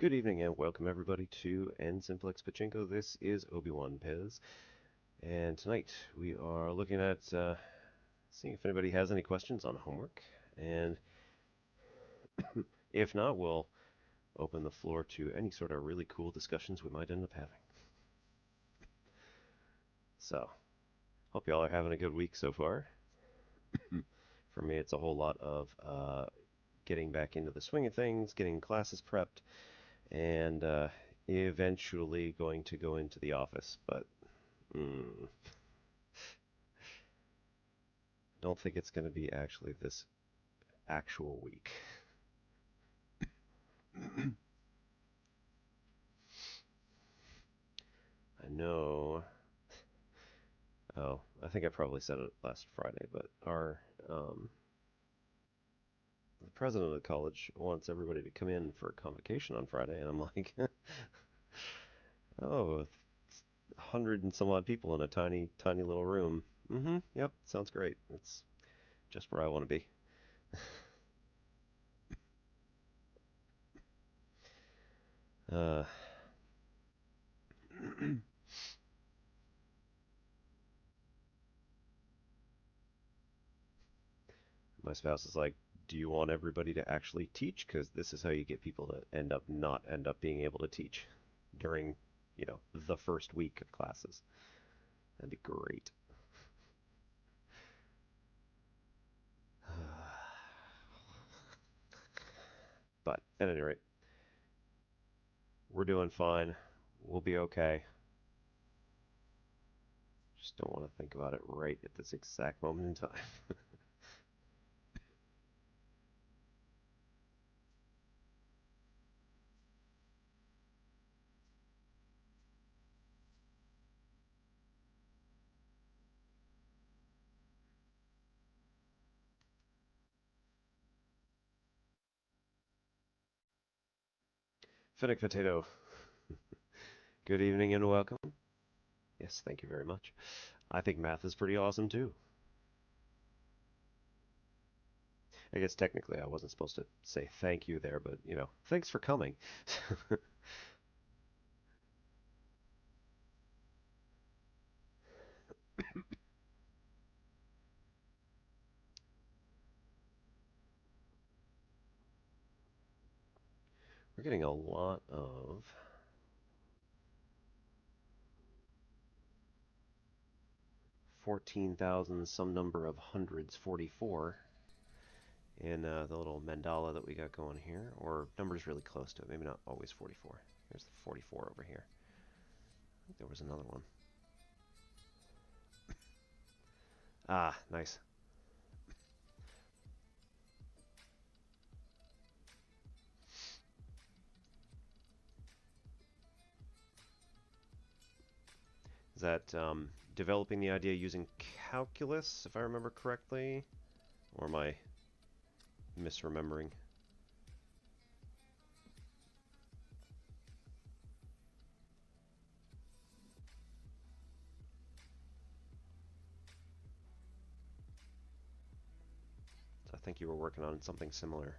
Good evening and welcome everybody to N Simplex Pachinko. This is Obi-Wan Pez, and tonight we are looking at seeing if anybody has any questions on homework, and if not, we'll open the floor to any sort of really cool discussions we might end up having. So, hope y'all are having a good week so far. For me, it's a whole lot of getting back into the swing of things, getting classes prepped, and eventually going to go into the office, but don't think it's going to be actually this actual week. I know. Oh, I think I probably said it last Friday, but the president of the college wants everybody to come in for a convocation on Friday, and I'm like, oh, 100 and some odd people in a tiny, tiny little room. Yep, sounds great. It's just where I want to be. Uh, my spouse is like, do you want everybody to actually teach? Because this is how you get people to not end up being able to teach during, the first week of classes. That'd be great. But at any rate, we're doing fine. We'll be okay. Just don't want to think about it right at this exact moment in time. Finnick Potato, good evening and welcome. Yes, thank you very much. I think math is pretty awesome too. I guess technically I wasn't supposed to say thank you there, but thanks for coming. We're getting a lot of 14,000 some number of hundreds 44 in the little mandala that we got going here, or numbers really close to it, maybe not always 44. There's the 44 over here. I think there was another one. Ah, nice. Is that developing the idea using calculus, if I remember correctly? Or am I misremembering? So I think you were working on something similar.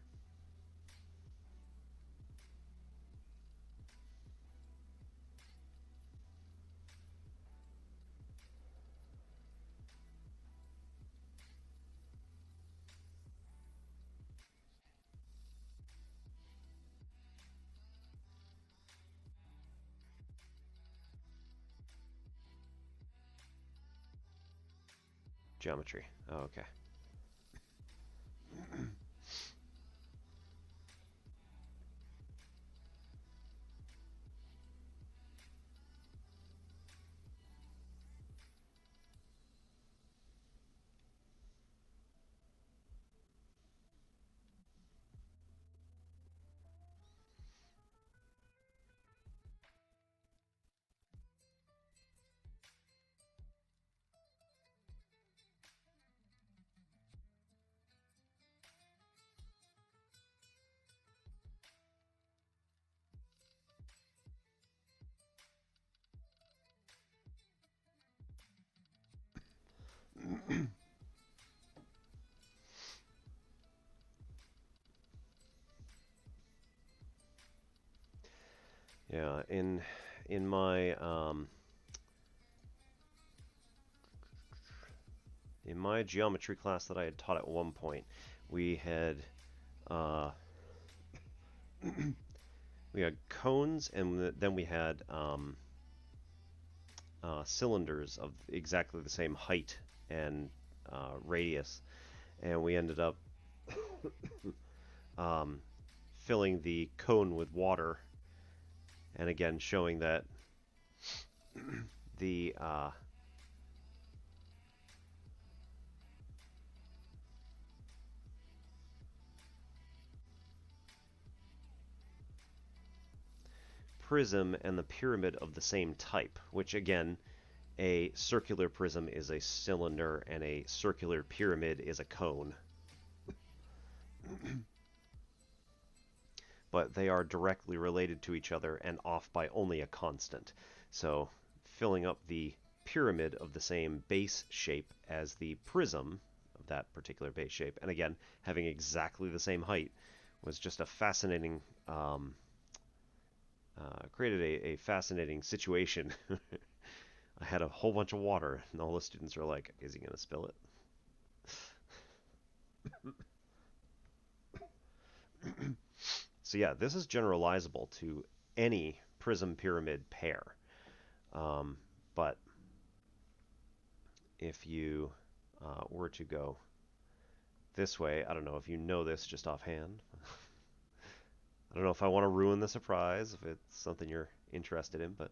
Geometry. Oh, okay. Yeah, in my in my geometry class that I had taught at one point, we had uh, we had cones, and then we had cylinders of exactly the same height and radius, and we ended up um, filling the cone with water, and again showing that the prism and the pyramid of the same type, which again, a circular prism is a cylinder and a circular pyramid is a cone. But they are directly related to each other and off by only a constant. So filling up the pyramid of the same base shape as the prism of that particular base shape, and again, having exactly the same height, was just a fascinating, created a fascinating situation. I had a whole bunch of water, and all the students were like, is he going to spill it? So yeah, this is generalizable to any prism pyramid pair. Um, but if you were to go this way, I don't know if you know this just offhand. I don't know if I want to ruin the surprise, if it's something you're interested in, but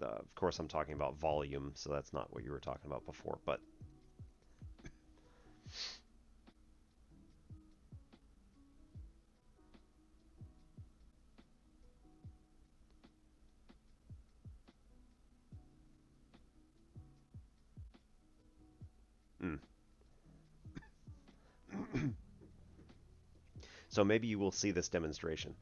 of course I'm talking about volume, so that's not what you were talking about before, but mm. So maybe you will see this demonstration.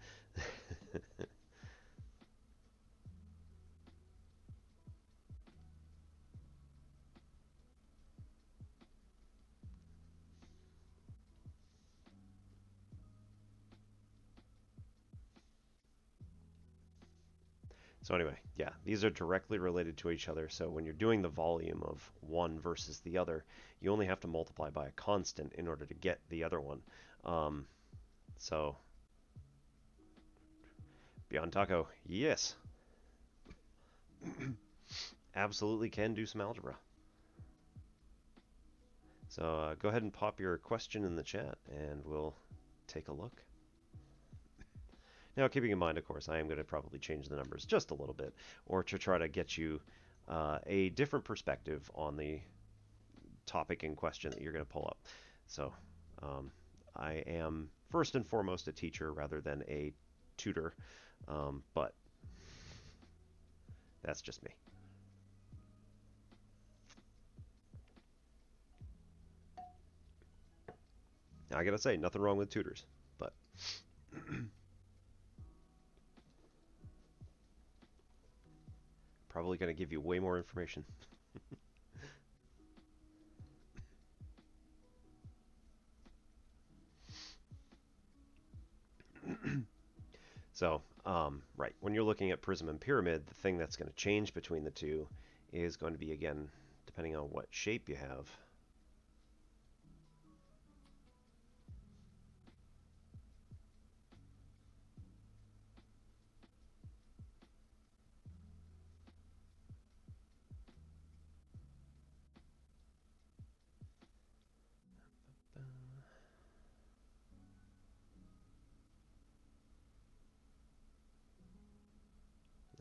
So anyway, yeah, these are directly related to each other. So when you're doing the volume of one versus the other, you only have to multiply by a constant in order to get the other one. Um, so Beyond Taco, yes, absolutely can do some algebra. So go ahead and pop your question in the chat, and we'll take a look. Now, keeping in mind, of course, I am going to probably change the numbers just a little bit, or to try to get you a different perspective on the topic in question that you're going to pull up. So, I am first and foremost a teacher rather than a tutor, but that's just me. Now, I gotta say, nothing wrong with tutors, but probably going to give you way more information. So, right, when you're looking at prism and pyramid, the thing that's going to change between the two is going to be, again, depending on what shape you have.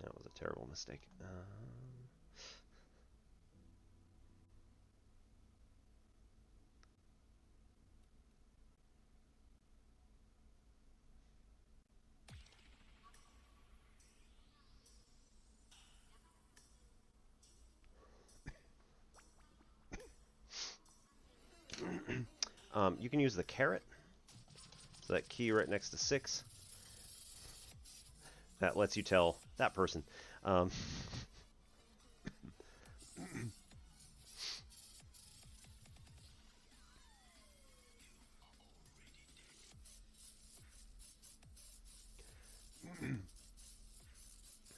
That was a terrible mistake. You can use the caret, so that key right next to 6. That lets you tell that person. Um,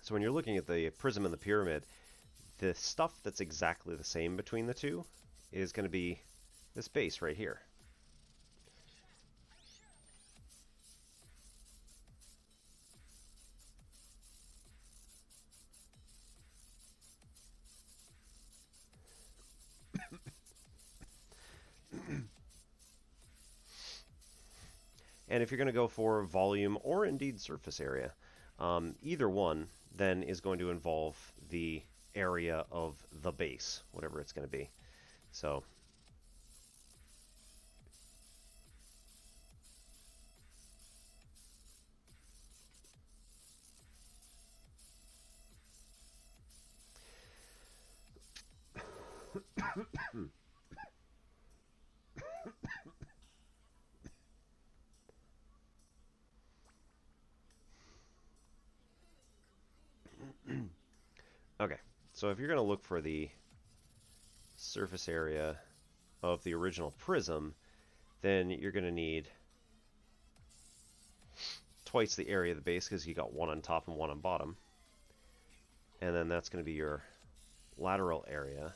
so when you're looking at the prism and the pyramid, the stuff that's exactly the same between the two is going to be this base right here. And if you're going to go for volume or indeed surface area, either one then is going to involve the area of the base, whatever it's going to be. So okay, so if you're going to look for the surface area of the original prism, then you're going to need twice the area of the base because you got one on top and one on bottom. And then that's going to be your lateral area.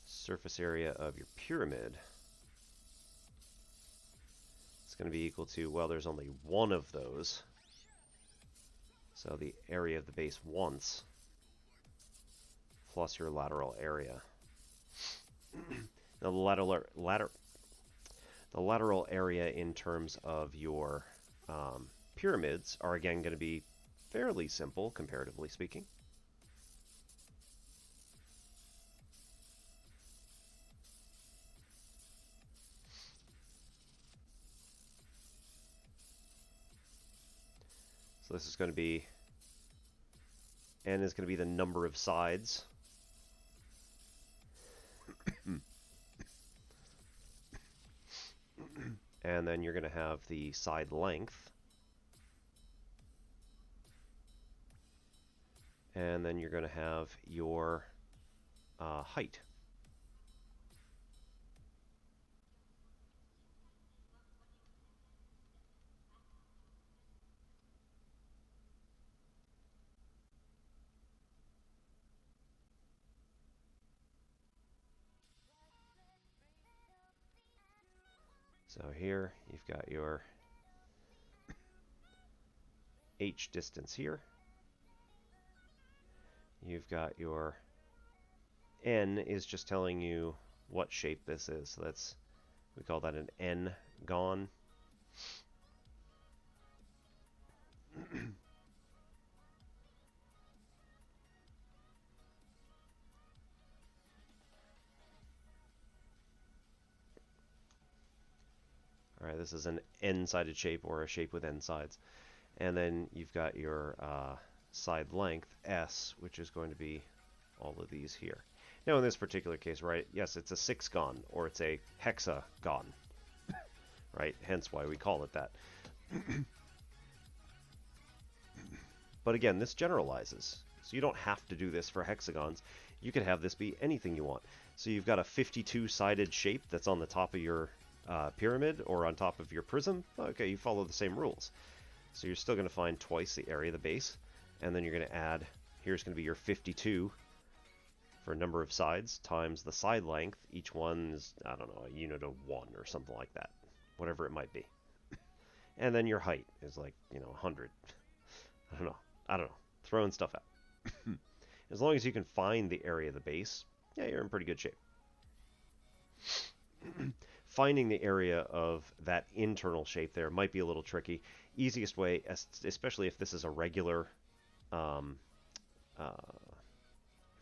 Surface area of your pyramid. It's going to be equal to, well, there's only one of those. So the area of the base once plus your lateral area. Now the lateral area in terms of your pyramids are again going to be fairly simple, comparatively speaking. So this is going to be, n is going to be the number of sides. And then you're going to have the side length. And then you're going to have your height. So here you've got your h distance here. You've got your n is just telling you what shape this is. So that's, we call that an n-gon. All right, this is an n-sided shape or a shape with n sides. And then you've got your side length, s, which is going to be all of these here. Now in this particular case, right, yes, it's a 6-gon, or it's a hexagon, right? Hence why we call it that. But again, this generalizes. So you don't have to do this for hexagons. You could have this be anything you want. So you've got a 52-sided shape that's on the top of your pyramid or on top of your prism. Okay, you follow the same rules. So you're still going to find twice the area of the base, and then you're going to add, here's going to be your 52 for a number of sides times the side length. Each one is, I don't know, a unit of 1 or something like that, whatever it might be. And then your height is like, 100. I don't know, throwing stuff out. As long as you can find the area of the base, yeah, you're in pretty good shape. Finding the area of that internal shape there might be a little tricky. Easiest way, especially if this is a regular, if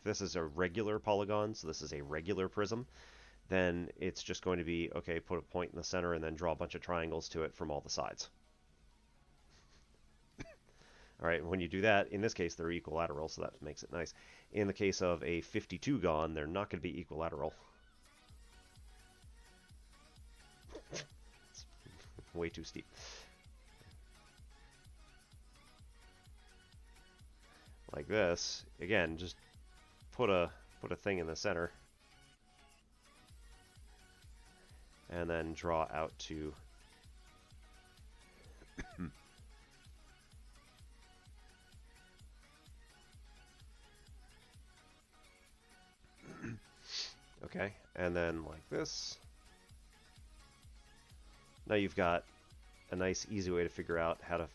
this is a regular polygon, so this is a regular prism, then it's just going to be, okay, put a point in the center and then draw a bunch of triangles to it from all the sides. All right, when you do that, in this case, they're equilateral, so that makes it nice. In the case of a 52-gon, they're not going to be equilateral. way too steep. Like this. Again, just put a thing in the center. And then draw out to okay, and then like this. Now you've got a nice, easy way to figure out how to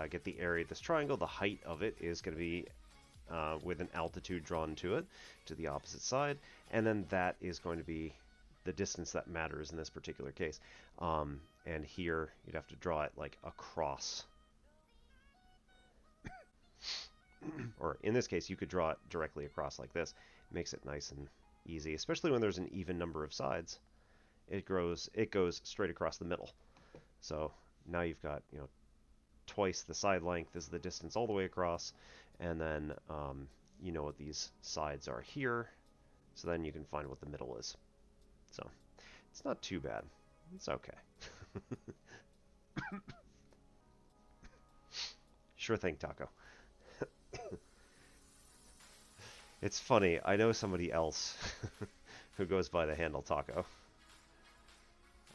get the area of this triangle. The height of it is going to be with an altitude drawn to it, to the opposite side, and then that is going to be the distance that matters in this particular case. And here, you'd have to draw it like across. Or in this case, you could draw it directly across like this. It makes it nice and easy, especially when there's an even number of sides. It goes straight across the middle. So now you've got, you know, twice the side length is the distance all the way across, and then you know what these sides are here, so then you can find what the middle is. So it's not too bad. It's okay. Sure thing, Taco. It's funny, I know somebody else who goes by the handle Taco.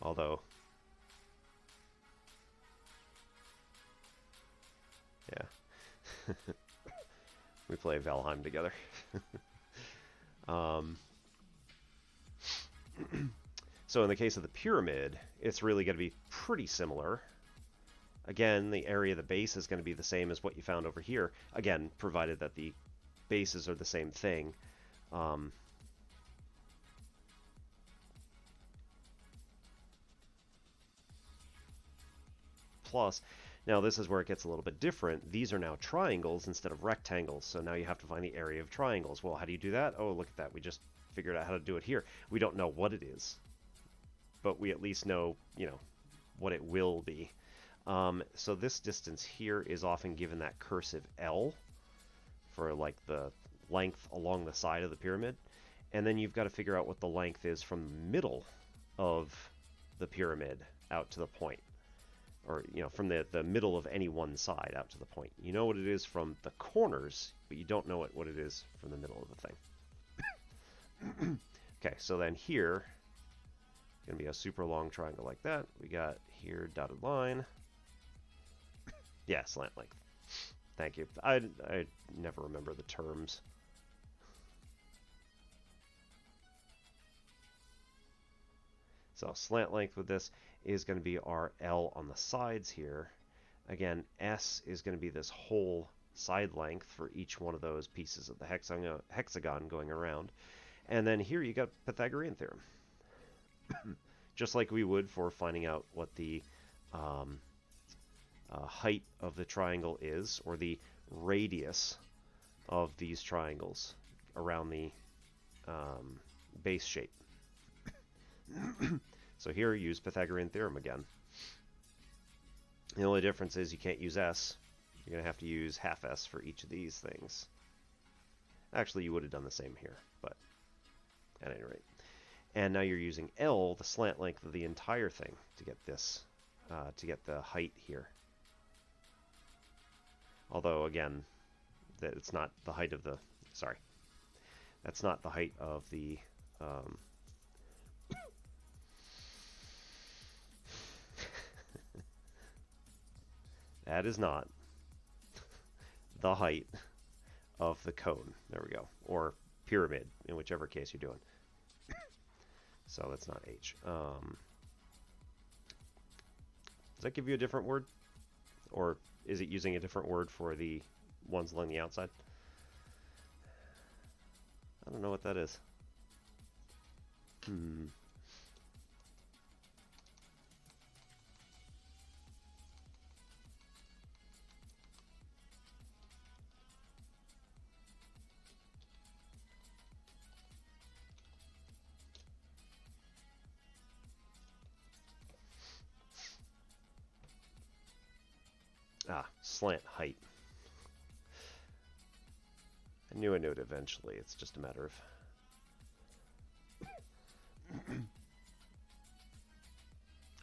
Although, yeah. We play Valheim together. So in the case of the pyramid, it's really going to be pretty similar. Again, the area of the base is going to be the same as what you found over here. Again, provided that the bases are the same thing. Plus, now this is where it gets a little bit different. These are now triangles instead of rectangles. So now you have to find the area of triangles. Well, how do you do that? Oh, look at that. We just figured out how to do it here. We don't know what it is, but we at least know, you know, what it will be. So this distance here is often given that cursive L for like the length along the side of the pyramid. And then you've got to figure out what the length is from the middle of the pyramid out to the point. Or, you know, from the middle of any one side out to the point. You know what it is from the corners, but you don't know what it is from the middle of the thing. Okay, so then here, going to be a super long triangle like that. We got here dotted line. Yeah, slant length. Thank you. I never remember the terms. So slant length with this is going to be our L on the sides here. Again, S is going to be this whole side length for each one of those pieces of the hexagon going around. And then here you got Pythagorean theorem. Just like we would for finding out what the height of the triangle is, or the radius of these triangles around the base shape. So here, use Pythagorean theorem again. The only difference is you can't use S. You're going to have to use half S for each of these things. Actually, you would have done the same here, but at any rate. And now you're using L, the slant length of the entire thing, to get this, to get the height here. Although, again, that it's not the height of the, sorry, that's not the height of the, that is not the height of the cone. There we go. Or pyramid, in whichever case you're doing. So that's not H. Does that give you a different word? Or is it using a different word for the ones along the outside? I don't know what that is. Slant height. I knew it eventually. It's just a matter of...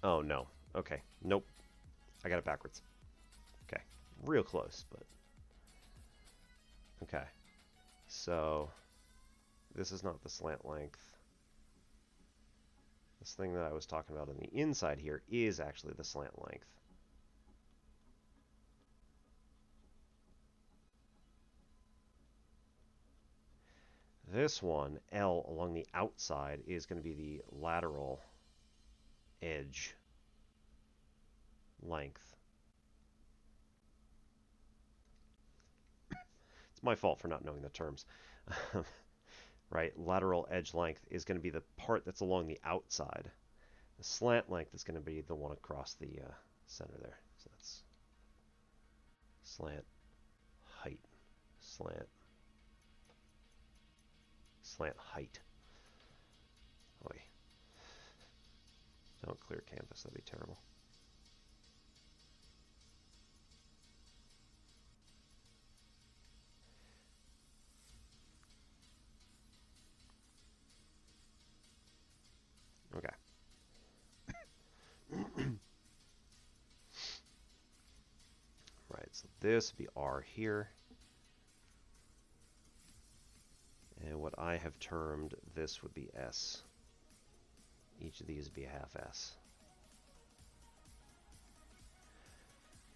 Oh, no. Okay, nope. I got it backwards. Okay, real close, but... Okay, so this is not the slant length. This thing that I was talking about on the inside here is actually the slant length. This one, L, along the outside, is going to be the lateral edge length. It's my fault for not knowing the terms. Right, lateral edge length is going to be the part that's along the outside. The slant length is going to be the one across the center there. So that's slant height, slant height. Oy. Don't clear canvas, that'd be terrible. Okay. Right, so this would be R here. And what I have termed this would be S. Each of these would be a half S.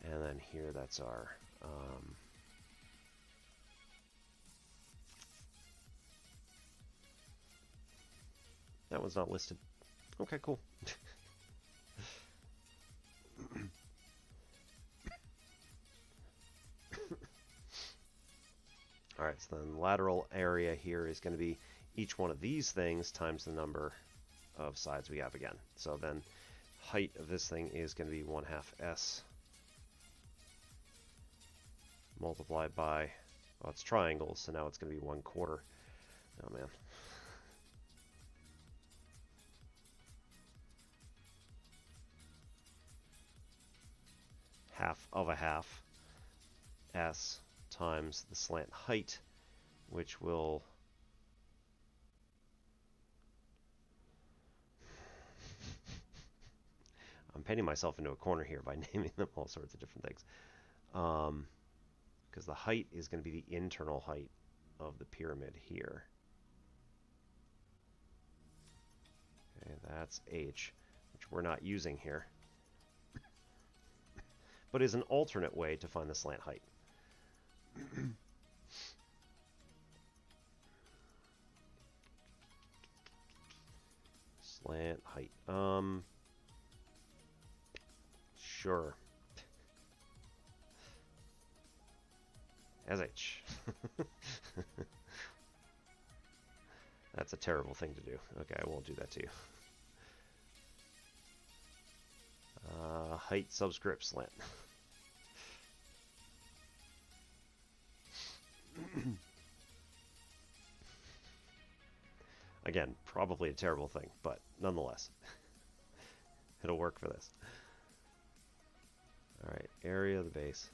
And then here, that's our that one's not listed. Okay, cool. All right, so then lateral area here is going to be each one of these things times the number of sides we have again. So then height of this thing is going to be 1/2 S multiplied by, well, it's triangles, so now it's going to be 1/4. Oh, man. Half of a half S times the slant height, which will I'm painting myself into a corner here by naming them all sorts of different things. Because the height is going to be the internal height of the pyramid here. Okay, that's H, which we're not using here, but is an alternate way to find the slant height. Slant height. Sure. As H. That's a terrible thing to do. Okay, I won't do that to you. Height subscript slant. Again, probably a terrible thing, but nonetheless, it'll work for this. All right, area of the base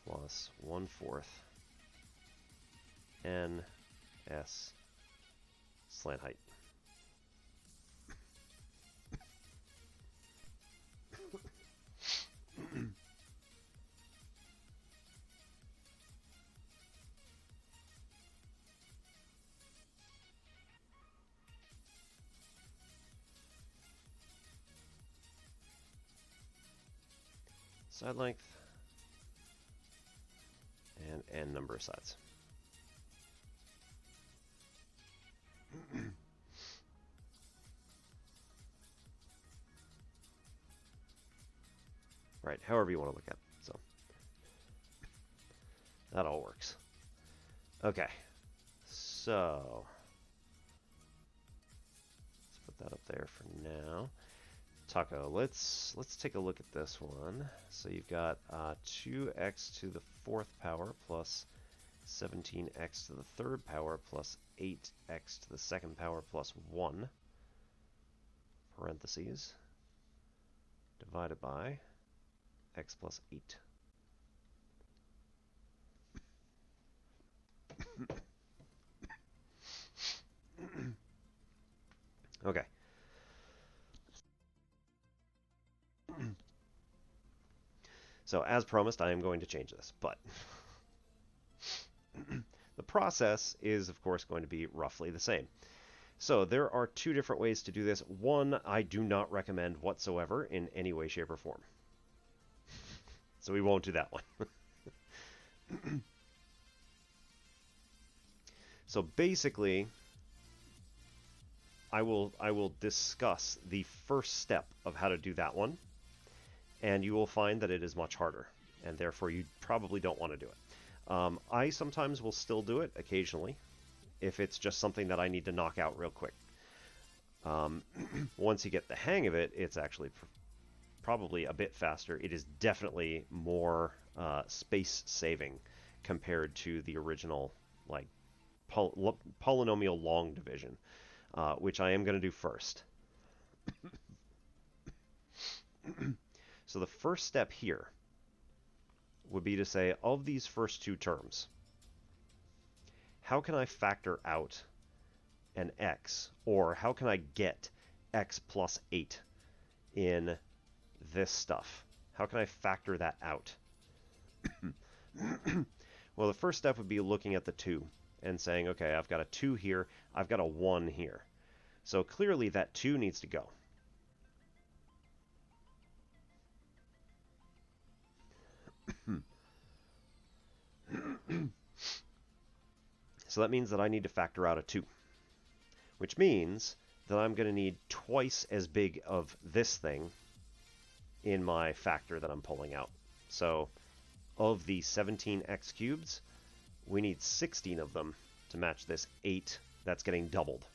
plus 1/4 NS slant height. Side length and n number of sides. Right, however you want to look at it. So that all works. Okay, so let's put that up there for now. Taco, let's take a look at this one. So you've got 2x to the 4th power plus 17x to the 3rd power plus 8x to the 2nd power plus 1 parentheses divided by x plus 8. Okay. So as promised, I am going to change this, but the process is, of course, going to be roughly the same. So there are two different ways to do this. One I do not recommend whatsoever in any way, shape, or form. So we won't do that one. So basically, I will discuss the first step of how to do that one, and you will find that it is much harder, and therefore you probably don't want to do it. I sometimes will still do it occasionally, if it's just something that I need to knock out real quick. Once you get the hang of it, it's actually probably a bit faster. It is definitely more space saving compared to the original like polynomial long division, which I am going to do first. So the first step here would be to say, of these first two terms, how can I factor out an x, or how can I get x plus 8 in this stuff? How can I factor that out? Well, the first step would be looking at the 2 and saying, okay, I've got a 2 here, I've got a 1 here. So clearly that 2 needs to go. So that means that I need to factor out a 2, which means that I'm going to need twice as big of this thing in my factor that I'm pulling out. So of the 17 x cubes, we need 16 of them to match this 8 that's getting doubled.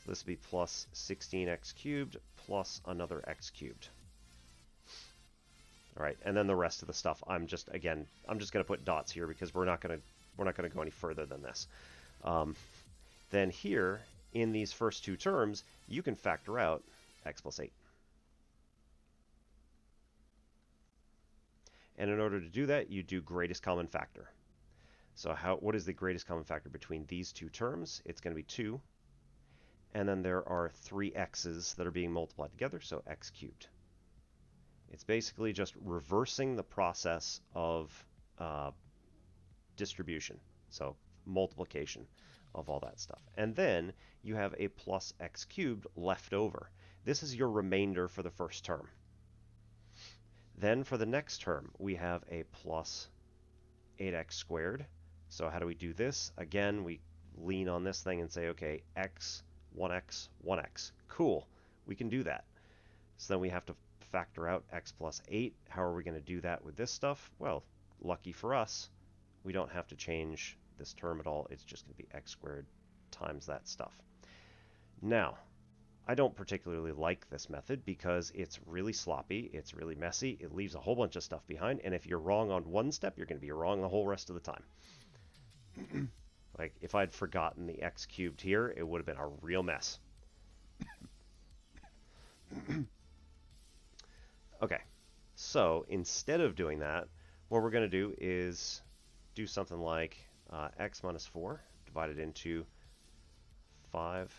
So this would be plus 16x cubed plus another x cubed. All right, and then the rest of the stuff, I'm just going to put dots here because we're not going to go any further than this. Then here, in these first two terms, you can factor out x plus 8. And in order to do that, you do greatest common factor. So what is the greatest common factor between these two terms? It's going to be 2. And then there are 3 x's that are being multiplied together, so x cubed. It's basically just reversing the process of distribution, so multiplication of all that stuff. And then you have a plus x cubed left over. This is your remainder for the first term. Then for the next term, we have a plus 8x squared. So how do we do this? Again, we lean on this thing and say, okay, x, 1x, 1x. Cool, we can do that. So then we have to factor out x plus 8. How are we going to do that with this stuff? Well, lucky for us, we don't have to change this term at all. It's just going to be x squared times that stuff. Now, I don't particularly like this method because it's really sloppy, it's really messy, it leaves a whole bunch of stuff behind, and if you're wrong on one step, you're going to be wrong the whole rest of the time. Like, if I'd forgotten the x cubed here, it would have been a real mess. Okay, so instead of doing that, what we're going to do is do something like x minus 4 divided into 5x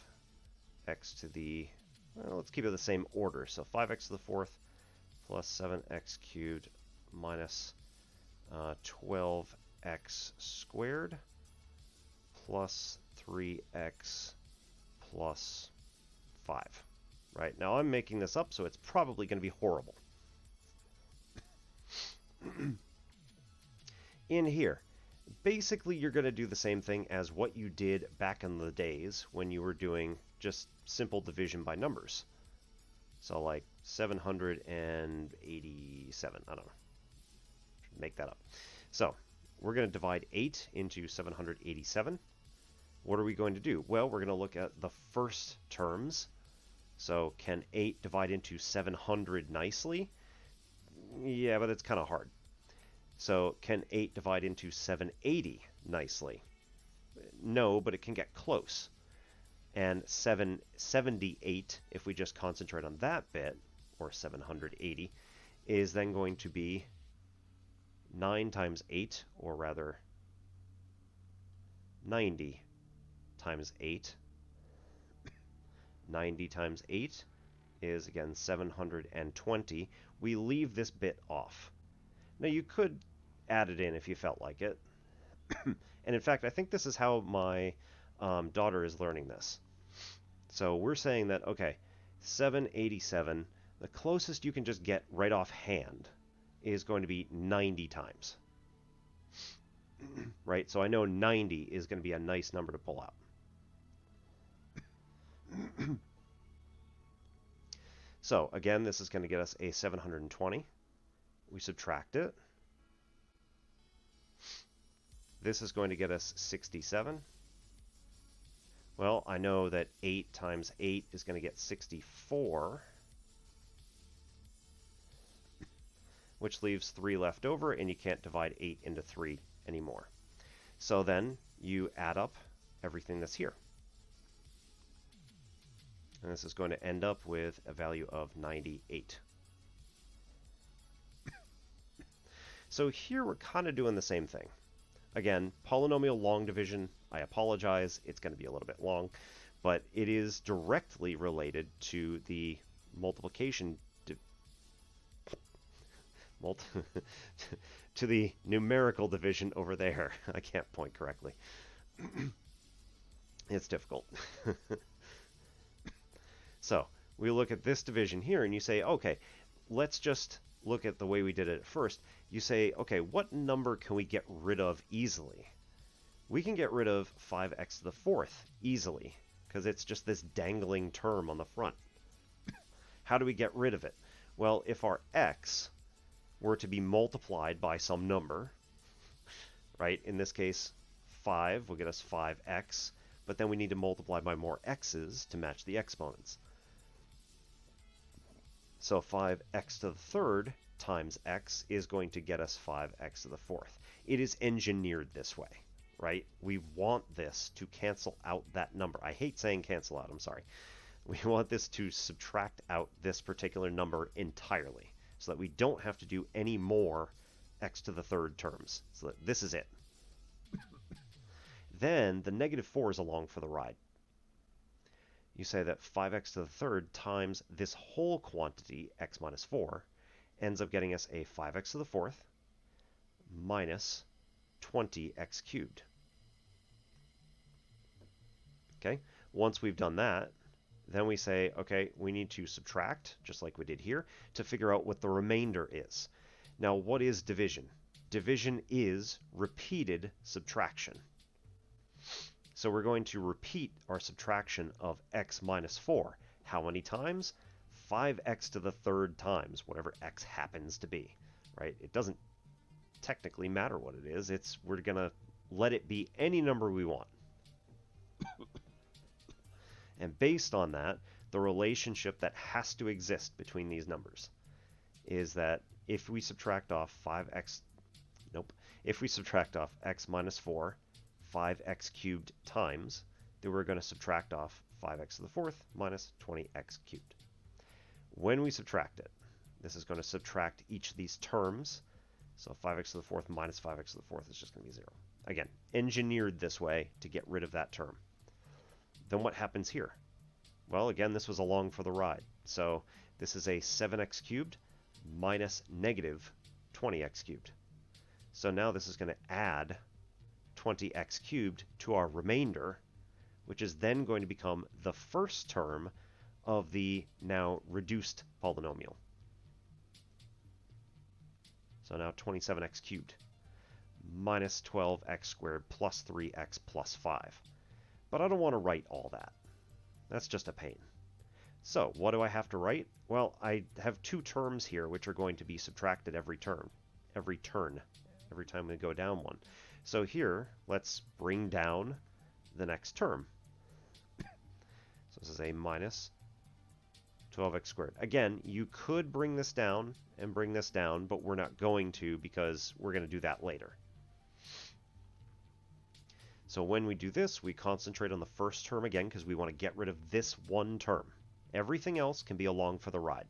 to the, well, let's keep it the same order. So 5x to the 4th plus 7x cubed minus 12x squared plus 3x plus 5. Right, now I'm making this up, so it's probably going to be horrible. In here, basically you're going to do the same thing as what you did back in the days when you were doing just simple division by numbers. So like 787, I don't know, make that up. So we're going to divide 8 into 787. What are we going to do? Well, we're going to look at the first terms. So can 8 divide into 700 nicely? Yeah, but it's kind of hard. So can 8 divide into 780 nicely? No, but it can get close. And 778, if we just concentrate on that bit, or 780, is then going to be 9 times 8, or rather 90 times 8. 90 times 8 is, again, 720. We leave this bit off. Now, you could add it in if you felt like it. And in fact, I think this is how my daughter is learning this. So we're saying that, okay, 787, the closest you can just get right off hand is going to be 90 times. Right? So I know 90 is going to be a nice number to pull out. So again, this is going to get us a 720. We subtract it. This is going to get us 67. Well, I know that 8 times 8 is going to get 64, which leaves 3 left over, and you can't divide 8 into 3 anymore. So then you add up everything that's here. And this is going to end up with a value of 98. So here we're kind of doing the same thing. Again, polynomial long division, I apologize, it's going to be a little bit long, but it is directly related to the multiplication to the numerical division over there. I can't point correctly. It's difficult. So we look at this division here and you say, okay, let's just look at the way we did it at first. You say, okay, what number can we get rid of easily? We can get rid of 5x to the fourth easily because it's just this dangling term on the front. How do we get rid of it? Well, if our x were to be multiplied by some number, right? In this case, 5 will get us 5x, but then we need to multiply by more x's to match the exponents. So 5x to the third times x is going to get us 5x to the fourth. It is engineered this way, right? We want this to cancel out that number. I hate saying cancel out, I'm sorry. We want this to subtract out this particular number entirely so that we don't have to do any more x to the third terms. So that this is it. Then the negative 4 is along for the ride. You say that 5x to the third times this whole quantity, x minus 4, ends up getting us a 5x to the fourth minus 20x cubed. Okay, once we've done that, then we say, okay, we need to subtract, just like we did here, to figure out what the remainder is. Now, what is division? Division is repeated subtraction. So we're going to repeat our subtraction of x minus 4. How many times? 5x to the third times, whatever x happens to be, right? It doesn't technically matter what it is. We're going to let it be any number we want. And based on that, the relationship that has to exist between these numbers is that if we subtract off if we subtract off x minus 4, 5x cubed times, then we're going to subtract off 5x to the fourth minus 20x cubed. When we subtract it, this is going to subtract each of these terms. So 5x to the fourth minus 5x to the fourth is just going to be 0. Again, engineered this way to get rid of that term. Then what happens here? Well, again, this was along for the ride. So this is a 7x cubed minus negative 20x cubed. So now this is going to add 20x cubed to our remainder, which is then going to become the first term of the now reduced polynomial. So now 27x cubed minus 12x squared plus 3x plus 5. But I don't want to write all that. That's just a pain. So what do I have to write? Well, I have two terms here which are going to be subtracted every turn, every time we go down one. So here, let's bring down the next term. So this is a minus 12x squared. Again, you could bring this down and bring this down, but we're not going to because we're going to do that later. So when we do this, we concentrate on the first term again because we want to get rid of this one term. Everything else can be along for the ride.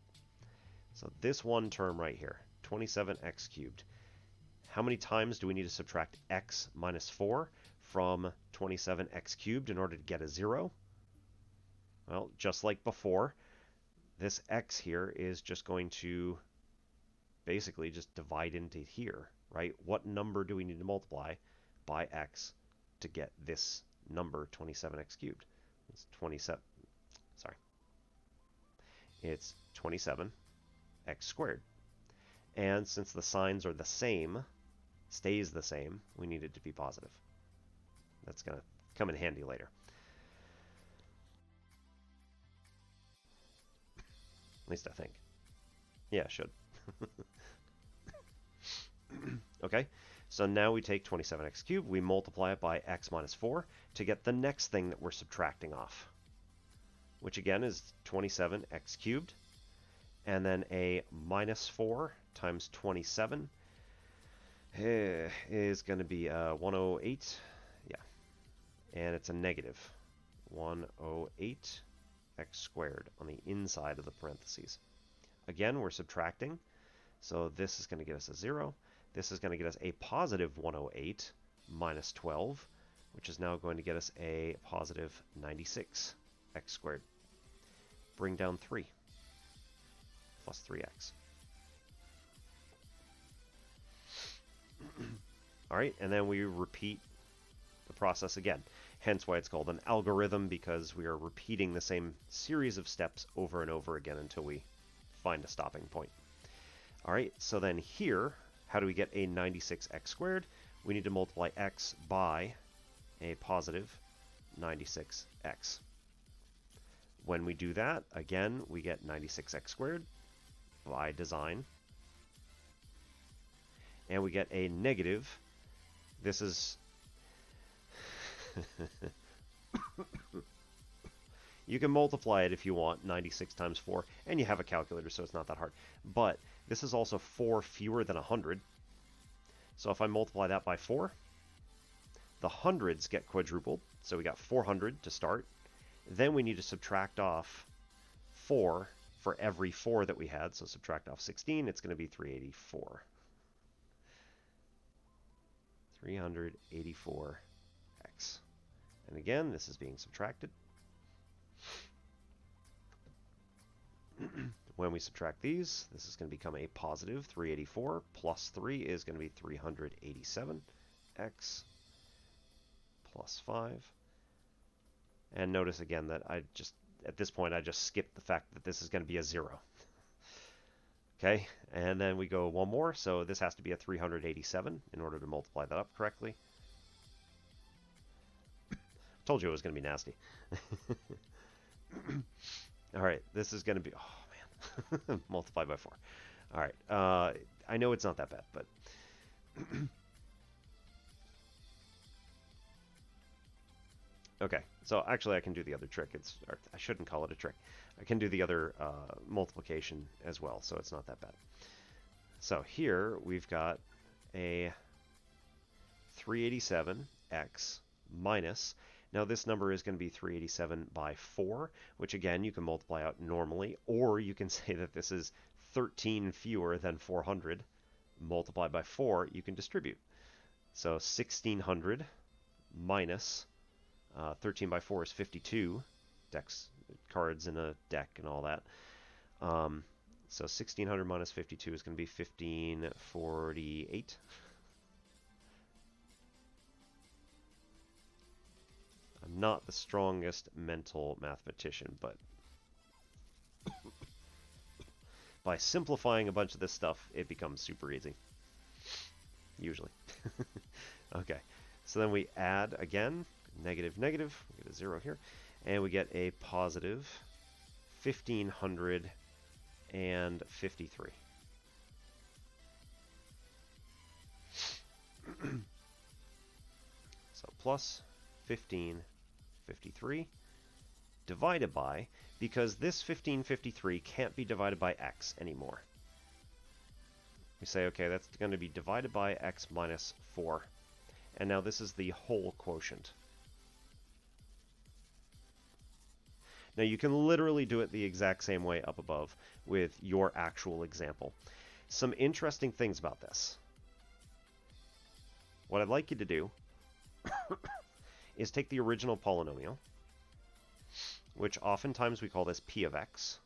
So this one term right here, 27x cubed. How many times do we need to subtract x minus 4 from 27x cubed in order to get a 0? Well, just like before, this x here is just going to basically just divide into here, right? What number do we need to multiply by x to get this number 27x cubed? It's 27, sorry. It's 27x squared. And since the signs are the same, stays the same, we need it to be positive. That's going to come in handy later. At least I think. Yeah, it should. Okay, so now we take 27x cubed, we multiply it by x minus 4 to get the next thing that we're subtracting off, which again is 27x cubed, and then a minus 4 times 27 is going to be 108, yeah, and it's a negative 108x squared on the inside of the parentheses. Again, we're subtracting, so this is going to get us a 0. This is going to get us a positive 108 minus 12, which is now going to get us a positive 96x squared. Bring down 3 plus 3x. All right, and then we repeat the process again. Hence why it's called an algorithm, because we are repeating the same series of steps over and over again until we find a stopping point. All right, so then here, how do we get a 96x squared? We need to multiply x by a positive 96x. When we do that, again, we get 96x squared by design. And we get a negative. This is... You can multiply it if you want, 96 times 4, and you have a calculator, so it's not that hard. But this is also 4 fewer than 100. So if I multiply that by 4, the hundreds get quadrupled. So we got 400 to start. Then we need to subtract off 4 for every 4 that we had. So subtract off 16, it's going to be 384. 384x. And again, this is being subtracted. When we subtract these, this is going to become a positive 384 plus 3 is going to be 387x plus 5. And notice again that at this point, I just skipped the fact that this is going to be a 0. Okay, and then we go one more, so this has to be a 387 in order to multiply that up correctly. Told you it was going to be nasty. All right, this is going to be, oh man, multiply by 4. All right, I know it's not that bad, but okay. So actually, I can do the other trick. I shouldn't call it a trick. I can do the other multiplication as well, so it's not that bad. So here we've got a 387x minus. Now this number is going to be 387 by 4, which again you can multiply out normally, or you can say that this is 13 fewer than 400. Multiply by 4, you can distribute. So 1600 minus 13 by 4 is 52. Decks, cards in a deck and all that. So 1600 minus 52 is going to be 1548. I'm not the strongest mental mathematician, but by simplifying a bunch of this stuff, it becomes super easy. Usually. Okay, so then we add again, negative, negative, we get a 0 here, and we get a positive 1553. So plus 1553 divided by, because this 1553 can't be divided by x anymore. We say, okay, that's going to be divided by x minus 4. And now this is the whole quotient. Now you can literally do it the exact same way up above with your actual example. Some interesting things about this. What I'd like you to do is take the original polynomial, which oftentimes we call this p of x,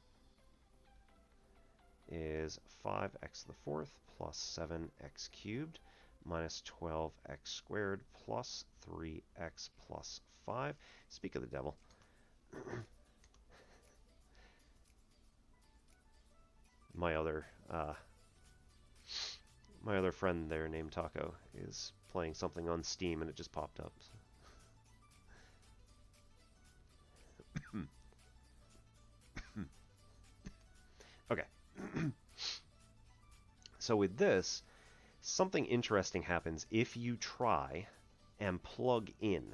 is 5x to the fourth plus 7x cubed minus 12x squared plus 3x plus 5. Speak of the devil. My other friend there named Taco is playing something on Steam and it just popped up. Okay. So with this, something interesting happens if you try and plug in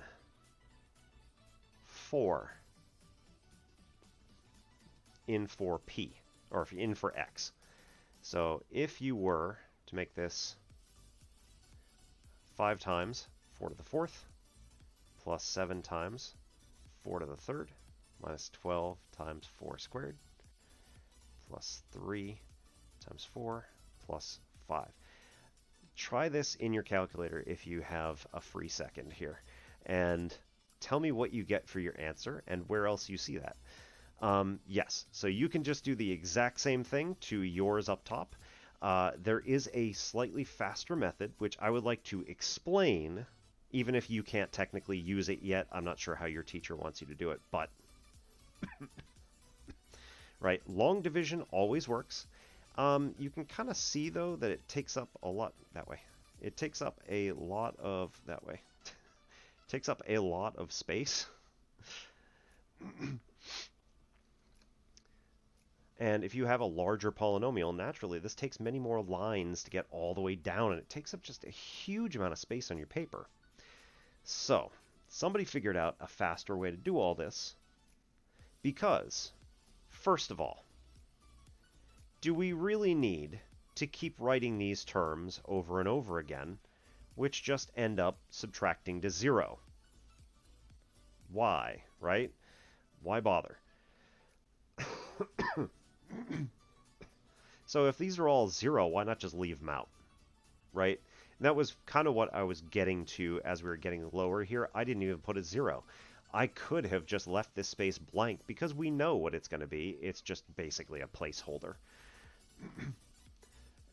4 in for p, or in for x. So if you were to make this 5 times 4 to the fourth plus 7 times 4 to the third minus 12 times 4 squared plus 3 times 4 plus 5. Try this in your calculator if you have a free second here, and tell me what you get for your answer and where else you see that. Yes, so you can just do the exact same thing to yours up top. There is a slightly faster method, which I would like to explain, even if you can't technically use it yet. I'm not sure how your teacher wants you to do it, but right, long division always works. You can kind of see, though, that it takes up a lot that way. It takes up a lot of that way. Takes up a lot of space. And if you have a larger polynomial, naturally, this takes many more lines to get all the way down, and it takes up just a huge amount of space on your paper. So, somebody figured out a faster way to do all this because, first of all, do we really need to keep writing these terms over and over again, which just end up subtracting to 0? Why, right? Why bother? So if these are all 0, why not just leave them out, right? And that was kind of what I was getting to as we were getting lower here. I didn't even put a 0. I could have just left this space blank because we know what it's going to be. It's just basically a placeholder.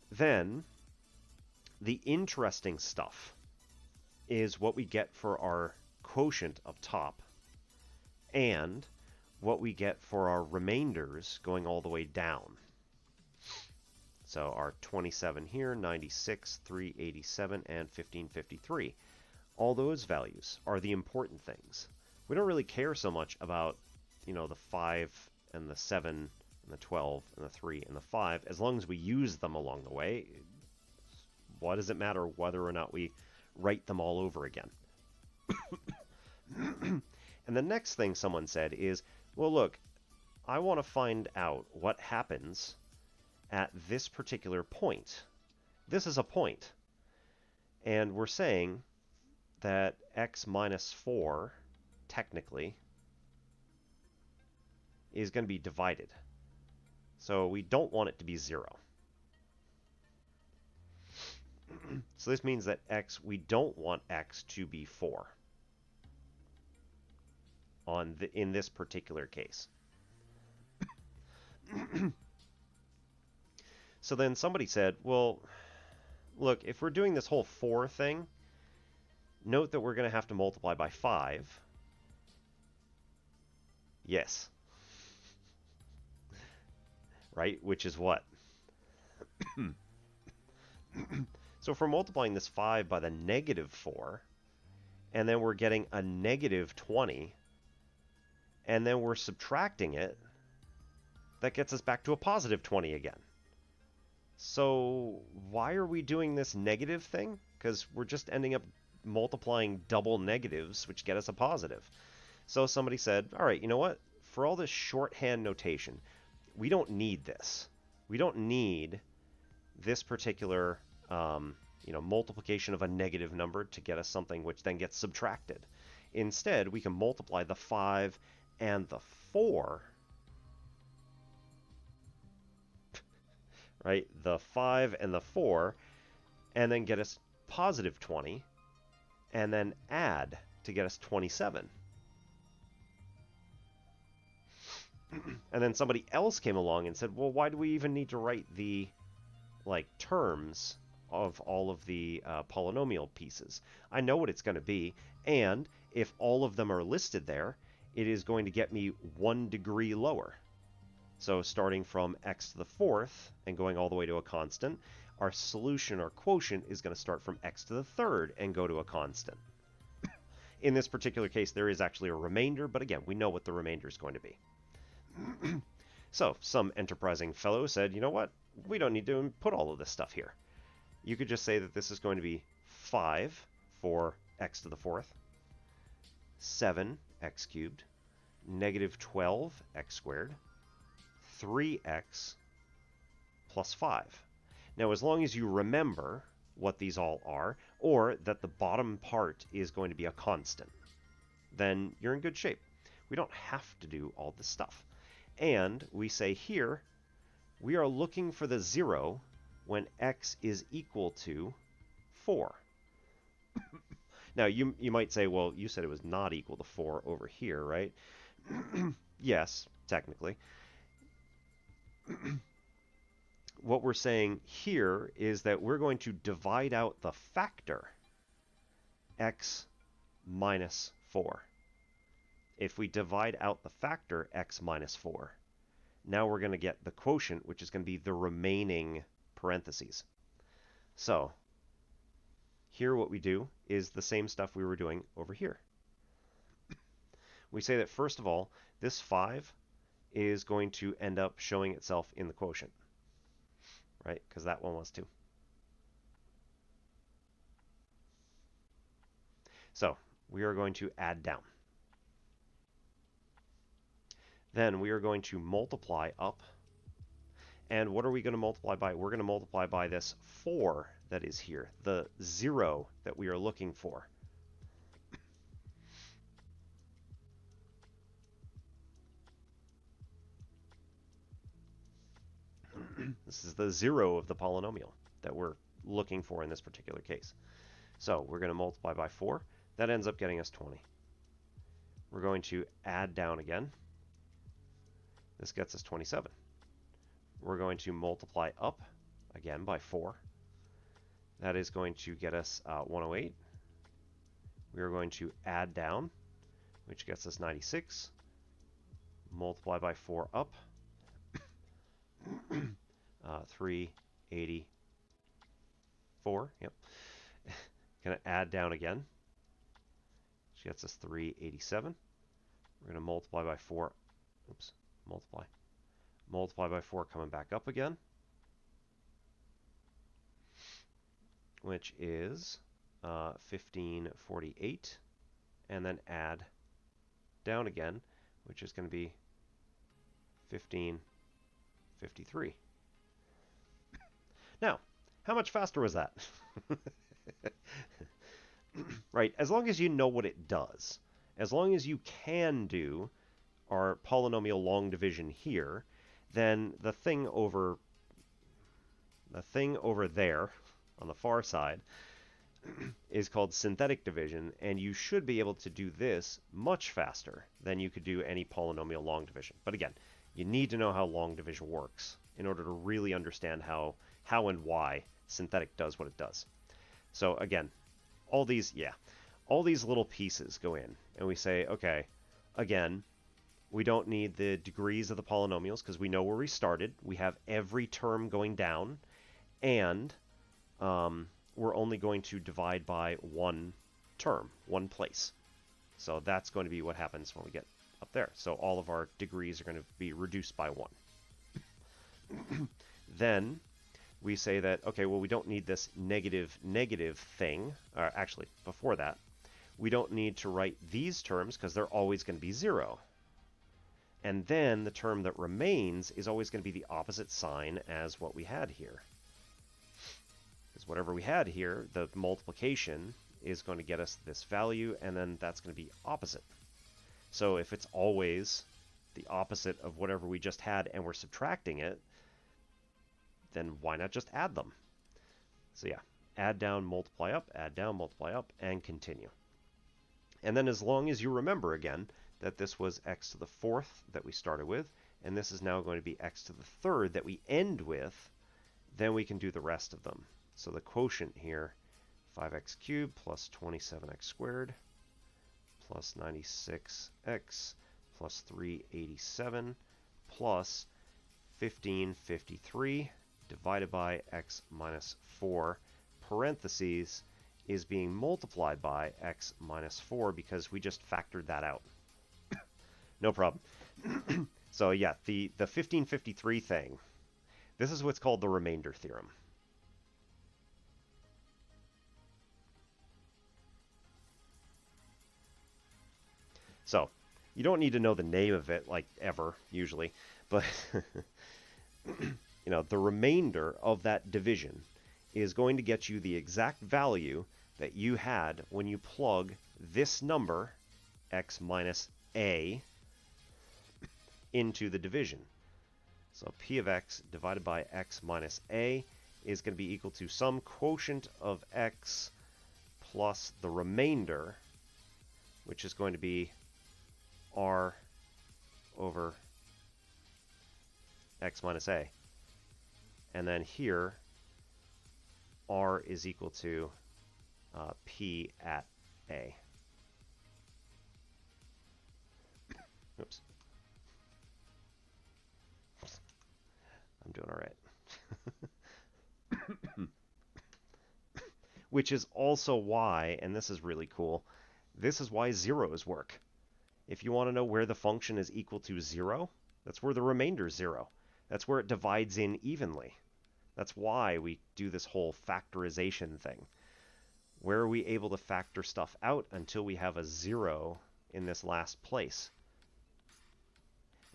Then, the interesting stuff is what we get for our quotient up top and what we get for our remainders going all the way down. So our 27 here, 96, 387, and 1553. All those values are the important things. We don't really care so much about, the 5 and the 7 and the 12 and the 3 and the 5, as long as we use them along the way. What does it matter whether or not we write them all over again? And the next thing someone said is, well, look, I want to find out what happens at this particular point. This is a point. And we're saying that x minus 4, technically, is going to be divided. So we don't want it to be 0. So this means that we don't want x to be 4 in this particular case. So then somebody said, well, look, if we're doing this whole 4 thing, note that we're going to have to multiply by 5. Yes. Right? Which is what? So if we're multiplying this 5 by the negative 4, and then we're getting a negative 20, and then we're subtracting it, that gets us back to a positive 20 again. So why are we doing this negative thing? Because we're just ending up multiplying double negatives, which get us a positive. So somebody said, all right, you know what? For all this shorthand notation, we don't need this. We don't need this particular multiplication of a negative number to get us something which then gets subtracted. Instead, we can multiply the 5 and the 4, right? The 5 and the 4, and then get us positive 20, and then add to get us 27. And then somebody else came along and said, well, why do we even need to write the terms of all of the polynomial pieces? I know what it's going to be, and if all of them are listed there, it is going to get me 1 degree lower. So starting from x to the 4th and going all the way to a constant, our solution, our quotient, is going to start from x to the 3rd and go to a constant. In this particular case, there is actually a remainder, but again, we know what the remainder is going to be. So some enterprising fellow said, you know what? We don't need to put all of this stuff here. You could just say that this is going to be 5 for x to the 4th, 7x cubed, negative 12x squared, 3x plus 5. Now, as long as you remember what these all are, or that the bottom part is going to be a constant, then you're in good shape. We don't have to do all this stuff. And we say here, we are looking for the 0 when x is equal to 4. Now, you might say, well, you said it was not equal to 4 over here, right? Yes, technically. What we're saying here is that we're going to divide out the factor x minus 4. If we divide out the factor x minus 4, now we're going to get the quotient, which is going to be the remaining parentheses. So here what we do is the same stuff we were doing over here. We say that, first of all, this 5 is going to end up showing itself in the quotient, right? Because that one was 2. So we are going to add down. Then we are going to multiply up. And what are we going to multiply by? We're going to multiply by this 4 that is here, the 0 that we are looking for. This is the 0 of the polynomial that we're looking for in this particular case. So we're going to multiply by 4. That ends up getting us 20. We're going to add down again. This gets us 27. We're going to multiply up again by 4. That is going to get us 108. We are going to add down, which gets us 96. Multiply by 4 up. 384. Yep. Going to add down again, which gets us 387. We're going to multiply by 4. Oops. Multiply by 4 coming back up again, which is 1548, and then add down again, which is going to be 1553. Now, how much faster was that? Right, as long as you know what it does, as long as you can do our polynomial long division here, then the thing over there on the far side is called synthetic division, and you should be able to do this much faster than you could do any polynomial long division. But again, you need to know how long division works in order to really understand how and why synthetic does what it does. So again, all these little pieces go in, and we say, okay, again, we don't need the degrees of the polynomials because we know where we started. We have every term going down, and we're only going to divide by one term, one place. So that's going to be what happens when we get up there. So all of our degrees are going to be reduced by 1. Then we say that, okay, well, we don't need this negative thing. Actually, before that, we don't need to write these terms because they're always going to be 0. And then the term that remains is always going to be the opposite sign as what we had here. Because whatever we had here, the multiplication is going to get us this value, and then that's going to be opposite. So if it's always the opposite of whatever we just had and we're subtracting it, then why not just add them? So yeah, add down, multiply up, and continue. And then as long as you remember again that this was x to the 4th that we started with, and this is now going to be x to the third that we end with, then we can do the rest of them. So the quotient here, 5x cubed plus 27x squared plus 96x plus 387 plus 1553 divided by x minus 4, parentheses, is being multiplied by x minus 4 because we just factored that out. No problem. So yeah, the 1553 thing, this is what's called the remainder theorem. So you don't need to know the name of it, like, ever, usually, but you know, the remainder of that division is going to get you the exact value that you had when you plug this number, x minus a, into the division. So p of x divided by x minus a is going to be equal to some quotient of x plus the remainder, which is going to be r over x minus a. And then here, r is equal to p at a. Oops. I'm doing all right. Which is also why, and this is really cool, this is why zeros work. If you want to know where the function is equal to 0, that's where the remainder is 0. That's where it divides in evenly. That's why we do this whole factorization thing. Where are we able to factor stuff out until we have a 0 in this last place?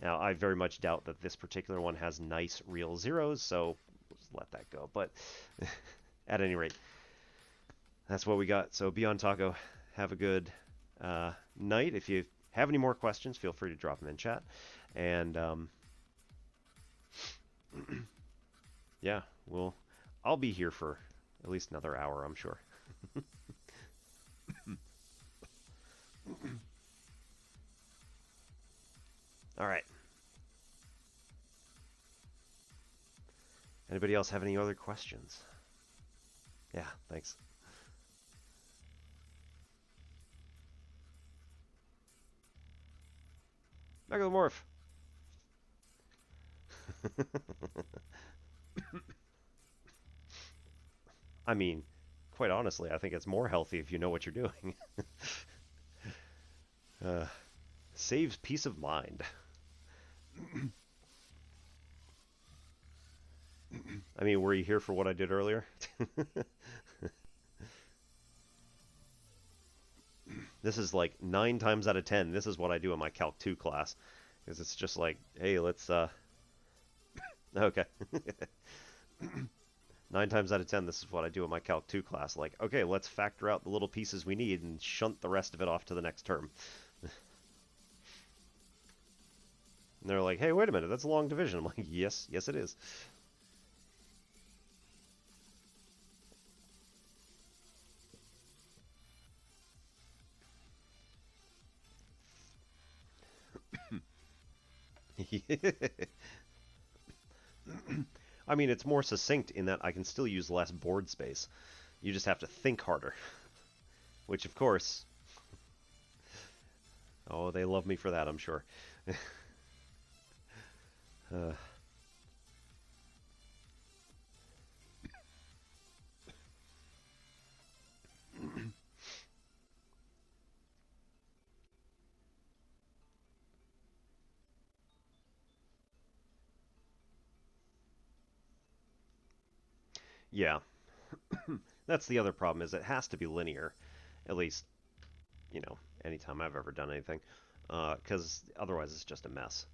Now, I very much doubt that this particular one has nice real zeros, so we'll just let that go. But at any rate, that's what we got. So be on taco. Have a good night. If you have any more questions, feel free to drop them in chat. And yeah, I'll be here for at least another hour, I'm sure. All right. Anybody else have any other questions? Yeah, thanks. Megalomorph. I mean, quite honestly, I think it's more healthy if you know what you're doing. Saves peace of mind. I mean, were you here for what I did earlier? This is like 9 times out of 10, this is what I do in my Calc 2 class. Because it's just like, hey, let's, okay. 9 times out of 10, this is what I do in my Calc 2 class. Like, okay, let's factor out the little pieces we need and shunt the rest of it off to the next term. And they're like, hey, wait a minute, that's a long division. I'm like, yes, yes it is. I mean, it's more succinct in that I can still use less board space. You just have to think harder. Which, of course... Oh, they love me for that, I'm sure. Yeah. That's the other problem, is it has to be linear. At least, you know, anytime I've ever done anything. Because otherwise it's just a mess.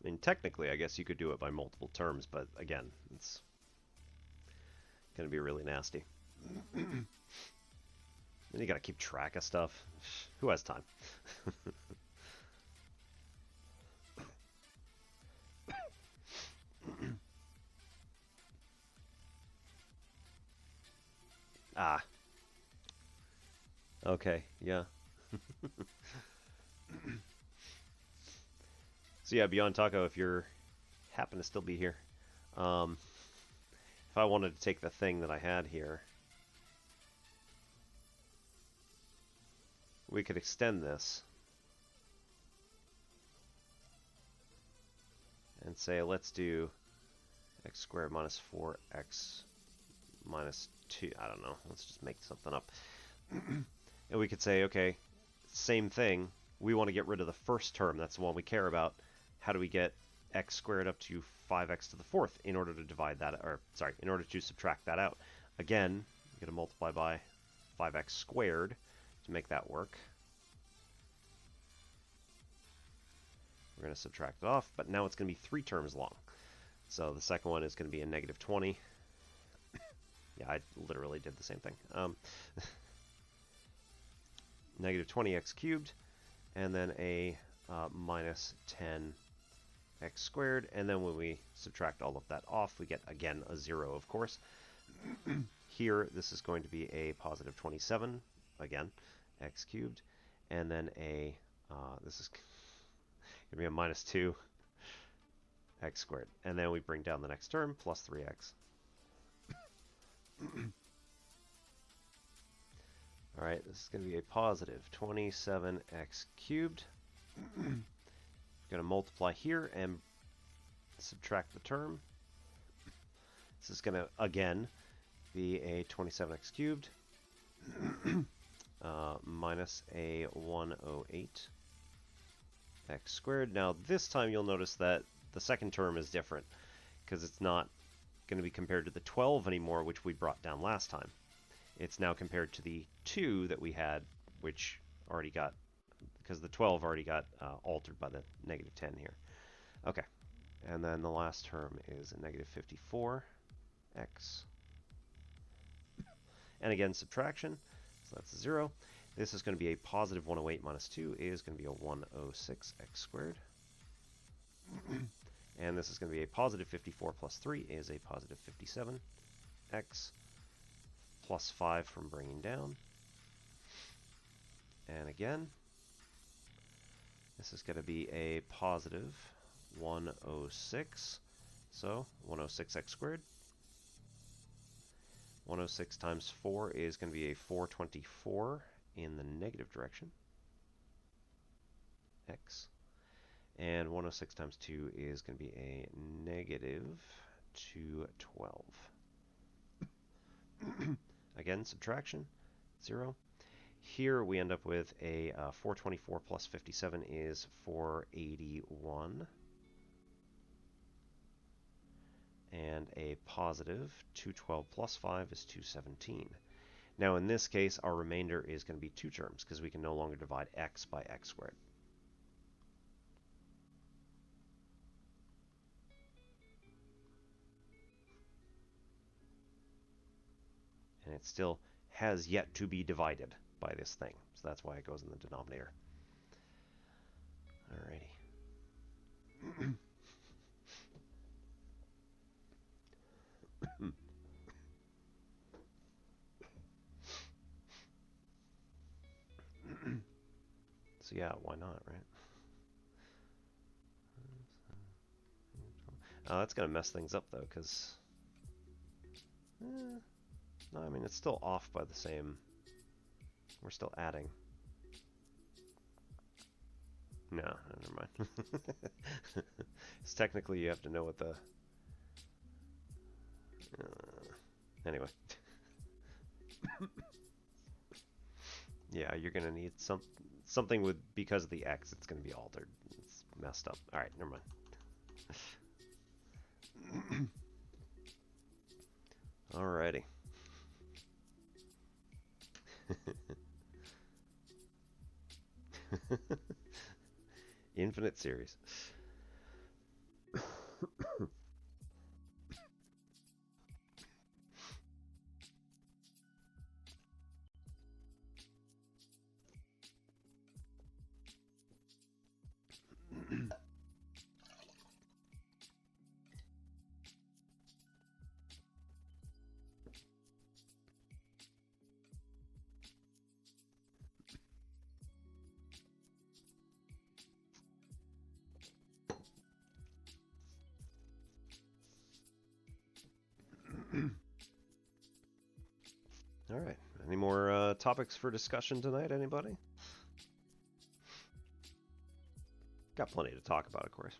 I mean, technically, I guess you could do it by multiple terms, but again, it's going to be really nasty. Then you got to keep track of stuff. Who has time? Ah. Okay, yeah. So So yeah, Beyond Taco, if you're happen to still be here, if I wanted to take the thing that I had here, we could extend this and say, let's do x squared minus 4x minus 2. I don't know. Let's just make something up. And we could say, okay, same thing. We want to get rid of the first term. That's the one we care about. How do we get x squared up to 5x to the fourth in order to divide that, or sorry, in order to subtract that out? Again, you're going to multiply by 5x squared to make that work. We're going to subtract it off, but now it's going to be 3 terms long. So the second one is going to be a negative 20. Yeah, I literally did the same thing. Negative 20x cubed, and then a minus 10x squared, and then when we subtract all of that off, we get, again, a 0, of course. Here, this is going to be a positive 27, again, x cubed, and then a, this is going to be a minus 2 x squared. And then we bring down the next term, plus 3x. All right, this is going to be a positive 27x cubed. Going to multiply here and subtract the term. This is going to, again, be a 27x cubed minus a 108 x squared. Now, this time you'll notice that the second term is different because it's not going to be compared to the 12 anymore, which we brought down last time. It's now compared to the 2 that we had, which already got, because the 12 already got altered by the negative 10 here. Okay, and then the last term is a negative 54x. And again, subtraction, so that's a 0. This is going to be a positive 108 minus 2 is going to be a 106x squared. And this is going to be a positive 54 plus 3 is a positive 57x plus 5 from bringing down. And again, this is going to be a positive 106, so 106x squared. 106 times 4 is going to be a 424 in the negative direction, x. And 106 times 2 is going to be a negative 212. Again, subtraction, 0. Here we end up with a 424 plus 57 is 481. And a positive 212 plus 5 is 217. Now in this case, our remainder is going to be 2 terms because we can no longer divide x by x squared. And it still has yet to be divided by this thing. So that's why it goes in the denominator. Alrighty. So yeah, why not, right? That's going to mess things up, though, because... no, I mean, it's still off by the same... We're still adding. No, never mind. It's technically, you have to know what the... anyway. Yeah, you're going to need something with... Because of the x, it's going to be altered. It's messed up. Alright, never mind. Alrighty. Infinite series. All right. Any more topics for discussion tonight, anybody? Got plenty to talk about, of course.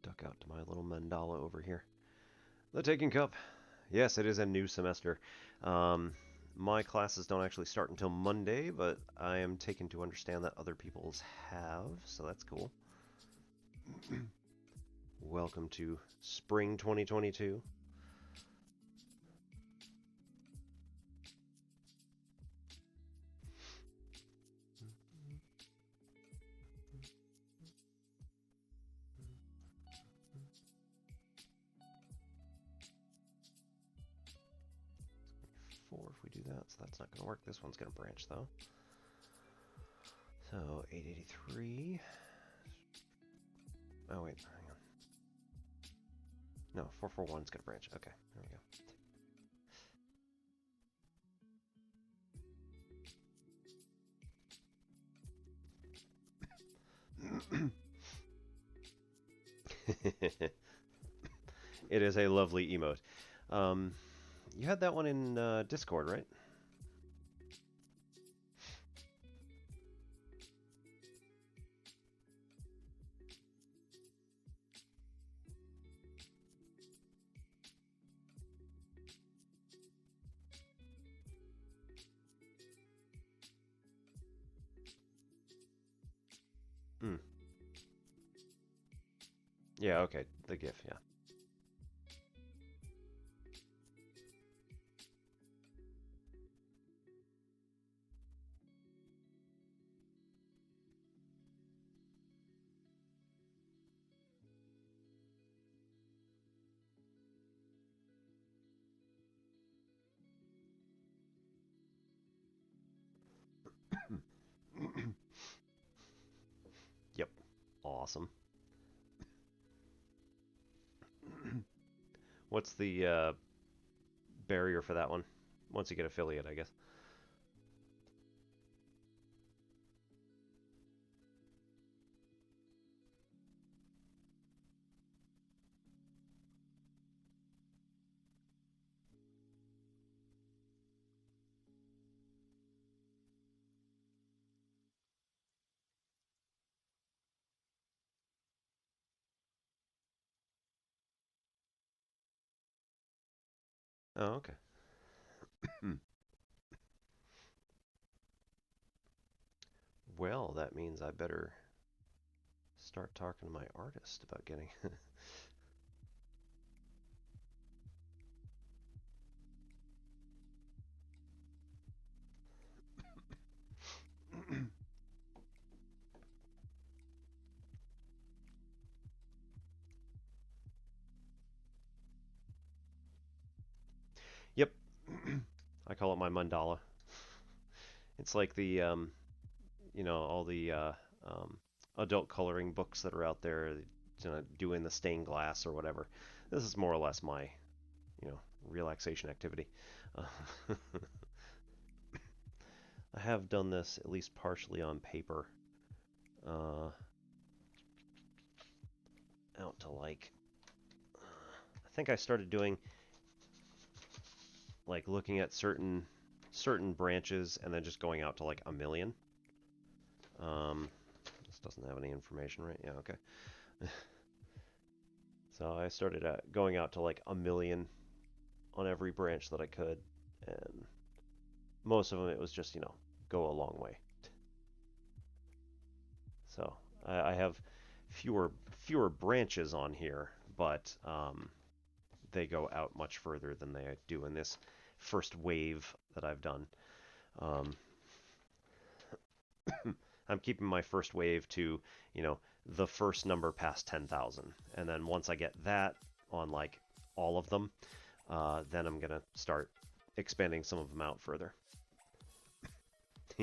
Duck out to my little mandala over here. The Taking Cup. Yes, it is a new semester. My classes don't actually start until Monday, but I am taken to understand that other people's have, so that's cool. Welcome to spring 2022. If we do that, so that's not going to work. This one's going to branch though. So 883. Oh wait, hang on. No, 441 is going to branch. Okay, there we go. It is a lovely emote. You had that one in Discord, right? Hmm. Yeah, okay. The GIF, yeah. Yep. Awesome. What's the barrier for that one? Once you get affiliate, I guess. Oh, okay. Well, that means I better start talking to my artist about getting... Yep. I call it my mandala. It's like the, all the adult coloring books that are out there, doing the stained glass or whatever. This is more or less my, relaxation activity. I have done this at least partially on paper. Out to like, I think I started doing like looking at certain branches and then just going out to like a million. This doesn't have any information, right? Yeah, okay. So I started going out to like a million on every branch that I could, and most of them it was just go a long way. So I have fewer branches on here, but they go out much further than they do in this first wave that I've done. I'm keeping my first wave to, the first number past 10,000. And then once I get that on like all of them, then I'm going to start expanding some of them out further.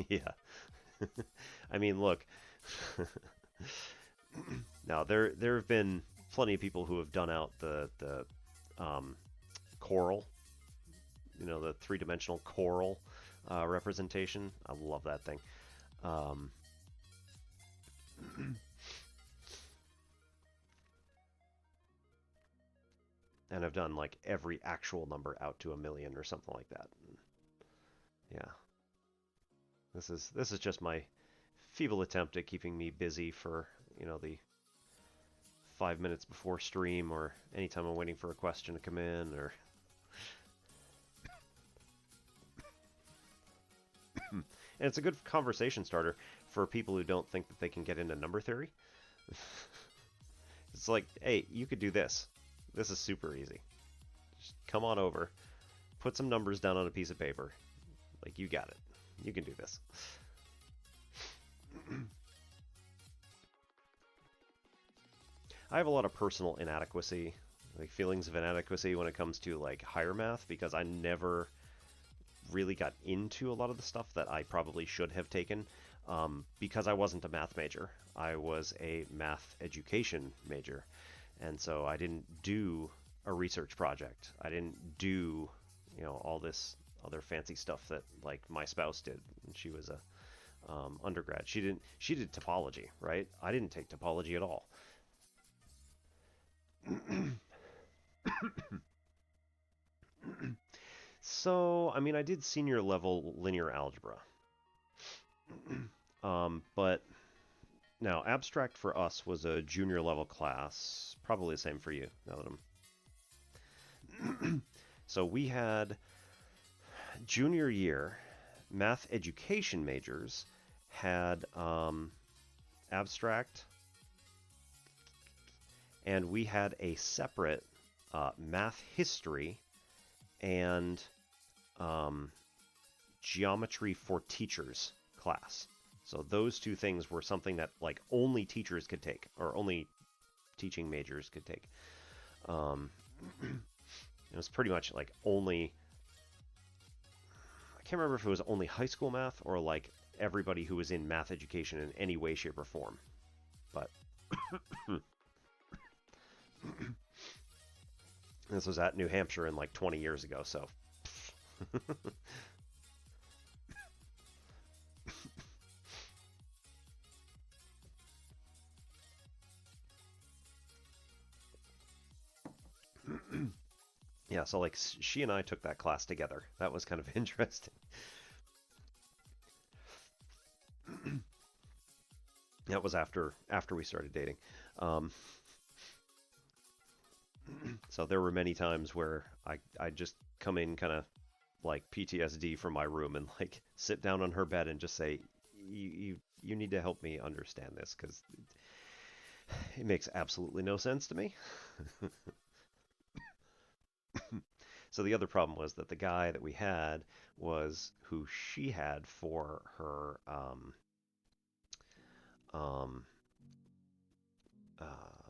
Yeah. I mean, look, Now there have been plenty of people who have done out the coral, the three-dimensional coral representation. I love that thing. Um, and I've done like every actual number out to 1,000,000 or something like that. Yeah, this is just my feeble attempt at keeping me busy for the 5 minutes before stream or anytime I'm waiting for a question to come in or. And it's a good conversation starter for people who don't think that they can get into number theory. It's like, hey, you could do this. This is super easy. Just come on over, put some numbers down on a piece of paper. Like, you got it. You can do this. I have a lot of personal inadequacy, like feelings of inadequacy when it comes to like higher math because I never really got into a lot of the stuff that I probably should have taken because I wasn't a math major. I was a math education major. And so I didn't do a research project. I didn't do, all this other fancy stuff that like my spouse did when she was a undergrad. She did topology, right? I didn't take topology at all. So, I mean, I did senior level linear algebra. But now abstract for us was a junior level class, probably the same for you. Now that I'm so we had junior year math education majors had abstract, and we had a separate math history and geometry for teachers class. So those two things were something that like only teachers could take, or only teaching majors could take. It was pretty much like only, I can't remember if it was only high school math or like everybody who was in math education in any way, shape, or form. But this was at New Hampshire in like 20 years ago, so. Yeah, so like she and I took that class together. That was kind of interesting. That was after we started dating. So there were many times where I just come in kind of like PTSD from my room and like sit down on her bed and just say, you need to help me understand this because it makes absolutely no sense to me. So the other problem was that the guy that we had was who she had for her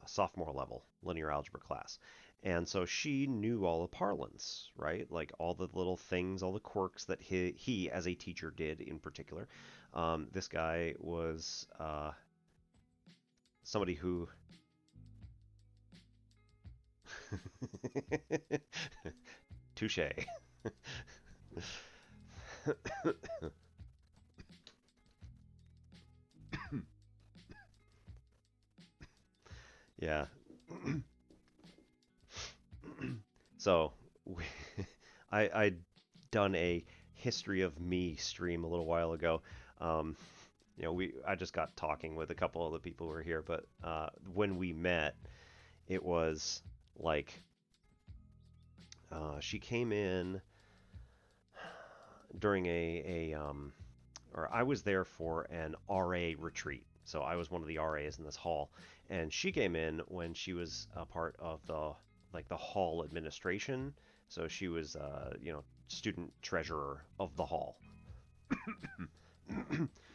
sophomore level linear algebra class. And so she knew all the parlance, right? Like all the little things, all the quirks that he as a teacher did in particular. This guy was somebody who touche. Yeah. So I done a history of me stream a little while ago. I just got talking with a couple of the people who were here, but when we met, it was like she came in during or I was there for an RA retreat. So I was one of the RAs in this hall, and she came in when she was a part of the hall administration. So she was student treasurer of the hall.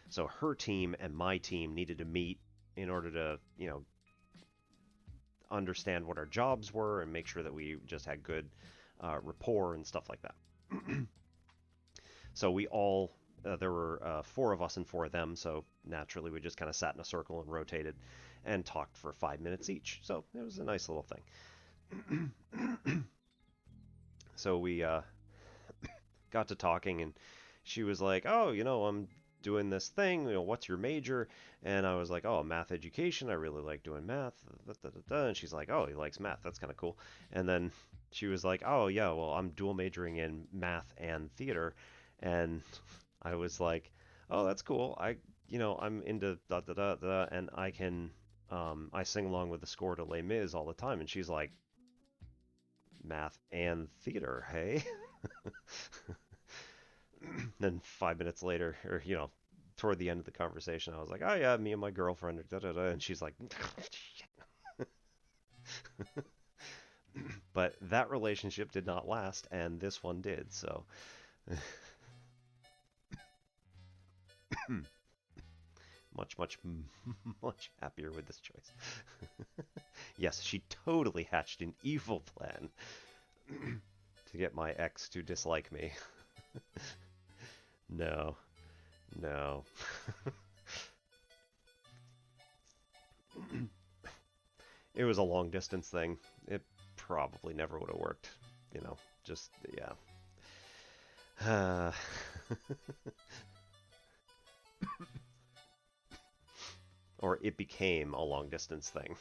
So her team and my team needed to meet in order to understand what our jobs were and make sure that we just had good rapport and stuff like that. So we all there were four of us and four of them, so naturally we just kind of sat in a circle and rotated and talked for 5 minutes each. So it was a nice little thing. So we got to talking, and she was like, "Oh, I'm doing this thing. What's your major?" And I was like, "Oh, math education. I really like doing math." And she's like, "Oh, he likes math. That's kind of cool." And then she was like, "Oh, yeah, well, I'm dual majoring in math and theater." And I was like, "Oh, that's cool. I'm into da da da da, and I sing along with the score to Les Mis all the time." And she's like, "Math and theater, hey?" Then 5 minutes later, or toward the end of the conversation, I was like, "Oh yeah, me and my girlfriend," da da da, and she's like, but that relationship did not last, and this one did. So much, much, much happier with this choice. Yes, she totally hatched an evil plan to get my ex to dislike me. No, no. It was a long distance thing. It probably never would have worked. Just, yeah. Or it became a long distance thing.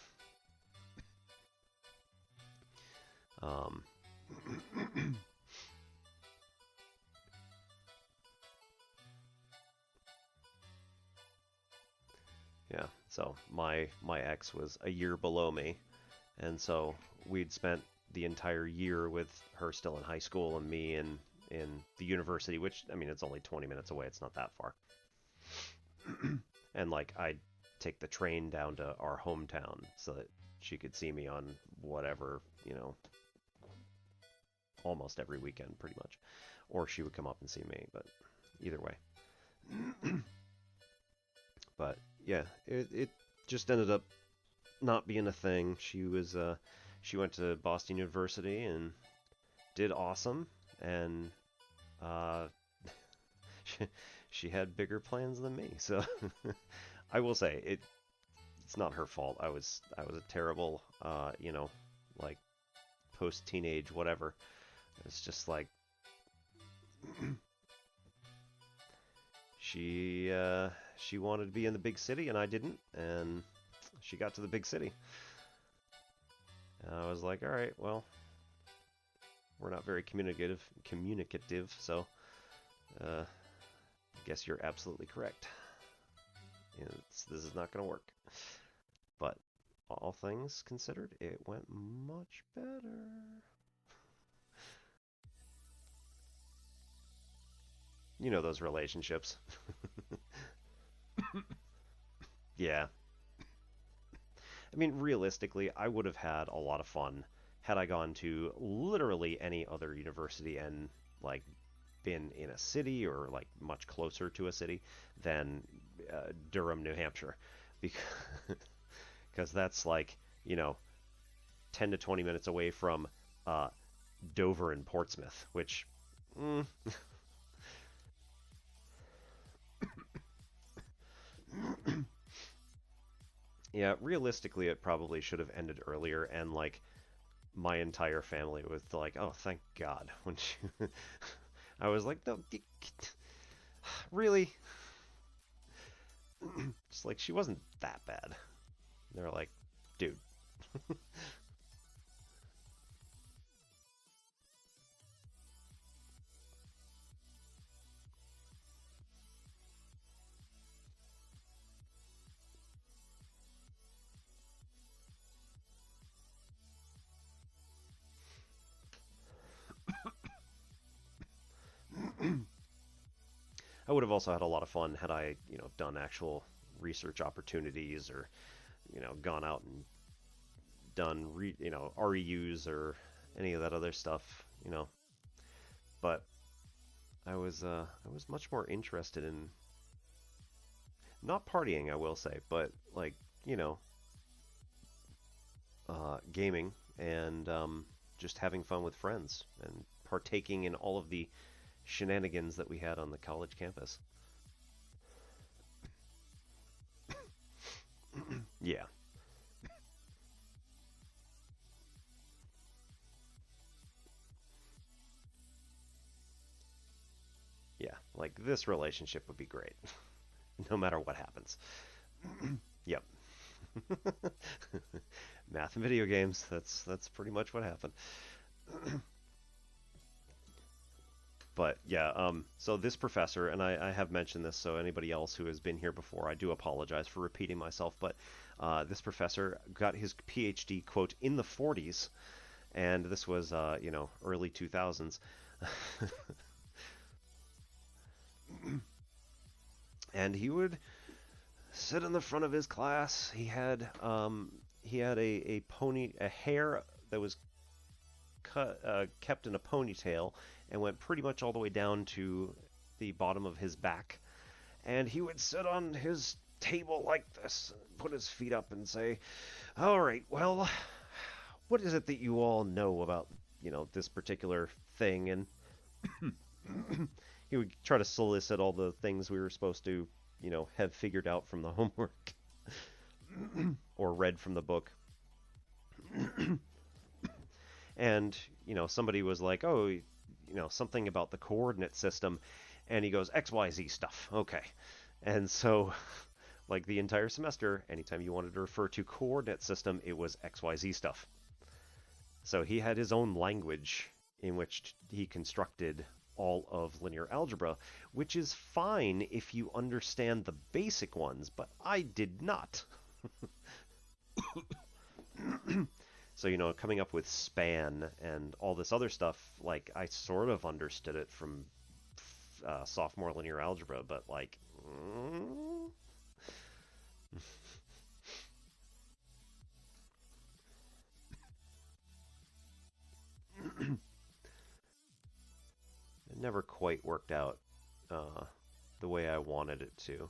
Um, yeah, so my ex was a year below me, and so we'd spent the entire year with her still in high school and me in the university, which I mean it's only 20 minutes away. It's not that far. And like I'd take the train down to our hometown so that she could see me on whatever, almost every weekend pretty much. Or she would come up and see me, but either way. But yeah, it just ended up not being a thing. She went to Boston University and did awesome, and uh, she, she had bigger plans than me. So I will say it's not her fault. I was a terrible like post teenage whatever. It's just like she wanted to be in the big city and I didn't, and she got to the big city. And I was like, all right, well, we're not very communicative, so I guess you're absolutely correct. This is not going to work. But all things considered, it went much better. You know those relationships. Yeah. I mean, realistically, I would have had a lot of fun had I gone to literally any other university and like been in a city or like much closer to a city than Durham, New Hampshire, because because that's like 10 to 20 minutes away from uh, Dover and Portsmouth, which mm, yeah, realistically, it probably should have ended earlier, and like my entire family was like, "Oh, thank God!" When I was like, "No, really?" Just like she wasn't that bad. They're like, "Dude." I would have also had a lot of fun had I, done actual research opportunities or, gone out and done, REUs or any of that other stuff, But I was much more interested in not partying, I will say, but like, you know, gaming and just having fun with friends and partaking in all of the shenanigans that we had on the college campus. Yeah. Yeah. Like this relationship would be great, no matter what happens. Yep. Math and video games. That's pretty much what happened. But yeah, so this professor, and I have mentioned this, so anybody else who has been here before, I do apologize for repeating myself, but this professor got his PhD, quote, in the 40s, and this was, early 2000s. And he would sit in the front of his class. He had a hair that was kept in a ponytail and went pretty much all the way down to the bottom of his back. And he would sit on his table like this, put his feet up, and say, "All right, well, what is it that you all know about, this particular thing?" And he would try to solicit all the things we were supposed to, have figured out from the homework or read from the book. And, somebody was like, "Oh, something about the coordinate system." And he goes, "XYZ stuff." Okay. And so, like the entire semester, anytime you wanted to refer to coordinate system, it was XYZ stuff. So he had his own language in which he constructed all of linear algebra, which is fine if you understand the basic ones, but I did not. So, coming up with span and all this other stuff, like, I sort of understood it from sophomore linear algebra, but, like, it never quite worked out uh, the way I wanted it to,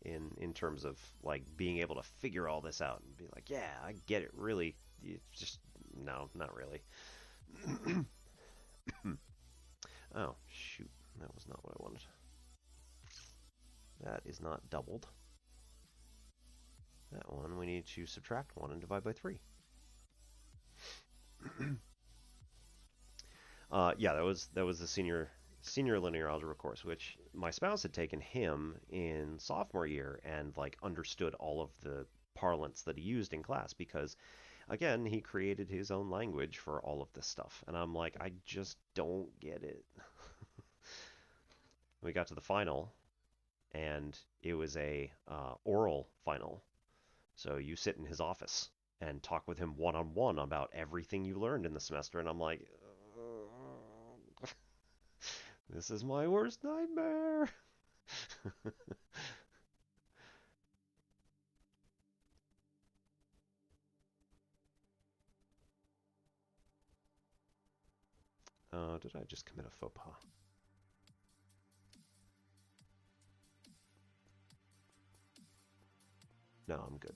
in terms of, like, being able to figure all this out and be like, yeah, I get it, really. It's just, no, not really. Oh, shoot. That was not what I wanted. That is not doubled. That one, we need to subtract 1 and divide by 3. Yeah, that was the senior linear algebra course, which my spouse had taken him in sophomore year and, like, understood all of the parlance that he used in class because, again, he created his own language for all of this stuff. And I'm like, I just don't get it. We got to the final, and it was a oral final. So you sit in his office and talk with him one-on-one about everything you learned in the semester. And I'm like, this is my worst nightmare. Did I just commit a faux pas? No, I'm good.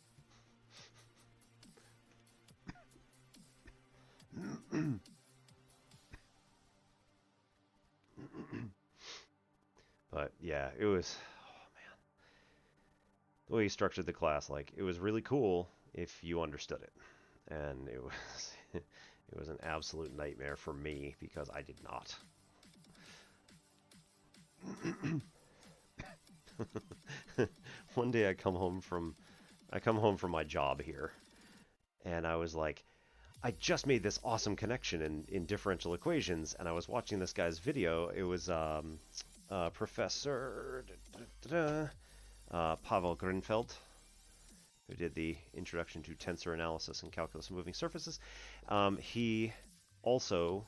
But yeah, it was, oh man, the way he structured the class, like, it was really cool if you understood it. And it was it was an absolute nightmare for me because I did not. One day I come home from my job here, and I was like, I just made this awesome connection in differential equations, and I was watching this guy's video. It was Professor Pavel Grinfeld, who did the Introduction to Tensor Analysis and Calculus of Moving Surfaces. He also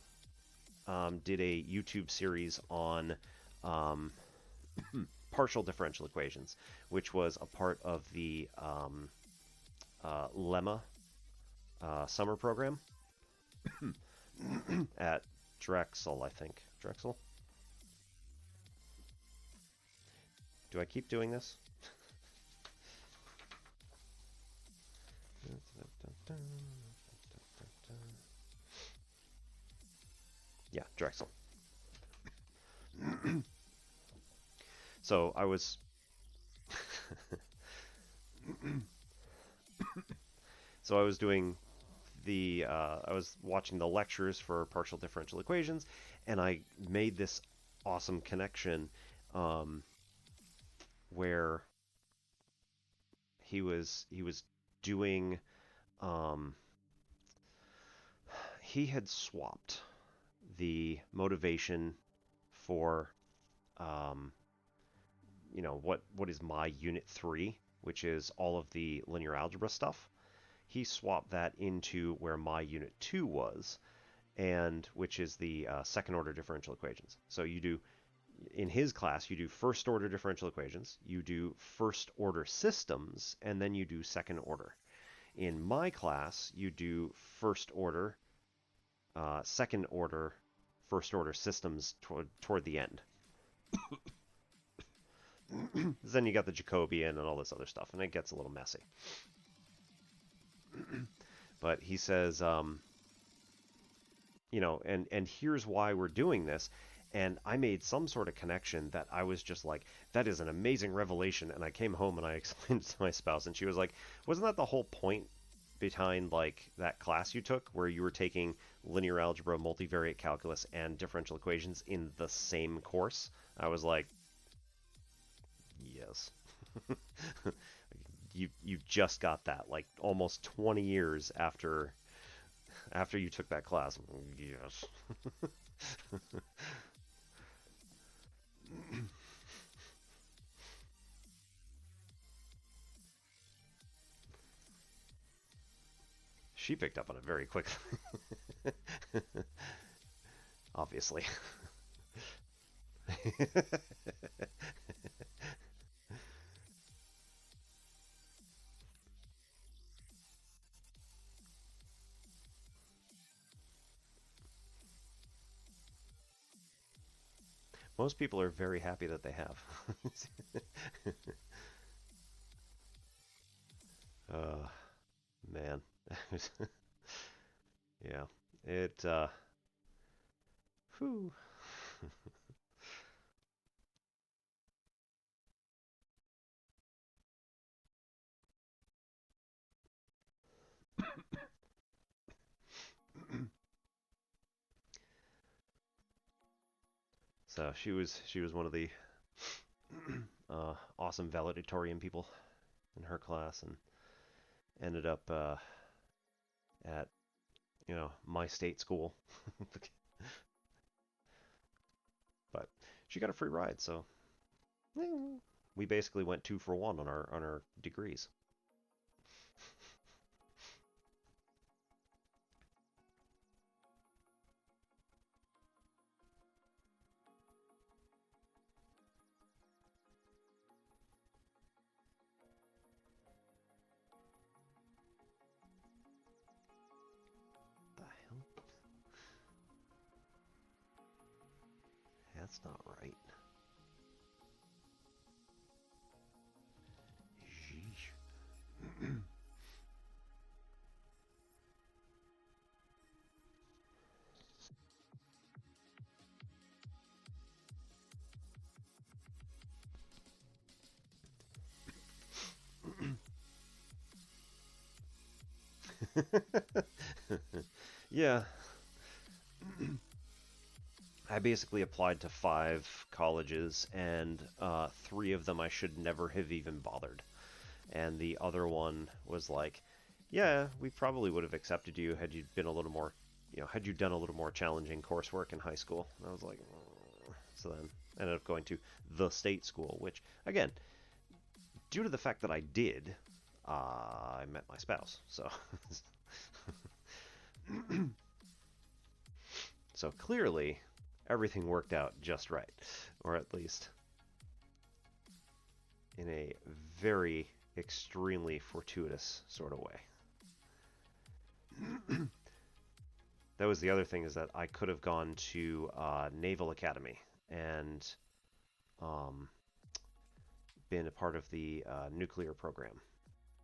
did a YouTube series on um, partial differential equations, which was a part of the Lemma summer program at Drexel, I think. Drexel? Do I keep doing this? Yeah, Drexel. So I was So I was watching the lectures for partial differential equations, and I made this awesome connection um, where he was doing um, he had swapped the motivation for um, what is my unit 3, which is all of the linear algebra stuff. He swapped that into where my unit 2 was, and which is the second order differential equations. So you do in his class, you do first order differential equations, you do first order systems, and then you do second order. In my class, you do first order, second order, first order systems toward the end. Then you got the Jacobian and all this other stuff, and it gets a little messy. But he says, and here's why we're doing this. And I made some sort of connection that I was just like, that is an amazing revelation. And I came home and I explained it to my spouse, and she was like, wasn't that the whole point behind like that class you took where you were taking linear algebra, multivariate calculus, and differential equations in the same course? I was like, yes. You just got that like almost 20 years after you took that class. Yes. She picked up on it very quickly. Obviously. Most people are very happy that they have. uh, man. Yeah. It, whew. So she was one of the awesome valedictorian people in her class, and ended up at my state school. But she got a free ride, so we basically went 2 for 1 on our degrees. The hell? That's not right. Sheesh. Yeah, I basically applied to 5 colleges, and 3 of them I should never have even bothered. And the other one was like, yeah, we probably would have accepted you had you been a little more, had you done a little more challenging coursework in high school. And I was like, so then I ended up going to the state school, which, again, due to the fact that I did, I met my spouse. So, so clearly, everything worked out just right, or at least in a very extremely fortuitous sort of way. That was the other thing, is that I could have gone to Naval Academy and um, been a part of the nuclear program,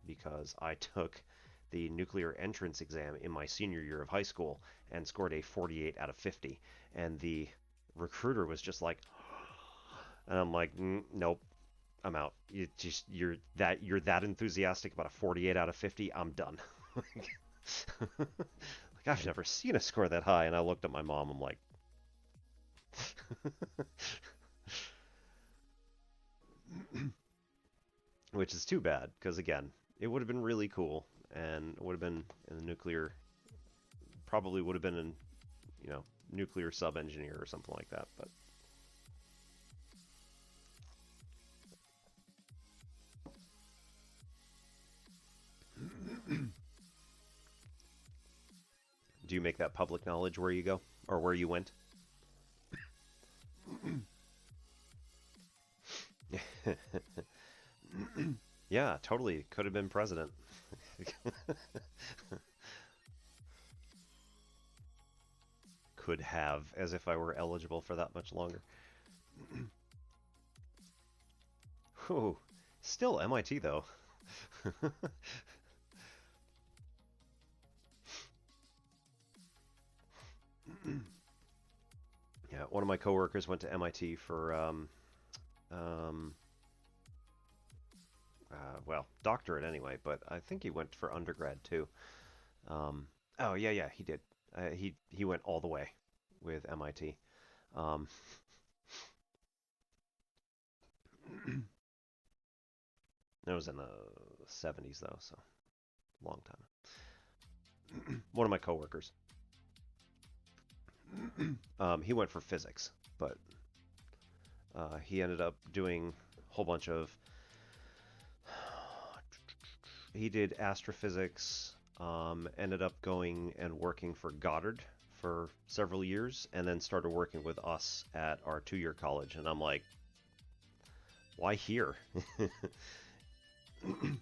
because I took the nuclear entrance exam in my senior year of high school and scored a 48 out of 50. And the recruiter was just like, and I'm like, nope, I'm out. You're that enthusiastic about a 48 out of 50. I'm done. Like I've never seen a score that high, and I looked at my mom. I'm like, which is too bad because again, it would have been really cool, and would have been in the nuclear. Probably would have been in, nuclear sub engineer or something like that. But do you make that public knowledge where you go or where you went? Yeah, totally. Could have been president. Could have, as if I were eligible for that much longer. Whew. Still MIT though. Yeah, one of my coworkers went to MIT for um, well, doctorate anyway, but I think he went for undergrad too. Oh yeah, yeah, he did. He went all the way with MIT. Um, that was in the 70s though, so long time. One of my coworkers. He went for physics, but he ended up doing a whole bunch of. He did astrophysics. Ended up going and working for Goddard for several years, and then started working with us at our 2-year college. And I'm like, why here?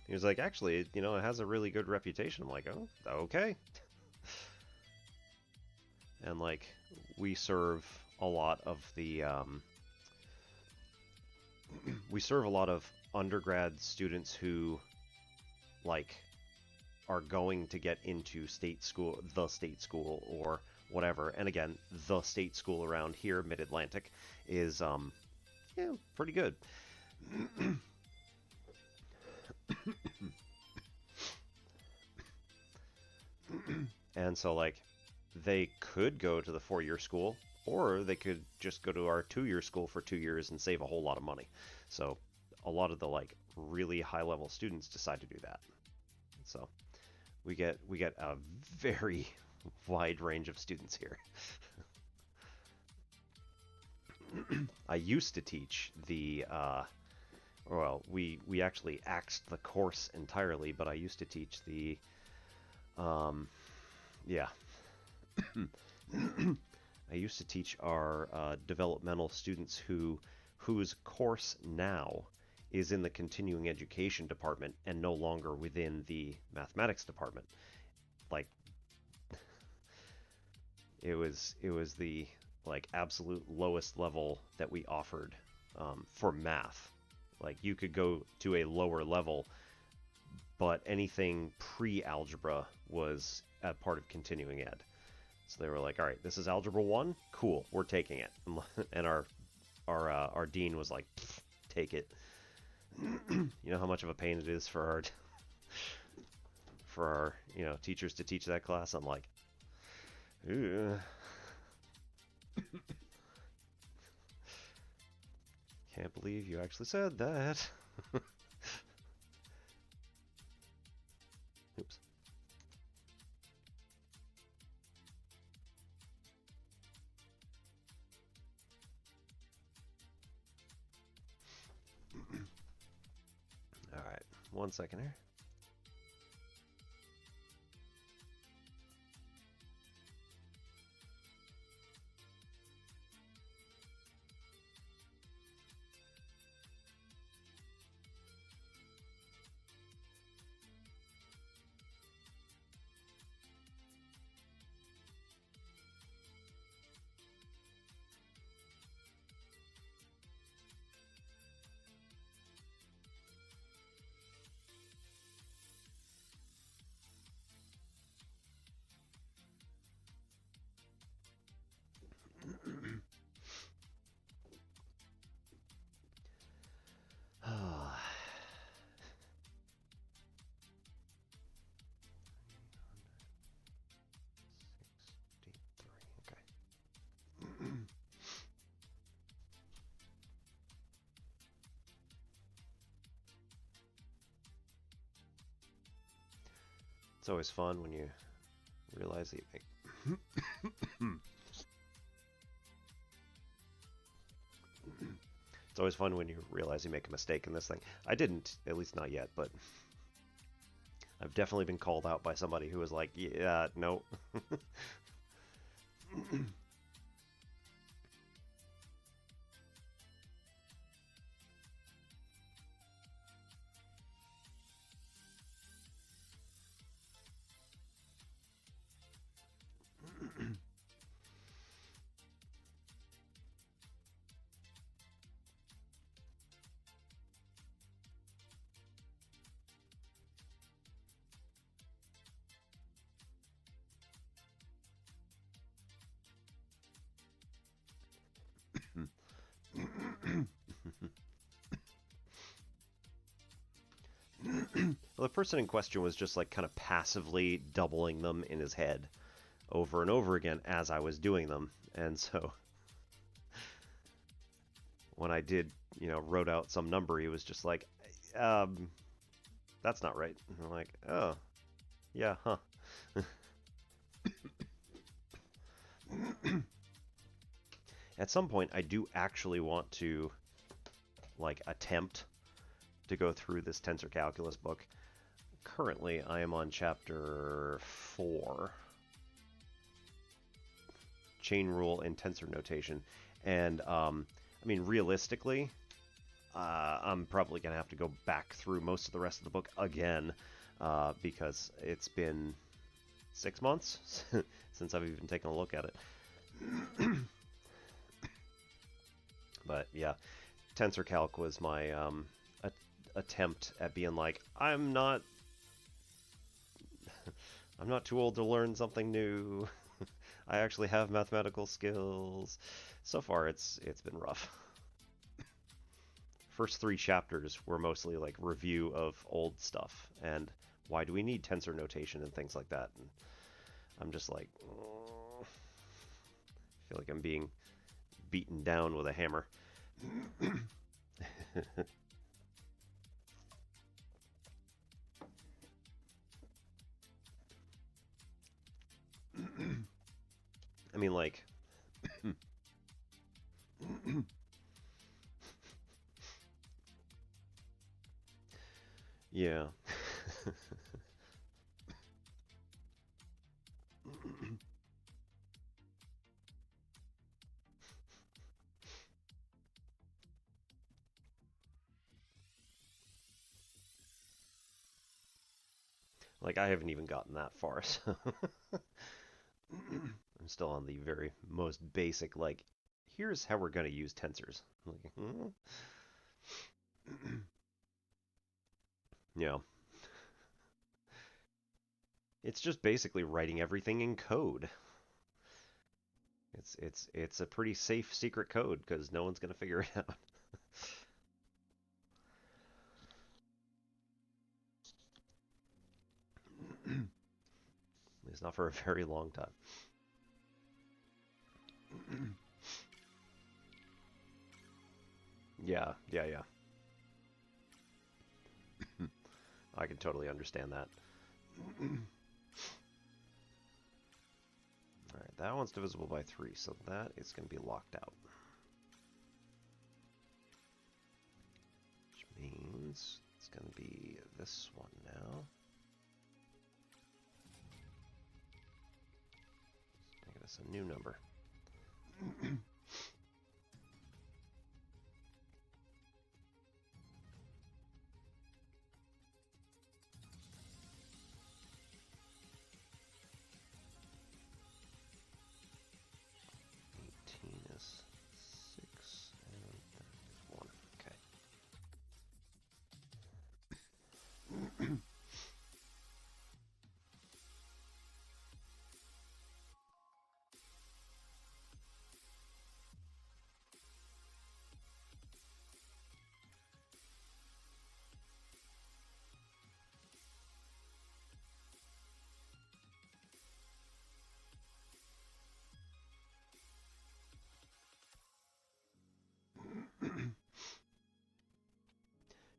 He was like, actually, it has a really good reputation. I'm like, oh, okay. And like, we serve a lot of the we serve a lot of undergrad students who like are going to get into the state school or whatever. And again, the state school around here, Mid-Atlantic, is yeah, pretty good. And so like they could go to the 4-year school, or they could just go to our 2-year school for 2 years and save a whole lot of money. So a lot of the like really high level students decide to do that. So we get a very wide range of students here. I used to teach the well, we actually axed the course entirely, but I used to teach the yeah. I used to teach our developmental students whose course now is in the continuing education department and no longer within the mathematics department. Like it was the like absolute lowest level that we offered for math. Like you could go to a lower level, but anything pre-algebra was a part of continuing ed. So they were like, "All right, this is algebra 1. Cool, we're taking it." And our dean was like, "Take it." You know how much of a pain it is for our teachers to teach that class. I'm like, "Ugh." Can't believe you actually said that. Oops. All right, 1 second here. It's always fun when you realize that you make... It's always fun when you realize you make a mistake in this thing. I didn't, at least not yet, but I've definitely been called out by somebody who was like, yeah, no. Well, the person in question was just like kind of passively doubling them in his head over and over again as I was doing them. And so when I did, wrote out some number, he was just like, that's not right. And I'm like, oh, yeah, huh. At some point, I do actually want to, like, attempt to go through this tensor calculus book. Currently, I am on chapter 4, chain rule and tensor notation. And, I mean, realistically, I'm probably going to have to go back through most of the rest of the book again, because it's been 6 months since I've even taken a look at it. But yeah, tensor calc was my attempt at being like, I'm not too old to learn something new. I actually have mathematical skills. So far, it's been rough. First 3 chapters were mostly like review of old stuff and why do we need tensor notation and things like that. And I'm just like, oh, I feel like I'm being beaten down with a hammer. I mean, like, yeah. Like, I haven't even gotten that far, so I'm still on the very most basic, like, here's how we're going to use tensors. Like, yeah. It's just basically writing everything in code. It's a pretty safe secret code because no one's going to figure it out. At least not for a very long time. Yeah. I can totally understand that. Alright, that one's divisible by 3, so that is going to be locked out. Which means it's going to be this one now. Make this a new number.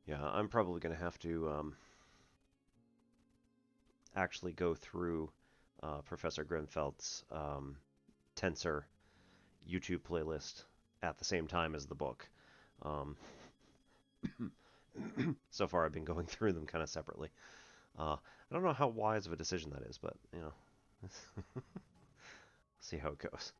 Yeah, I'm probably going to have to actually go through Professor Grenfeld's Tensor YouTube playlist at the same time as the book. Um, so far, I've been going through them kind of separately. I don't know how wise of a decision that is, but see how it goes.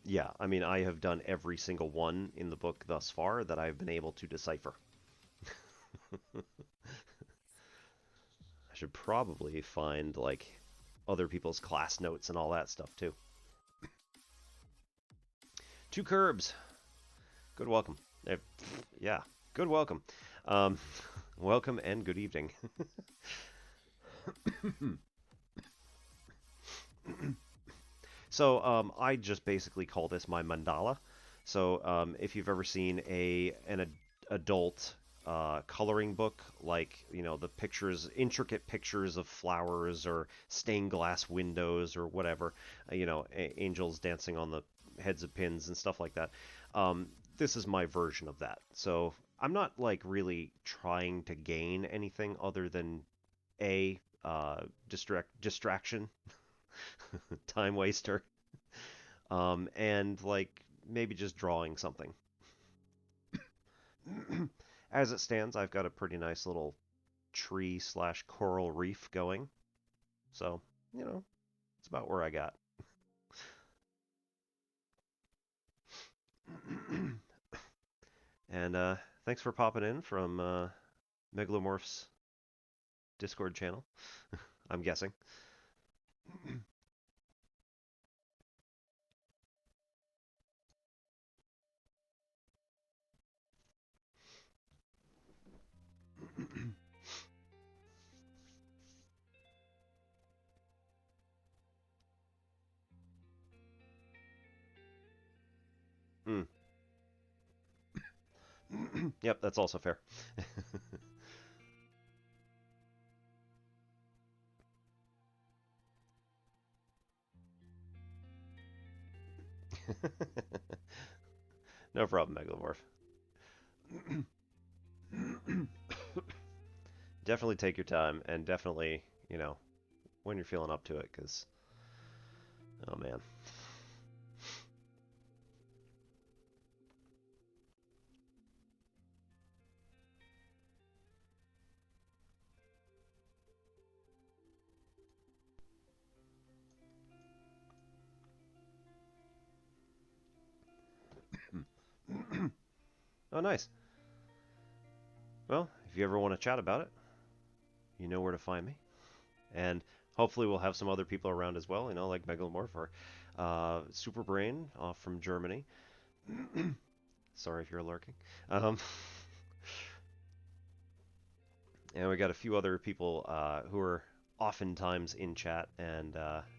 Yeah, I mean, I have done every single one in the book thus far that I've been able to decipher. I should probably find like other people's class notes and all that stuff too. Two curbs. Good welcome. Yeah, good welcome. Um, welcome and good evening. So I just basically call this my mandala. So if you've ever seen an adult coloring book, like the pictures, intricate pictures of flowers or stained glass windows or whatever, angels dancing on the heads of pins and stuff like that. Um, this is my version of that. So I'm not like really trying to gain anything other than a distraction, time waster, and like maybe just drawing something. As it stands, I've got a pretty nice little tree slash coral reef going. So, it's about where I got. And thanks for popping in from Megalomorph's Discord channel, I'm guessing. Mm. Yep, that's also fair. No problem, Megalomorph. Definitely take your time, and definitely, when you're feeling up to it, because, oh man. Oh, nice. Well, if you ever want to chat about it, you know where to find me. And hopefully we'll have some other people around as well, like Megalomorph or Superbrain off from Germany. Sorry if you're lurking. Um, and we got a few other people who are oftentimes in chat and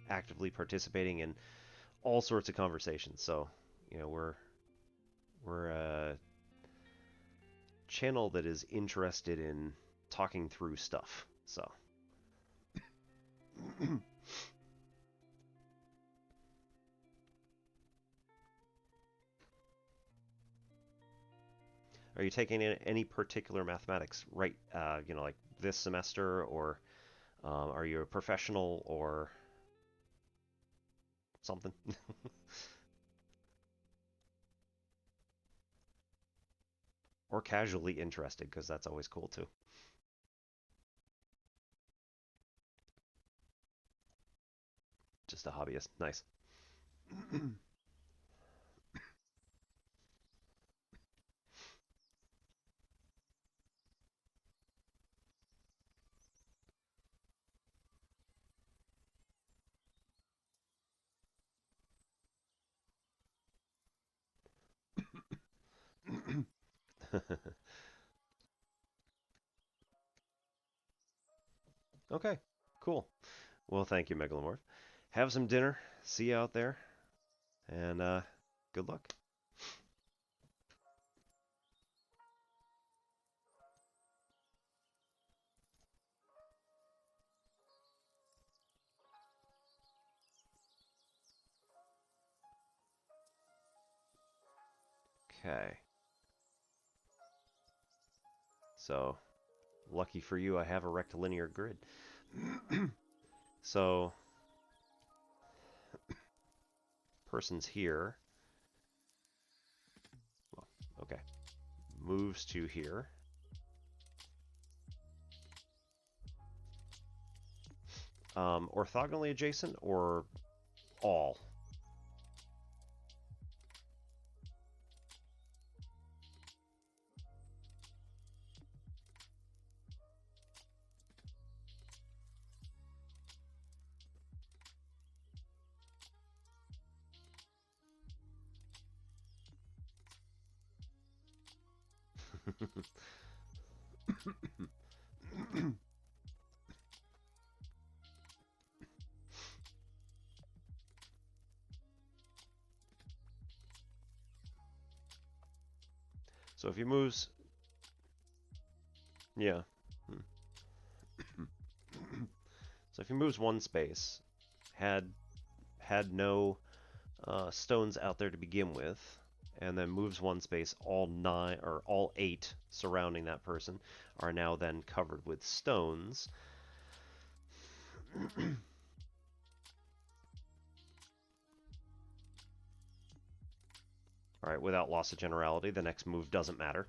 actively participating in all sorts of conversations. So, we're a channel that is interested in talking through stuff. So. Are you taking any particular mathematics right, like this semester, or are you a professional or something? Or casually interested, because that's always cool too. Just a hobbyist. Nice. Okay, cool. Well, thank you, Megalomorph. Have some dinner. See you out there, and good luck. Okay. So, lucky for you, I have a rectilinear grid. So, person's here. Well, okay. Moves to here. Orthogonally adjacent or all? So if he moves, yeah. So if he moves one space, had no stones out there to begin with, and then moves one space, all 9 or all 8 surrounding that person are now then covered with stones. All right, without loss of generality, the next move doesn't matter.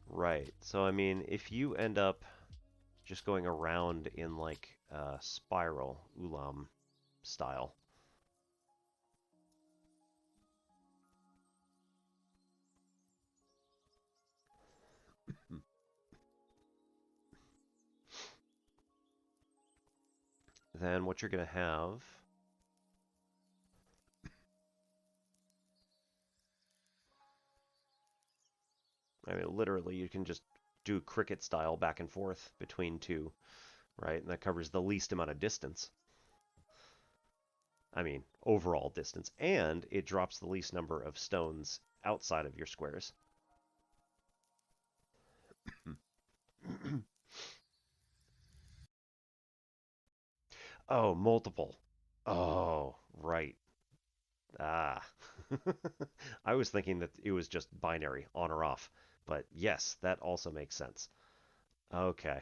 Right, so I mean, if you end up just going around in like spiral, ulam style, then what you're going to have I mean, literally, you can just do cricket style back and forth between two, right? And that covers the least amount of distance. I mean, overall distance. And it drops the least number of stones outside of your squares. Oh, multiple. Oh, right. Ah. I was thinking that it was just binary, on or off. But yes, that also makes sense. Okay.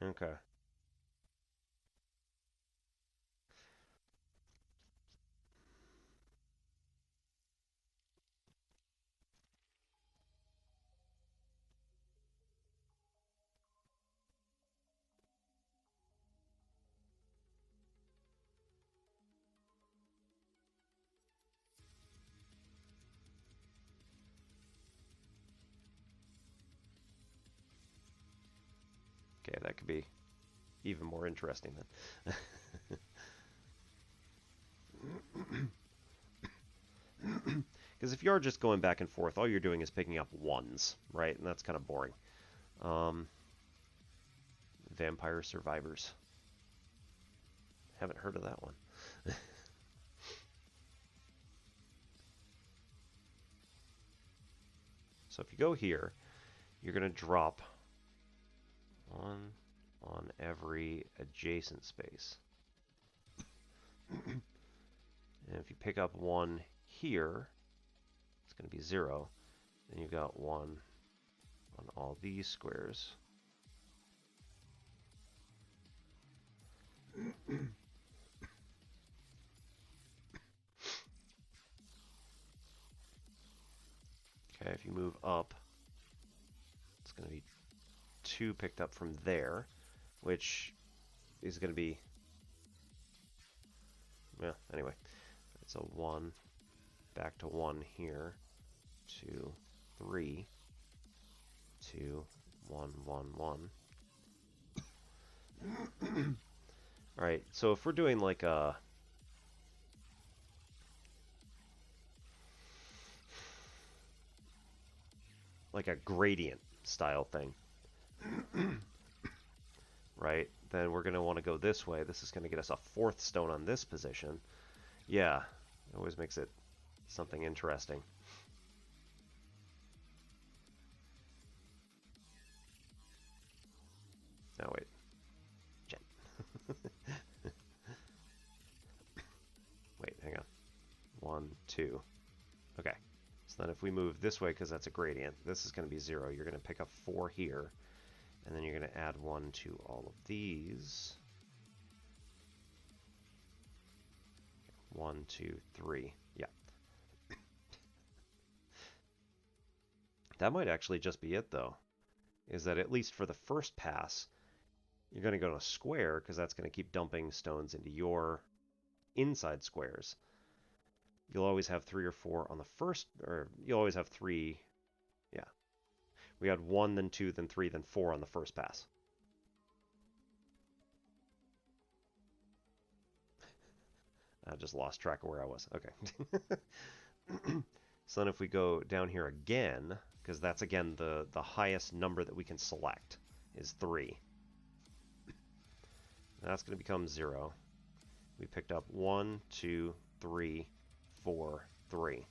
Okay. Okay, that could be even more interesting then. Because if you're just going back and forth, all you're doing is picking up ones, right? And that's kind of boring. Vampire Survivors. Haven't heard of that one. So if you go here, you're going to drop one on every adjacent space. And if you pick up one here, it's going to be 0. Then you've got 1 on all these squares. Okay, if you move up, it's going to be 2 picked up from there, which is going to be, yeah, anyway. It's a 1, back to 1 here, 2, 3, 2, 1, 1, 1. All right, so if we're doing like a gradient style thing, right? Then we're going to want to go this way. This is going to get us a 4th stone on this position. Yeah, it always makes it something interesting. Oh, wait. Jen. hang on. 1, 2. Okay. So then if we move this way, because that's a gradient, this is going to be 0. You're going to pick up 4 here, and then you're going to add 1 to all of these. 1, 2, 3. Yeah. That might actually just be it, though, is that at least for the first pass, you're going to go to a square, because that's going to keep dumping stones into your inside squares. You'll always have 3 or 4 on the first, or you'll always have 3. Yeah. We had 1, then 2, then 3, then 4 on the first pass. I just lost track of where I was. Okay. So then if we go down here again, because that's again the highest number that we can select is 3. That's going to become 0. We picked up 1, 2, 3, 4, 3.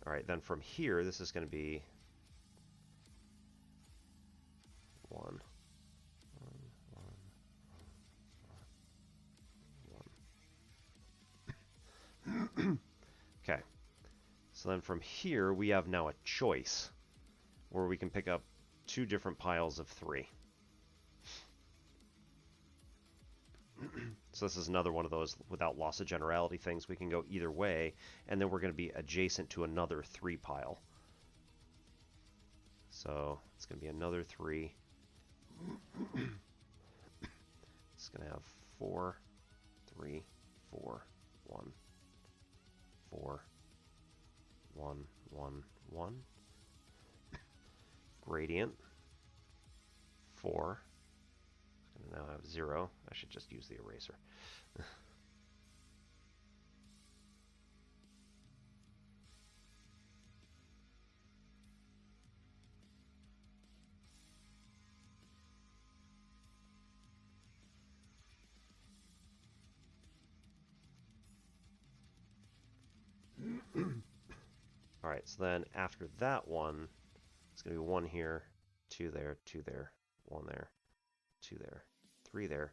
All right, then from here, this is going to be 1. Okay, so then from here we have now a choice where we can pick up 2 different piles of 3. So this is another one of those without loss of generality things. We can go either way, and then we're going to be adjacent to another 3 pile. So it's going to be another 3. It's going to have 4, 3, 4, 1, 4, 1, 1, 1. Gradient 4. It's going to now have 0. I should just use the eraser. All right, so then after that one, it's going to be 1 here, 2 there, 2 there, 1 there, 2 there, 3 there,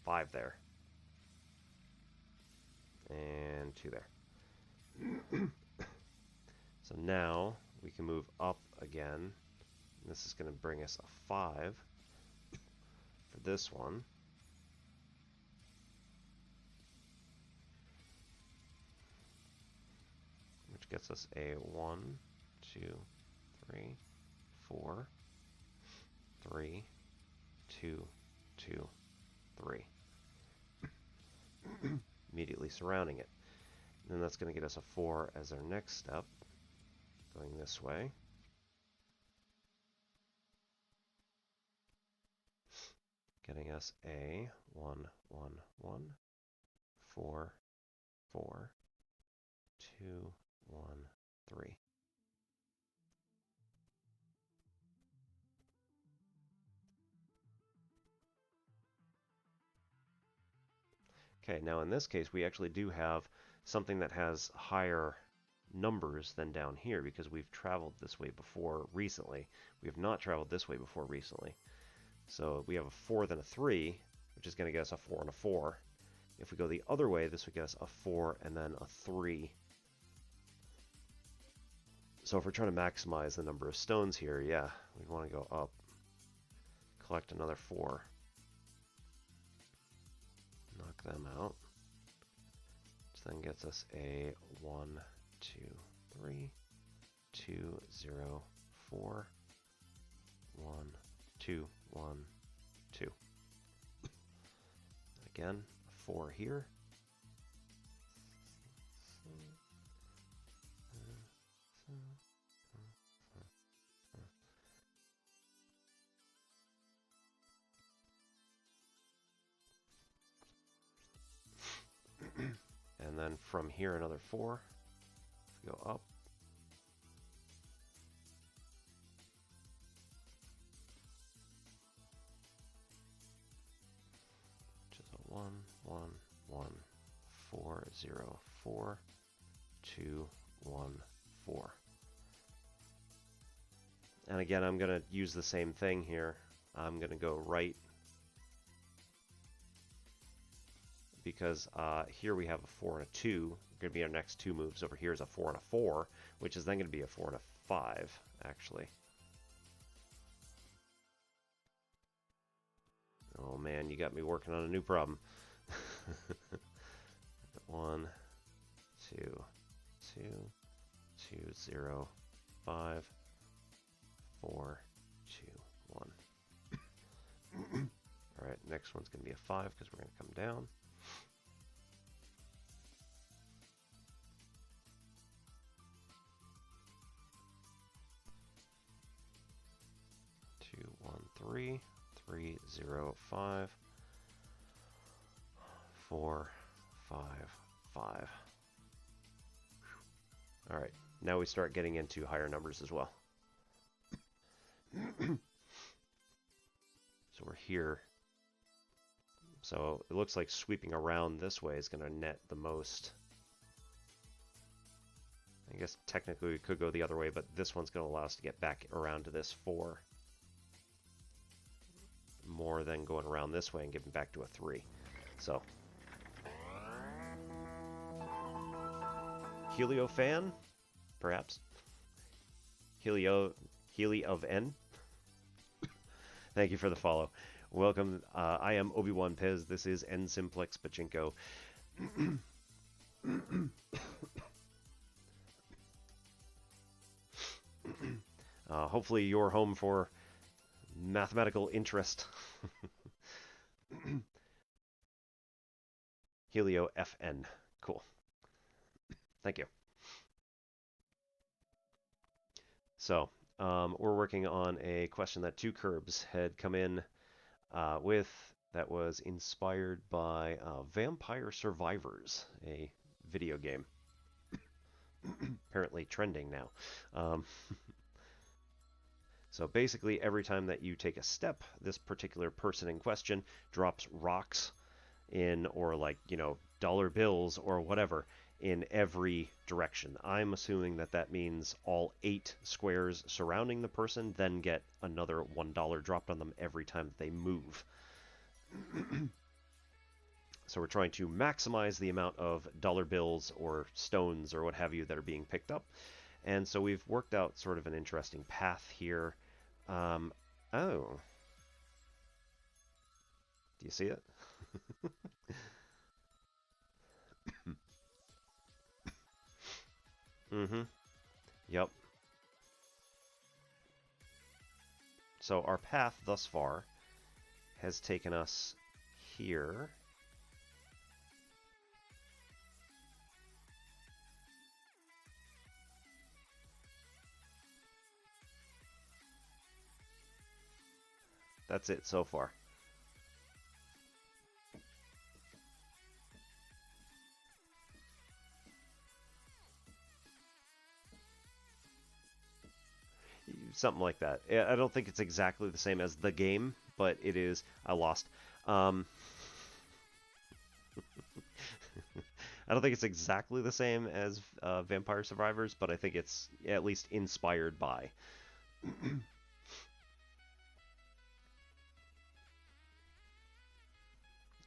5 there, and 2 there. So now we can move up again. This is going to bring us a 5 for this one. Which gets us a 1, 2, 3, 4, 3, 2, 2, 3. Immediately surrounding it. And then that's going to get us a 4 as our next step, going this way. Getting us a 1, 1, 1, 4, 4, 2, 1, 3. Okay, now in this case, we actually do have something that has higher numbers than down here because we've traveled this way before recently. We have not traveled this way before recently. So we have a 4 then a 3, which is going to get us a 4 and a 4. If we go the other way, this would get us a 4 and then a 3. So if we're trying to maximize the number of stones here, yeah, we'd want to go up, collect another 4. Knock them out. Which then gets us a 1, 2, 3, 2, 0, 4, 1, 2, 1, 2. Again, a 4 here. And then from here another 4. Go up. Which is a 1, 1, 1, 4, 0, 4, 2, 1, 4. And again, I'm going to use the same thing here. I'm going to go right because here we have a 4 and a 2. Going to be our next two moves. Over here is a 4 and a 4, which is then going to be a 4 and a 5, actually. Oh man, you got me working on a new problem. 1, 2, 2, 2, 0, 5, 4, 2, 1. Alright, next one's going to be a 5 because we're going to come down. 2, 1, 3, 3, 0, 5, 4, 5, 5. Alright, now we start getting into higher numbers as well. So we're here. So it looks like sweeping around this way is going to net the most. I guess technically we could go the other way, but this one's going to allow us to get back around to this 4. More than going around this way and getting back to a 3. So. Helio fan? Perhaps. Helio of N? Thank you for the follow. Welcome. I am Obi-Wan Pez. This is N Simplex Pachinko. Hopefully you're home for mathematical interest. Helio FN. Cool. Thank you. So, we're working on a question that 2Curbs had come in with that was inspired by Vampire Survivors, a video game. Apparently trending now. So basically, every time that you take a step, this particular person in question drops rocks in, or like, you know, dollar bills or whatever, in every direction. I'm assuming that that means all 8 squares surrounding the person then get another $1 dropped on them every time that they move. So we're trying to maximize the amount of dollar bills or stones or what have you that are being picked up. And so we've worked out sort of an interesting path here. Oh. Do you see it? Mm-hmm. Yep. So our path thus far has taken us here. That's it so far. Something like that. I don't think it's exactly the same as the game, but it is. I lost. I don't think it's exactly the same as Vampire Survivors, but I think it's at least inspired by.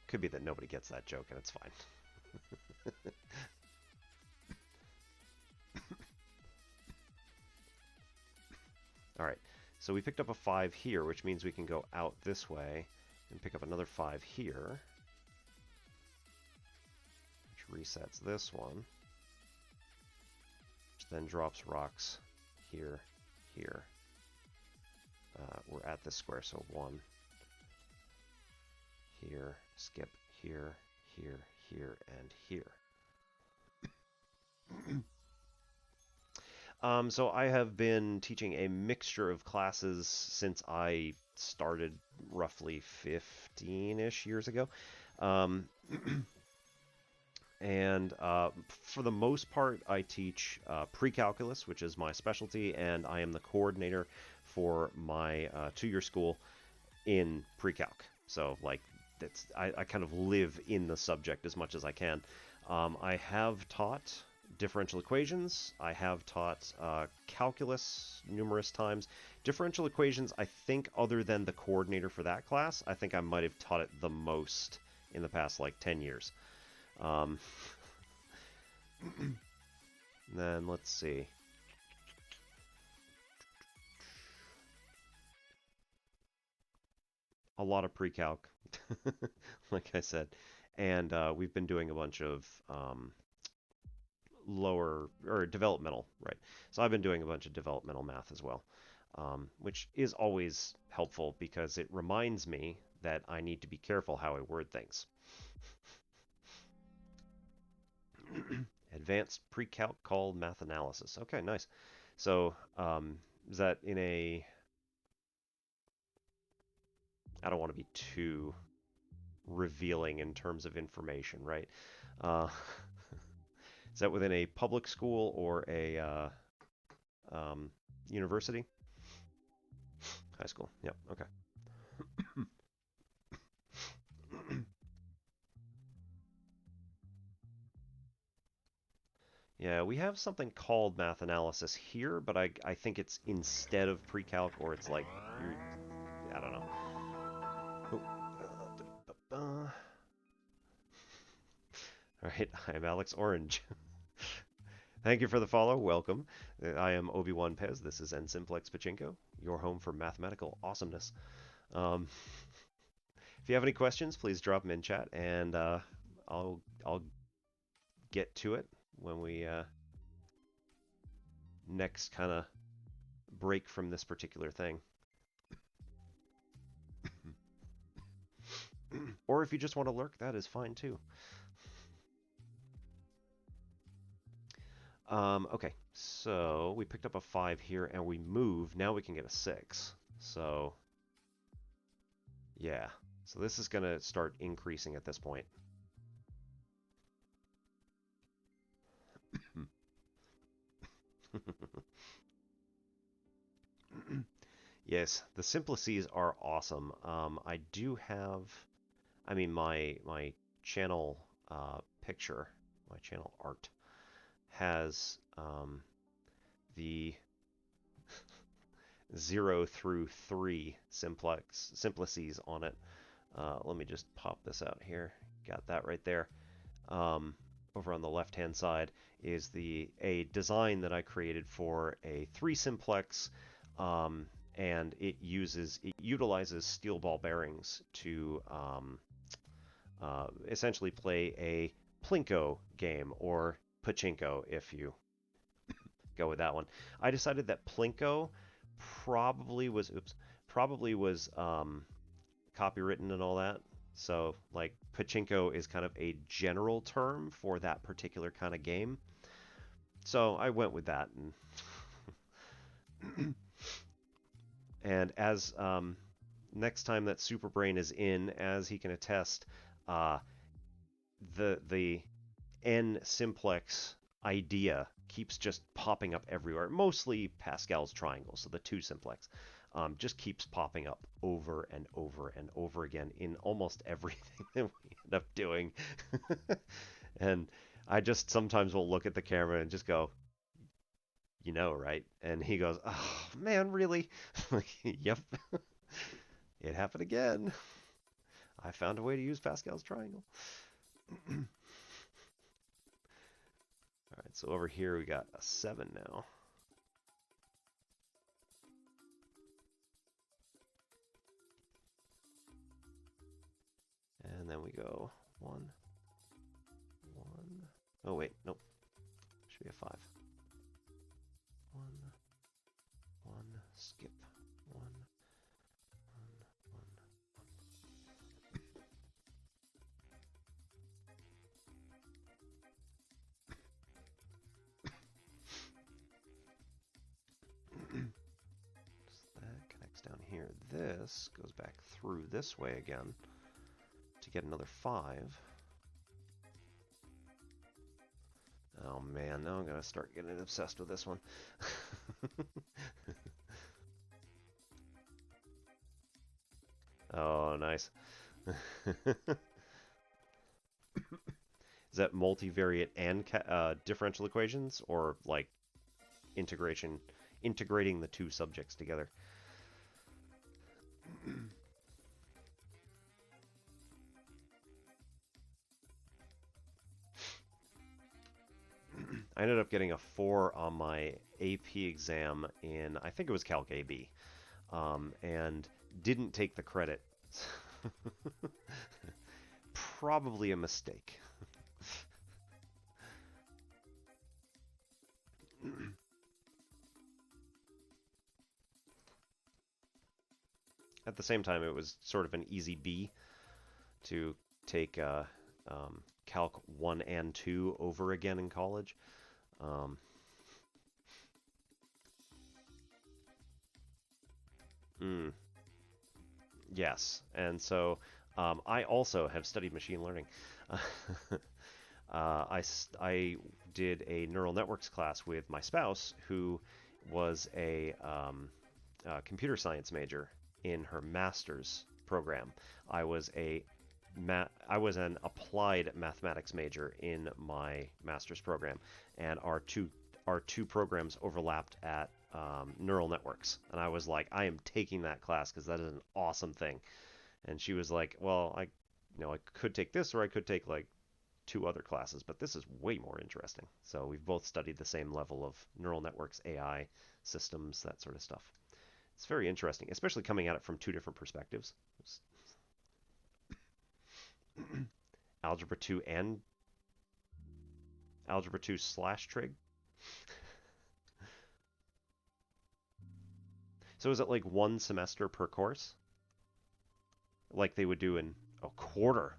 Could be that nobody gets that joke, and it's fine. Alright, so we picked up a 5 here, which means we can go out this way and pick up another 5 here. Which resets this one. Which then drops rocks here, here. We're at this square, so 1. Here, skip, here, here, here, and here. So I have been teaching a mixture of classes since I started roughly 15-ish years ago. And for the most part, I teach pre-calculus, which is my specialty, and I am the coordinator for my 2-year school in pre-calc. So, like, I kind of live in the subject as much as I can. I have taught differential equations. I have taught calculus numerous times. Differential equations, I think, other than the coordinator for that class, I think I might have taught it the most in the past, like, 10 years. Um, then let's see. A lot of pre-calc, like I said, and we've been doing a bunch of lower or developmental, right? So I've been doing a bunch of developmental math as well, which is always helpful because it reminds me that I need to be careful how I word things. Advanced pre-calc called math analysis. Okay, nice. So is that in a? I don't want to be too revealing in terms of information, right? Uh, is that within a public school or a um, university? High school. Yep. Okay. Yeah, we have something called math analysis here, but I think it's instead of pre-calc, or it's like you're, I don't know. Oh, all right, I'm Alex Orange. Thank you for the follow. Welcome. I am Obi-Wan Pez. This is N Simplex Pachinko, your home for mathematical awesomeness. Um, if you have any questions, please drop them in chat, and I'll get to it when we next kind of break from this particular thing. Or if you just want to lurk, that is fine too. Okay, so we picked up a 5 here and we move. Now we can get a 6. So, yeah. So this is going to start increasing at this point. Yes, the simplices are awesome. I do have, I mean, my channel picture, my channel art has the 0 through 3 simplices on it. Let me just pop this out here. Got that right there. Over on the left-hand side is a design that I created for a 3 simplex, and it utilizes steel ball bearings to essentially play a plinko game, or pachinko if you go with that one. I decided that plinko probably was copywritten and all that. So like pachinko is kind of a general term for that particular kind of game. So I went with that, and as next time that Superbrain is in, as he can attest, uh, the n simplex idea keeps just popping up everywhere. Mostly Pascal's triangle, so the 2 simplex. Just keeps popping up over and over and over again in almost everything that we end up doing. And I just sometimes will look at the camera and just go, you know, right? And he goes, oh, man, really? Yep. It happened again. I found a way to use Pascal's triangle. All right, so over here we got a 7 now. And then we go 1, 1. Oh, wait, nope. Should be a 5. 1, 1, skip. 1, 1, 1. So that connects down here. This goes back through this way again to get another 5. Oh man, now I'm gonna start getting obsessed with this one. Oh, nice. Is that multivariate and differential equations, or like integrating the 2 subjects together? I ended up getting a 4 on my AP exam in, I think it was Calc AB, and didn't take the credit. Probably a mistake. At the same time, it was sort of an easy B to take Calc 1 and 2 over again in college. Um, mm, yes, and so I also have studied machine learning. I did a neural networks class with my spouse, who was a computer science major in her master's program. I was a I was an applied mathematics major in my master's program, and our two programs overlapped at neural networks. And I was like, I am taking that class because that is an awesome thing. And she was like, well, I could take this, or I could take like two other classes, but this is way more interesting. So we've both studied the same level of neural networks, AI systems, that sort of stuff. It's very interesting, especially coming at it from two different perspectives. Algebra 2 and Algebra 2 slash trig. So is it like one semester per course? Like they would do in a quarter?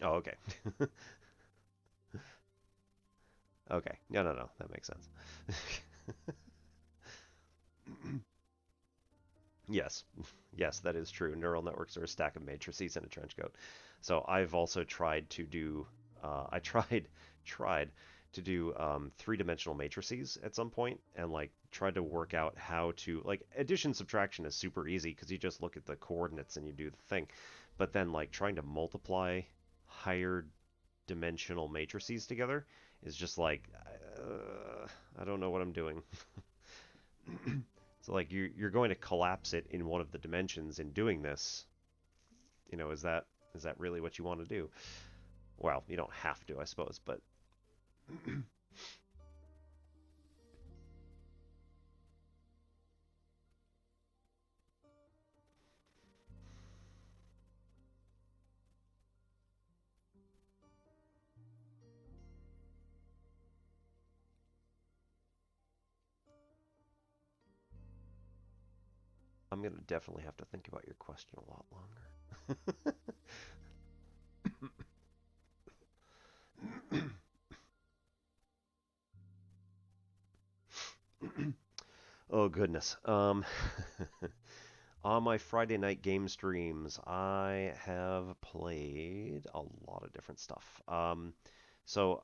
Oh, okay. Okay. No, no, no. That makes sense. Yes. Yes, that is true. Neural networks are a stack of matrices in a trench coat. So I've also tried to do, I tried to do three-dimensional matrices at some point, and like tried to work out how to, like, addition subtraction is super easy because you just look at the coordinates and you do the thing. But then like trying to multiply higher dimensional matrices together is just like, I don't know what I'm doing. So like you're going to collapse it in one of the dimensions in doing this. Is that really what you want to do? Well, you don't have to, I suppose, but I'm gonna definitely have to think about your question a lot longer. Oh goodness. On my Friday night game streams, I have played a lot of different stuff. So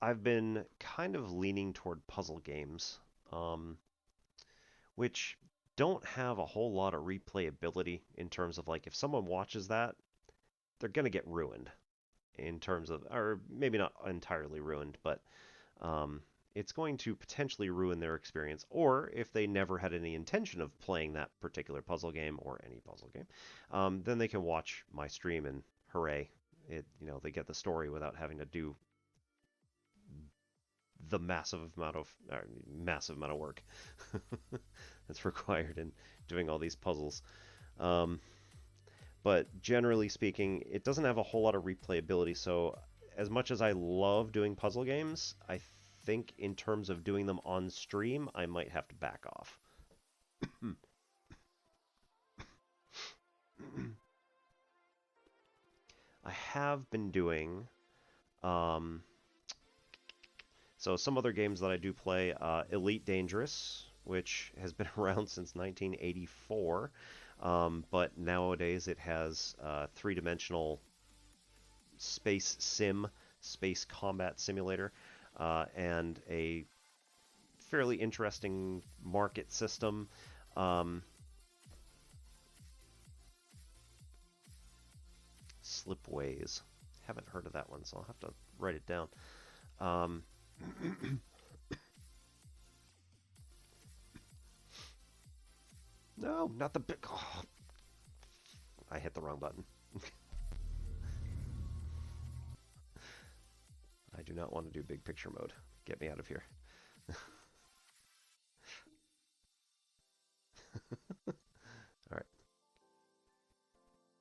I've been kind of leaning toward puzzle games, um, which don't have a whole lot of replayability in terms of like if someone watches that, they're gonna get ruined in terms of, or maybe not entirely ruined, but um, it's going to potentially ruin their experience. Or if they never had any intention of playing that particular puzzle game or any puzzle game, then they can watch my stream and hooray, they get the story without having to do the massive amount of work that's required in doing all these puzzles. Um, but generally speaking, it doesn't have a whole lot of replayability. So, as much as I love doing puzzle games, I think in terms of doing them on stream, I might have to back off. I have been doing um, so some other games that I do play, Elite Dangerous, which has been around since 1984, but nowadays it has three-dimensional space sim, space combat simulator, and a fairly interesting market system. Um, Slipways. Haven't heard of that one, so I'll have to write it down. Um, no, not the big. Oh, I hit the wrong button. do not want to do big picture mode. Get me out of here. Alright.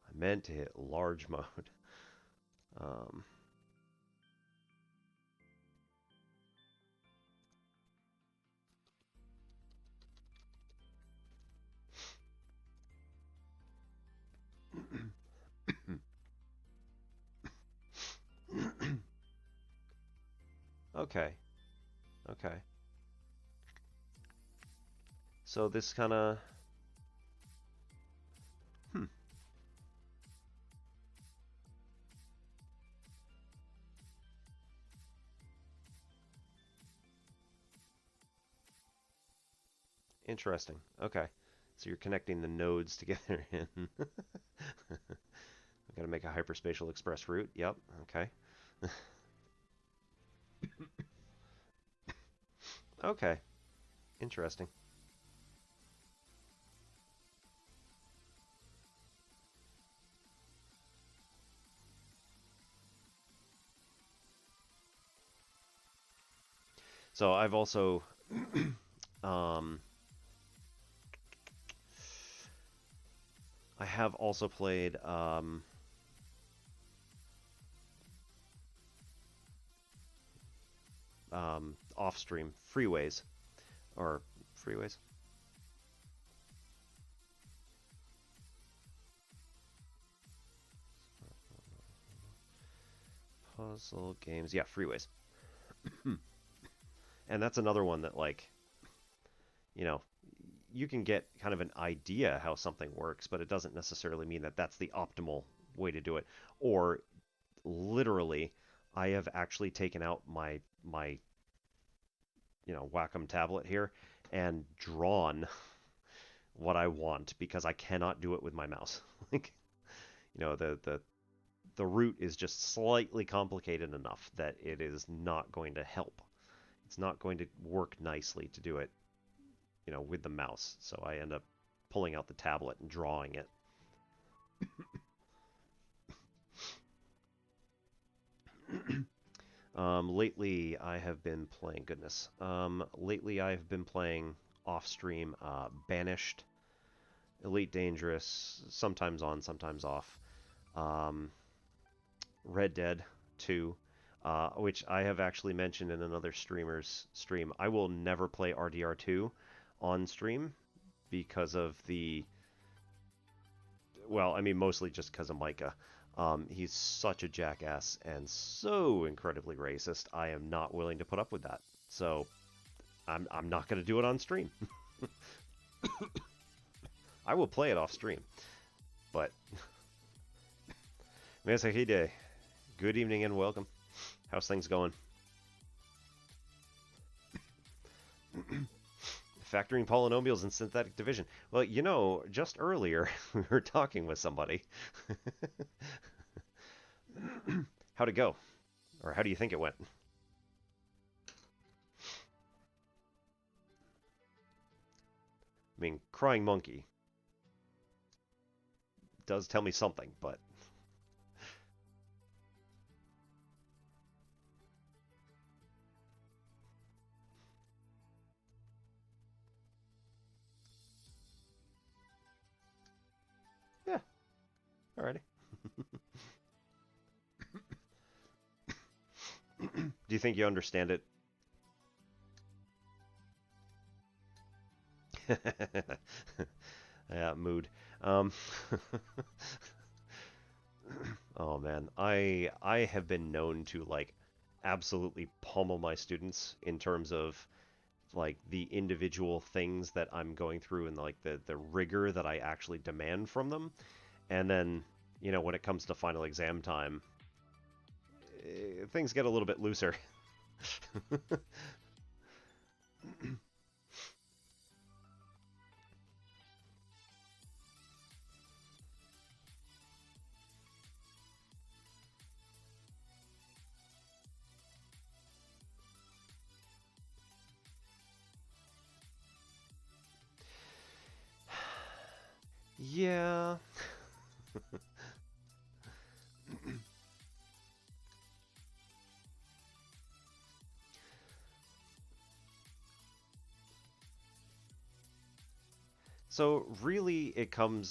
I meant to hit large mode. Um, okay. Okay. So this kind of... Interesting. Okay. So you're connecting the nodes together in... I've got to make a hyperspatial express route. Yep. Okay. Okay. Interesting. So I've also... I have also played... off-stream freeways. Or freeways? Puzzle games. Yeah, freeways. And that's another one that, like, you know, you can get kind of an idea how something works, but it doesn't necessarily mean that that's the optimal way to do it. Or literally, I have actually taken out my Wacom tablet here and drawn what I want because I cannot do it with my mouse. Like, the route is just slightly complicated enough that it is not going to help. It's not going to work nicely to do it, with the mouse. So I end up pulling out the tablet and drawing it. Lately, I have been playing, goodness. Lately, I've been playing off-stream Banished, Elite Dangerous, sometimes on, sometimes off. Red Dead 2, which I have actually mentioned in another streamer's stream. I will never play RDR2 on stream because of well, I mean, mostly just because of Micah. He's such a jackass and so incredibly racist. I am not willing to put up with that. So I'm not going to do it on stream. I will play it off stream. But Masahide, good evening and welcome. How's things going? Factoring polynomials and synthetic division. Well, just earlier we were talking with somebody. How'd it go? Or how do you think it went? I mean, crying monkey does tell me something, but... Yeah, alrighty. Do you think you understand it? Yeah, mood. Oh man, I have been known to like absolutely pummel my students in terms of like the individual things that I'm going through and like the rigor that I actually demand from them. And then, when it comes to final exam time, things get a little bit looser. Yeah. So really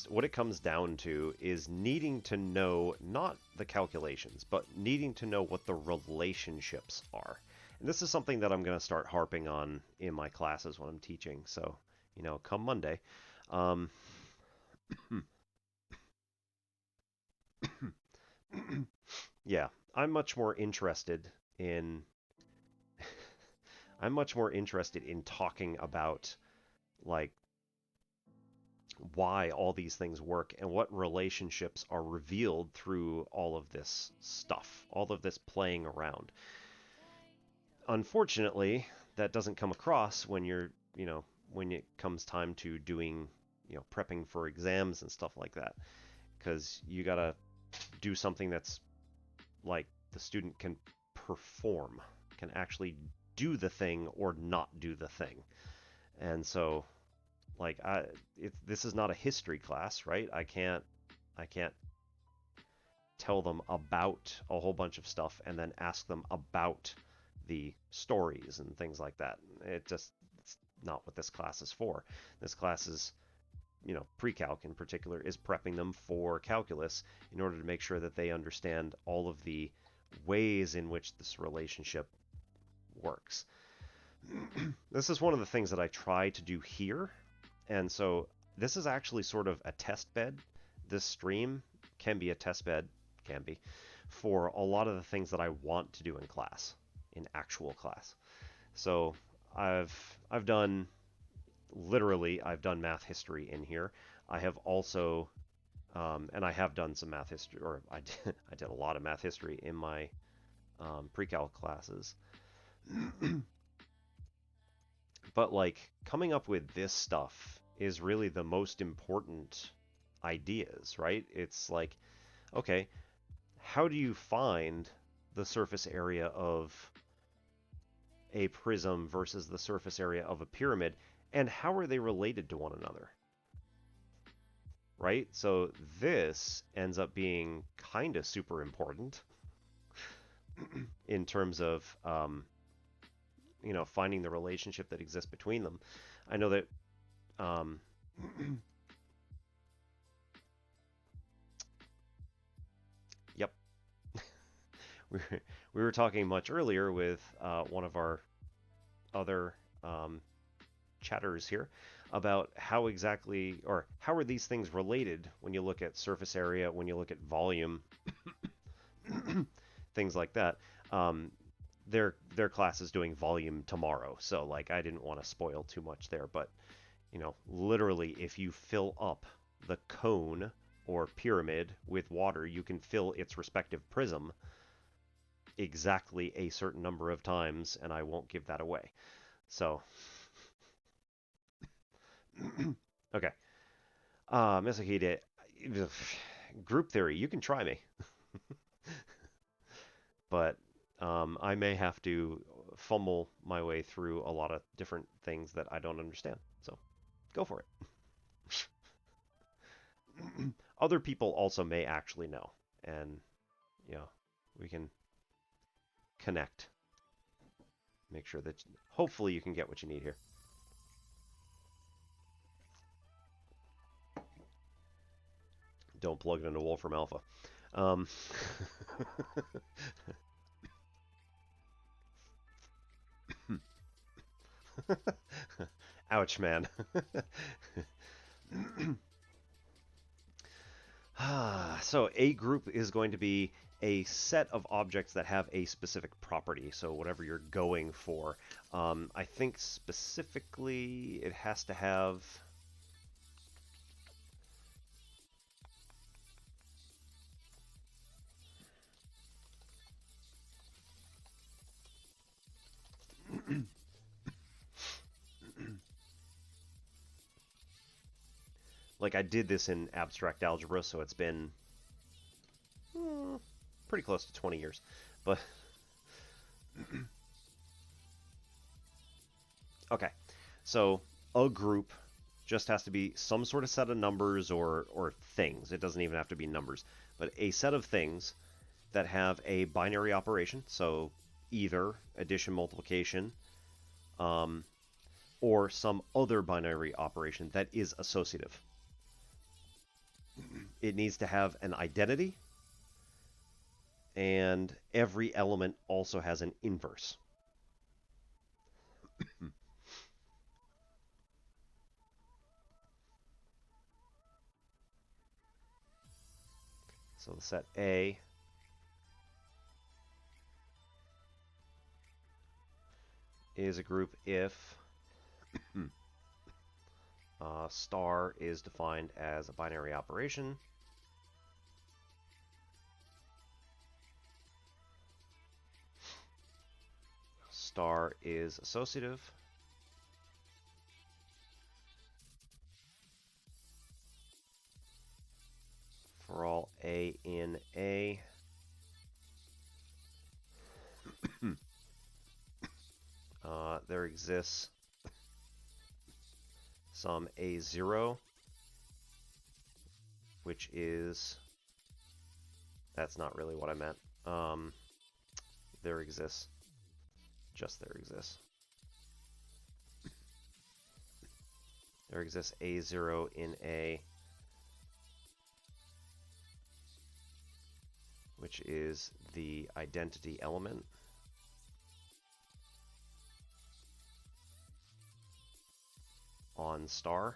what it comes down to is needing to know not the calculations, but needing to know what the relationships are. And this is something that I'm going to start harping on in my classes when I'm teaching. So, come Monday. Um, yeah, I'm much more interested in I'm much more interested in talking about like why all these things work and what relationships are revealed through all of this stuff, all of this playing around. Unfortunately, that doesn't come across when when it comes time to doing, prepping for exams and stuff like that, because you got to do something that's like the student can perform, can actually do the thing or not do the thing. And so like this is not a history class, right? I can't tell them about a whole bunch of stuff and then ask them about the stories and things like that. It's not what this class is for. This class is, pre-calc in particular, is prepping them for calculus in order to make sure that they understand all of the ways in which this relationship works. This is one of the things that I try to do here. And so this is actually sort of a test bed. This stream can be a test bed, can be, for a lot of the things that I want to do in class, in actual class. So I've done I've done math history in here. I have also and I have done some math history, or I did a lot of math history in my pre-calc classes. But like coming up with this stuff is really the most important ideas, right? It's like, okay, how do you find the surface area of a prism versus the surface area of a pyramid, and how are they related to one another? Right? So this ends up being kind of super important in terms of finding the relationship that exists between them. I know that um, yep. we we were talking much earlier with one of our other chatters here about how exactly, or how are these things related when you look at surface area, when you look at volume, things like that. Their class is doing volume tomorrow, so like I didn't want to spoil too much there, but literally if you fill up the cone or pyramid with water, you can fill its respective prism exactly a certain number of times, and I won't give that away. So, okay. Misakide, group theory, you can try me, but I may have to fumble my way through a lot of different things that I don't understand. So, go for it. Other people also may actually know, and we can connect. Make sure that hopefully you can get what you need here. Don't plug it into Wolfram Alpha. Um, Ouch, man. So a group is going to be a set of objects that have a specific property. So whatever you're going for. I think specifically it has to have... like I did this in abstract algebra, so it's been pretty close to 20 years. But okay, so a group just has to be some sort of set of numbers or things. It doesn't even have to be numbers, but a set of things that have a binary operation. So either addition, multiplication, um, or some other binary operation that is associative. It needs to have an identity, and every element also has an inverse. So the set A is a group if star is defined as a binary operation, star is associative, for all A in A, there exists some A0, which is, that's not really what I meant. There exists, just there exists. There exists A0 in A, which is the identity element. On star.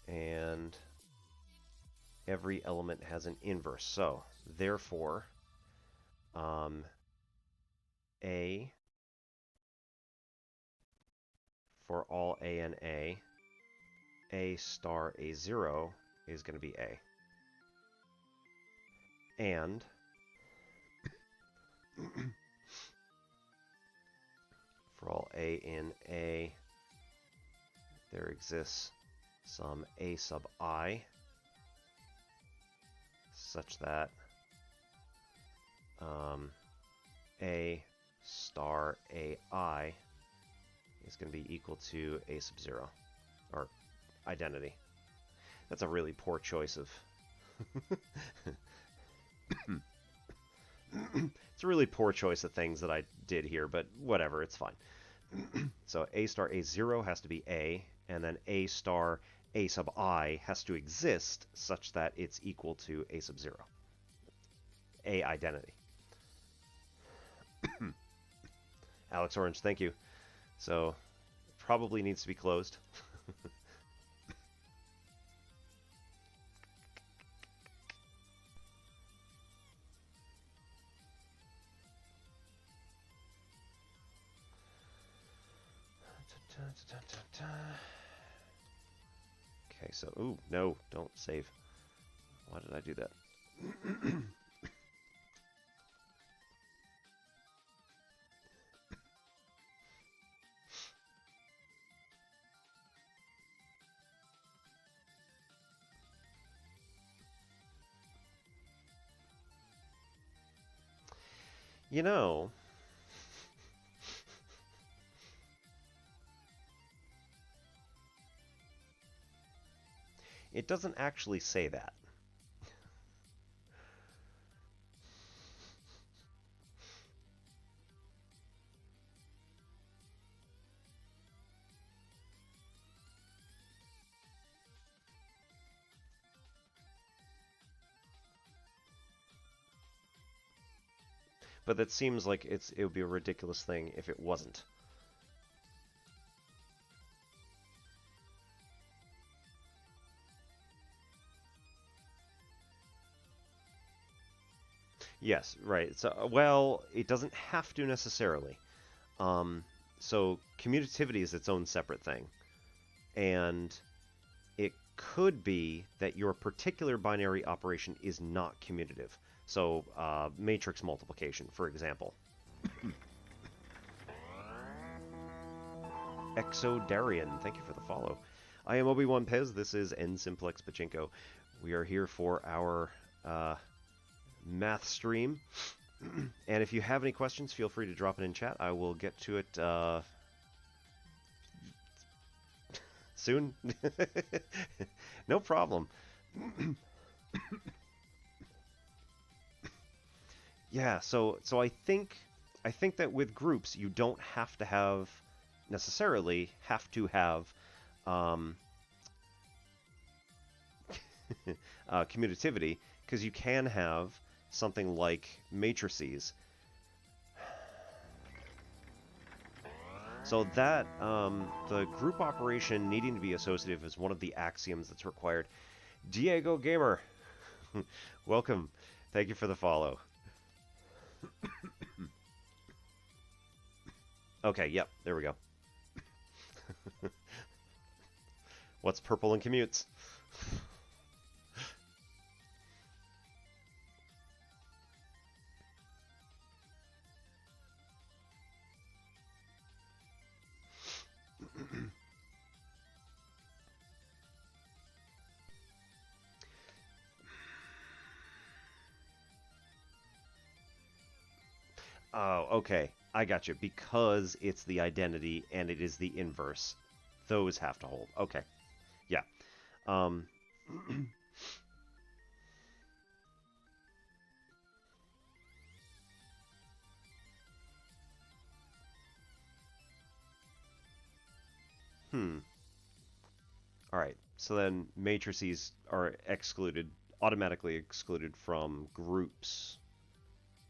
And every element has an inverse. So, therefore, A for all A and A star A0 is going to be A. And for all A in A, there exists some A sub I, such that A star AI is going to be equal to A sub 0, or identity. That's a really poor choice of... It's a really poor choice of things that I did here, but whatever, it's fine. So A star A0 has to be A, and then A star A sub I has to exist such that it's equal to A sub 0. A identity. Alex Orange, thank you. So, probably needs to be closed. Okay, so, ooh, no, don't save. Why did I do that? You know, it doesn't actually say that. But that seems like it would be a ridiculous thing if it wasn't. Yes, right. So, well, it doesn't have to necessarily. So commutativity is its own separate thing. And it could be that your particular binary operation is not commutative. So matrix multiplication, for example. Exodarian, thank you for the follow. I am Obi-Wan Pez. This is N Simplex Pachinko. We are here for our math stream. And if you have any questions, feel free to drop it in chat. I will get to it soon. No problem. Yeah, so I think that with groups you don't have to have necessarily have to have um, commutativity because you can have something like matrices. So that the group operation needing to be associative is one of the axioms that's required. Diego Gamer, welcome. Thank you for the follow. Okay, yep, there we go. What's purple and commutes? Oh, okay. I got you. Because it's the identity and it is the inverse. Those have to hold. Okay. Yeah. Um, hmm. All right. So then matrices are excluded, automatically excluded from groups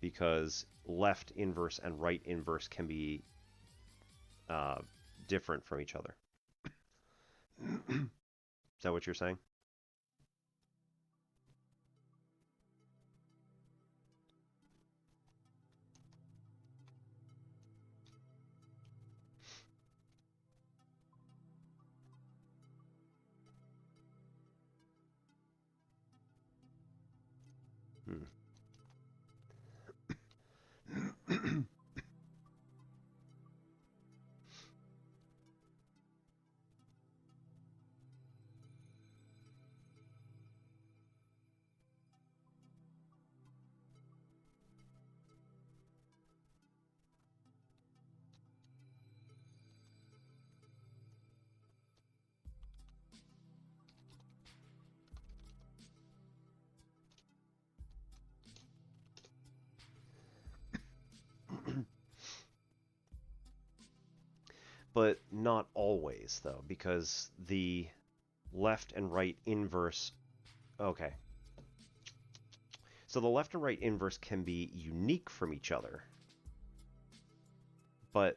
because left inverse and right inverse can be uh, different from each other. Is that what you're saying? Hmm. But not always, though, because the left and right inverse. Okay. So the left and right inverse can be unique from each other, but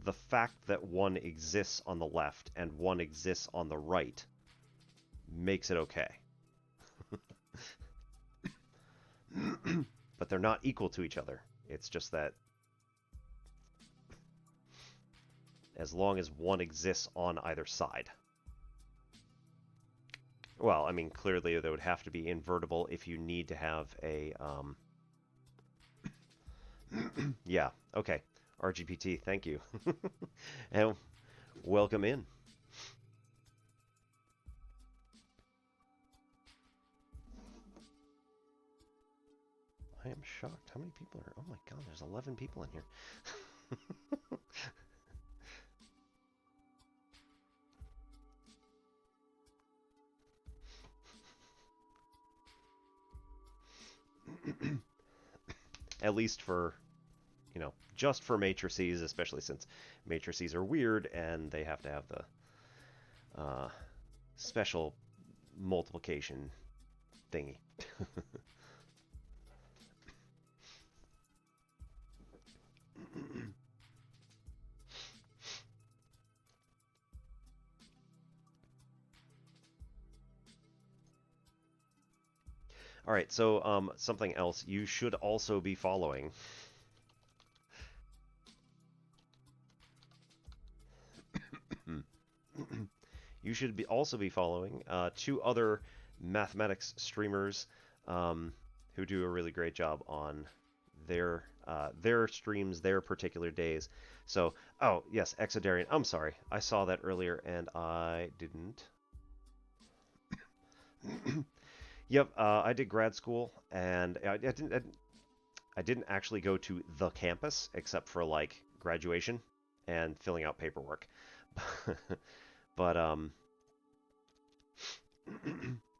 the fact that one exists on the left and one exists on the right makes it okay. But they're not equal to each other. It's just that as long as one exists on either side. Well, I mean, clearly they would have to be invertible if you need to have a. Yeah, okay. RGPT, thank you. And welcome in. I am shocked. How many people are. Oh my god, there's 11 people in here. At least for, just for matrices, especially since matrices are weird and they have to have the special multiplication thingy. All right, so something else you should also be following. You should also be following two other mathematics streamers who do a really great job on their streams, their particular days. So, oh yes, Exodarian. I'm sorry, I saw that earlier and I didn't. Yep, I did grad school, and I didn't actually go to the campus except for like graduation and filling out paperwork. But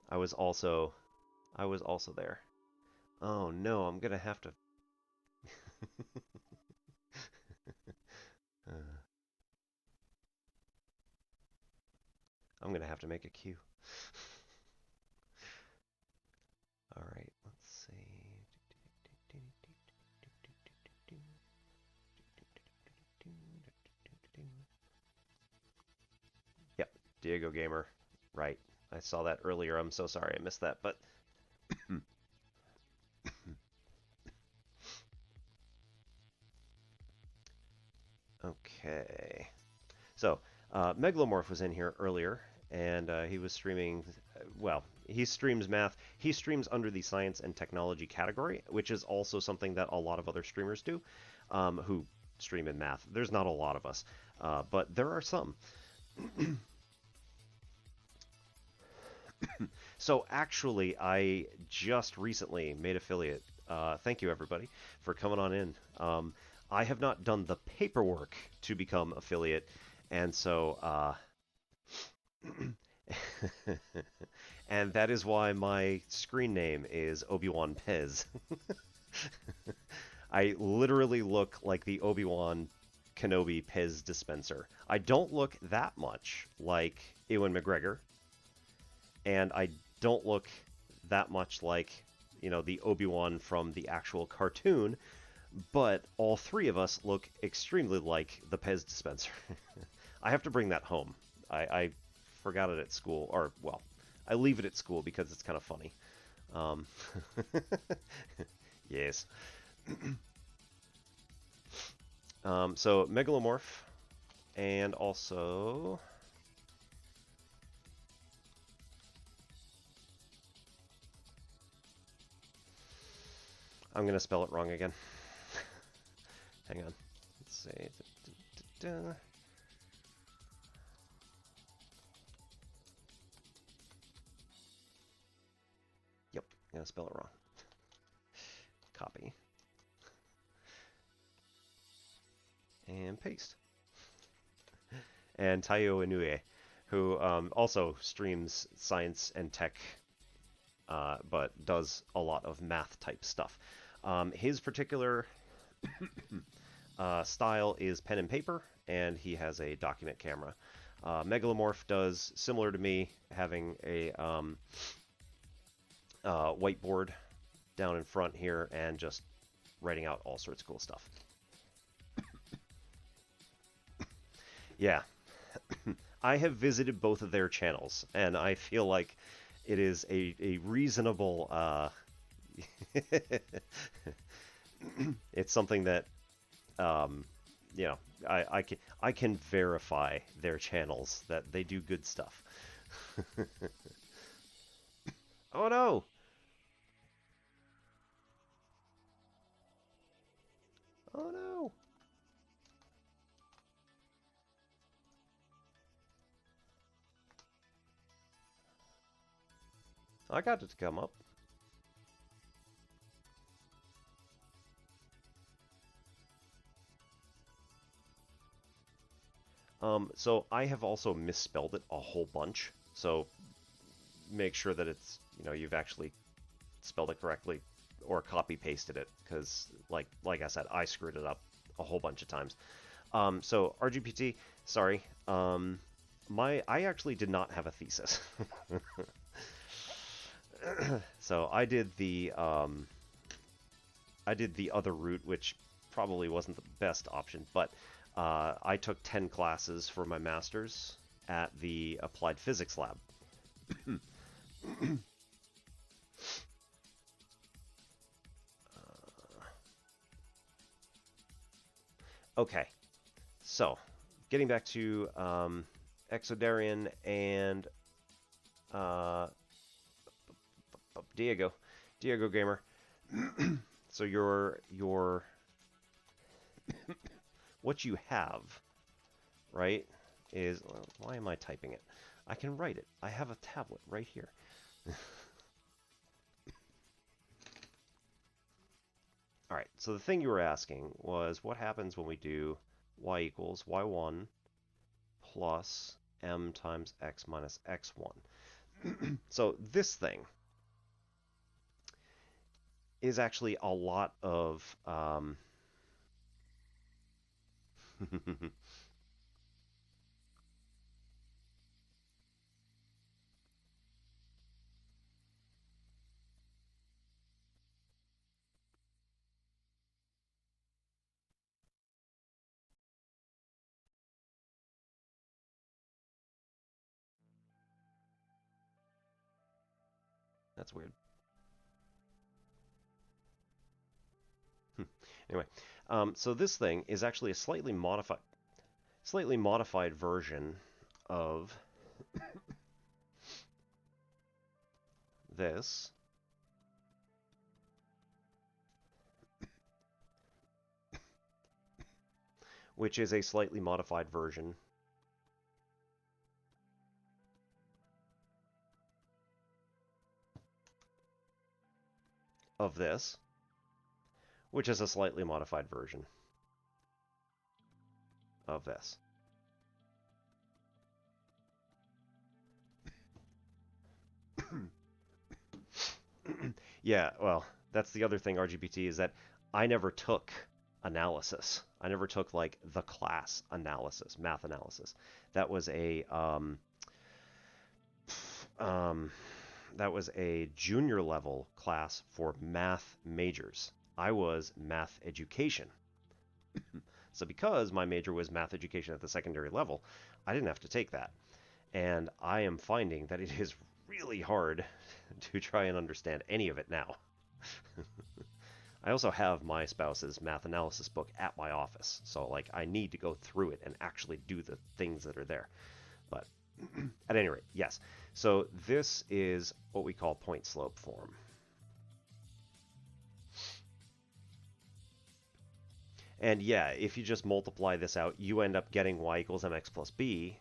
I was also I was also there. Oh no, I'm gonna have to. uh, I'm gonna have to make a queue. All right, let's see. Yep, Diego Gamer. Right. I saw that earlier. I'm so sorry I missed that, but okay. So, Megalomorph was in here earlier, and he was streaming. Well, he streams math. He streams under the science and technology category, which is also something that a lot of other streamers do, who stream in math. There's not a lot of us, but there are some. So actually, I just recently made affiliate. Thank you everybody for coming on in. I have not done the paperwork to become affiliate, and so and that is why my screen name is Obi-Wan Pez. I literally look like the Obi-Wan Kenobi Pez dispenser. I don't look that much like Ewan McGregor, and I don't look that much like, the Obi-Wan from the actual cartoon, but all three of us look extremely like the Pez dispenser. I have to bring that home. I forgot it at school, or, well, I leave it at school because it's kind of funny. Um, yes. So, Megalomorph, and also... I'm going to spell it wrong again. Hang on. Let's see. Yep, I'm going to spell it wrong. Copy. And paste. And Taiyo Inoue, who also streams science and tech, but does a lot of math type stuff. His particular style is pen and paper, and he has a document camera. Megalomorph does similar to me, having a whiteboard down in front here and just writing out all sorts of cool stuff. Yeah. I have visited both of their channels, and I feel like it is a reasonable. It's something that, um, you know, I can verify their channels that they do good stuff. Oh no! Oh no! I got it to come up. So I have also misspelled it a whole bunch. So make sure that it's, you've actually spelled it correctly or copy pasted it, because like I said, I screwed it up a whole bunch of times. So RGPT, sorry. I actually did not have a thesis. So I did the other route, which probably wasn't the best option, but I took 10 classes for my master's at the applied physics lab. Okay, so getting back to Exodarian and uh, Diego Gamer. So your what you have, right, is, why am I typing it? I can write it. I have a tablet right here. All right, so the thing you were asking was what happens when we do y equals y1 plus m times x minus x1. So this thing, is actually a lot of that's weird. Anyway, so this thing is actually a slightly modified version of this, which is a slightly modified version of this, which is a slightly modified version of this. Yeah, well, that's the other thing, RGPT, is that I never took analysis. I never took like the class analysis, math analysis. That was a um, that was a junior level class for math majors. I was math education. So because my major was math education at the secondary level, I didn't have to take that. And I am finding that it is really hard to try and understand any of it now. I also have my spouse's math analysis book at my office, so like I need to go through it and actually do the things that are there. But at any rate, yes. So this is what we call point slope form. And yeah, if you just multiply this out, you end up getting y equals mx plus b,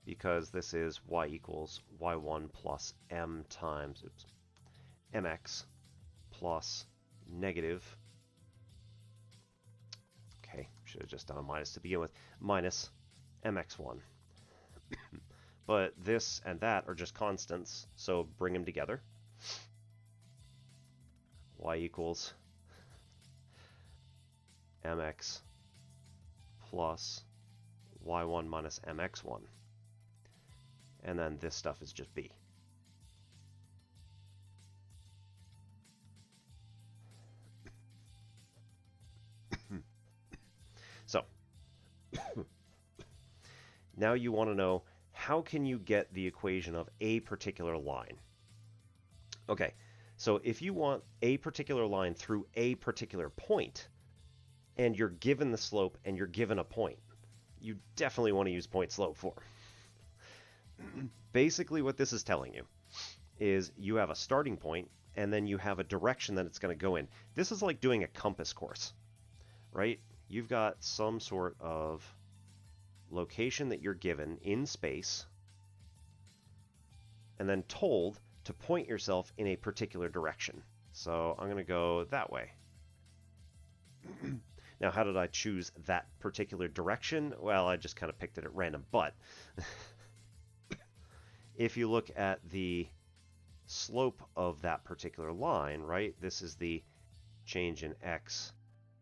because this is y equals y1 plus m times mx plus negative, okay, should have just done a minus to begin with, minus mx1. But this and that are just constants, so bring them together. Y equals mx plus y1 minus mx1. And then this stuff is just b. So now you want to know, how can you get the equation of a particular line? Okay, so if you want a particular line through a particular point, and you're given the slope and you're given a point, you definitely want to use point slope form. Basically what this is telling you is you have a starting point and then you have a direction that it's going to go in. This is like doing a compass course, right? You've got some sort of location that you're given in space and then told to point yourself in a particular direction. So I'm going to go that way. Now, how did I choose that particular direction? Well, I just kind of picked it at random, but if you look at the slope of that particular line, right, this is the change in x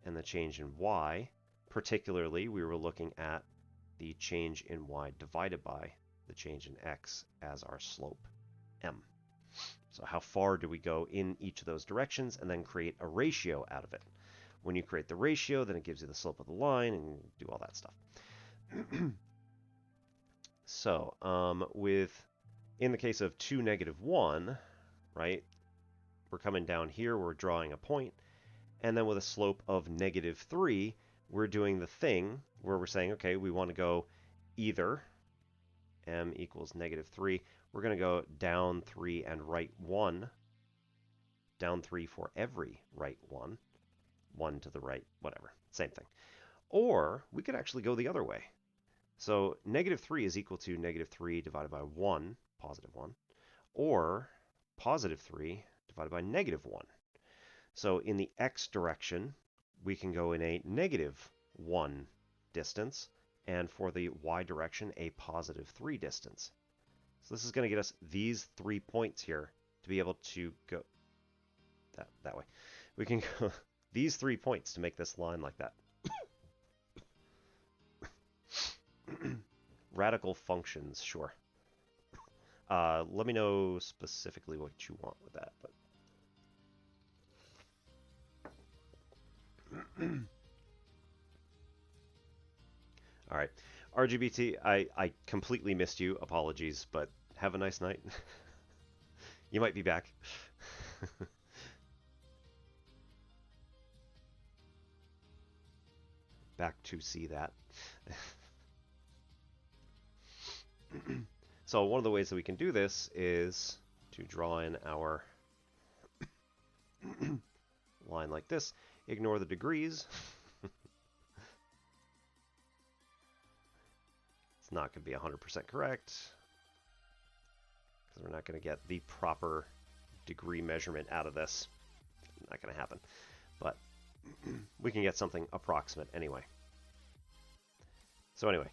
and the change in y. Particularly, we were looking at the change in y divided by the change in x as our slope, m. So how far do we go in each of those directions, and then create a ratio out of it. When you create the ratio, then it gives you the slope of the line and do all that stuff. So in the case of 2, -1, right, we're coming down here, we're drawing a point, and then with a slope of -3, we're doing the thing where we're saying, okay, we want to go either m equals -3, we're going to go down 3 and right 1, down 3 for every right 1, 1 to the right, whatever, same thing. Or we could actually go the other way. So -3 is equal to -3 divided by 1, positive 1, or positive 3 divided by -1. So in the x direction, we can go in a -1 distance, and for the y direction, a positive 3 distance. So this is going to get us these 3 points here to be able to go. that way. We can go these 3 points to make this line like that. Radical functions, sure. Let me know specifically what you want with that. But all right, RGBT, I completely missed you. Apologies, but have a nice night. You might be back. Back to see that. So one of the ways that we can do this is to draw in our line like this. Ignore the degrees. It's not going to be 100% correct because we're not going to get the proper degree measurement out of this. Not going to happen. But we can get something approximate anyway. So anyway,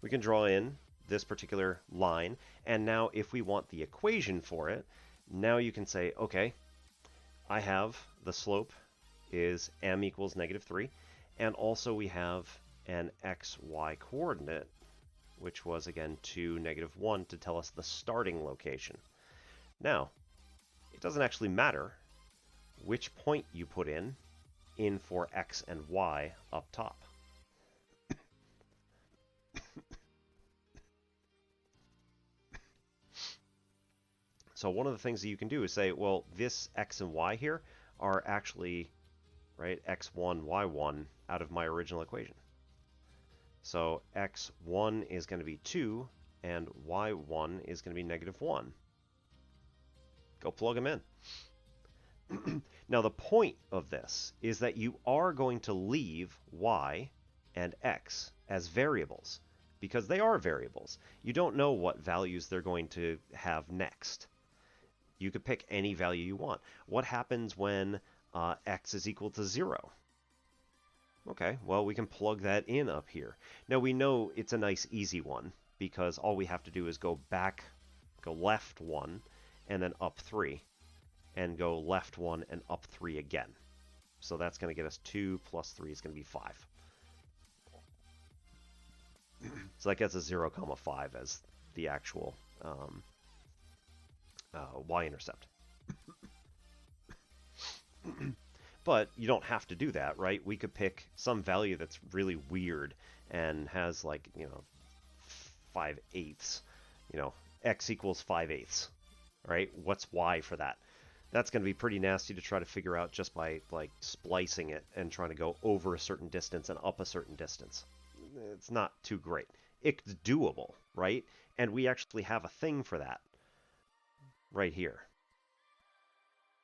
we can draw in this particular line, and now if we want the equation for it, now you can say, okay, I have the slope is m equals -3, and also we have an xy coordinate, which was again 2, -1 to tell us the starting location. Now, it doesn't actually matter which point you put in for x and y up top. So one of the things that you can do is say, well, this x and y here are actually, right, x1, y1 out of my original equation. So x1 is going to be 2, and y1 is going to be -1. Go plug them in. Now the point of this is that you are going to leave y and x as variables, because they are variables. You don't know what values they're going to have next. You could pick any value you want. What happens when x is equal to 0? Okay, well, we can plug that in up here. Now, we know it's a nice, easy one, because all we have to do is go left 1, and then up 3, and go left 1 and up 3 again. So that's going to get us 2 plus 3 is going to be 5. So that gets us 0, 5 as the actual y-intercept. But you don't have to do that, right? We could pick some value that's really weird and has, like, 5/8, x equals 5/8, right? What's y for that? That's going to be pretty nasty to try to figure out just by, like, splicing it and trying to go over a certain distance and up a certain distance. It's not too great. It's doable, right? And we actually have a thing for that right here.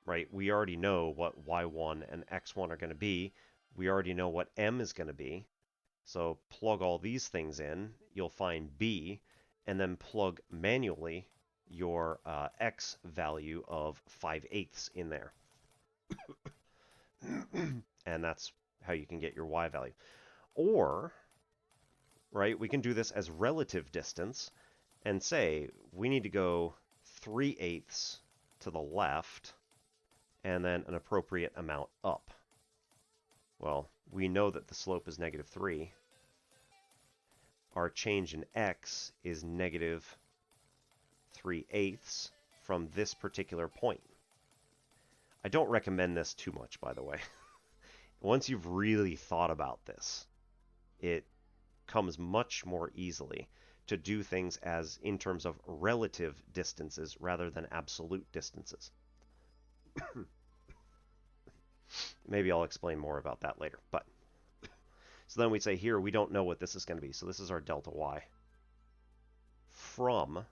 Right? We already know what y1 and x1 are going to be. We already know what m is going to be. So plug all these things in. You'll find b, and then plug manually your x value of 5/8 in there. And that's how you can get your y value. Or, right, we can do this as relative distance and say we need to go 3/8 to the left and then an appropriate amount up. Well, we know that the slope is -3. Our change in x is -3/8 from this particular point. I don't recommend this too much, by the way. Once you've really thought about this, it comes much more easily to do things as in terms of relative distances rather than absolute distances. Maybe I'll explain more about that later. But so then we say here we don't know what this is going to be. So this is our delta y from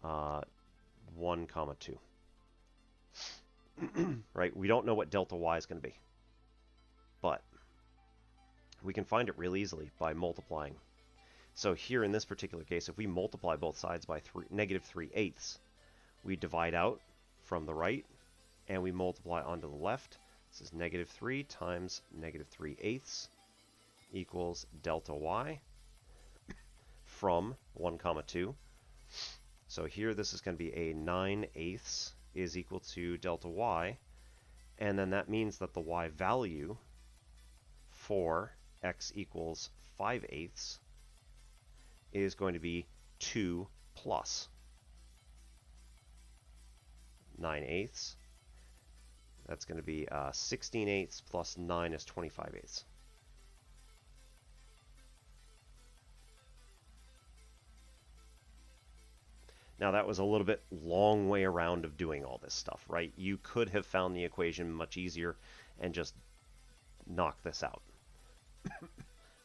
1, 2. Right? We don't know what delta y is going to be. But we can find it really easily by multiplying. So here in this particular case, if we multiply both sides by -3/8, we divide out from the right, and we multiply onto the left. This is -3 times -3/8 equals delta y from 1 comma 2. So here this is going to be a 9/8 is equal to delta y, and then that means that the y value for x equals 5/8 is going to be 2 plus 9/8. That's going to be 16/8 plus 9 is 25/8. Now that was a little bit long way around of doing all this stuff, right? You could have found the equation much easier and just knock this out,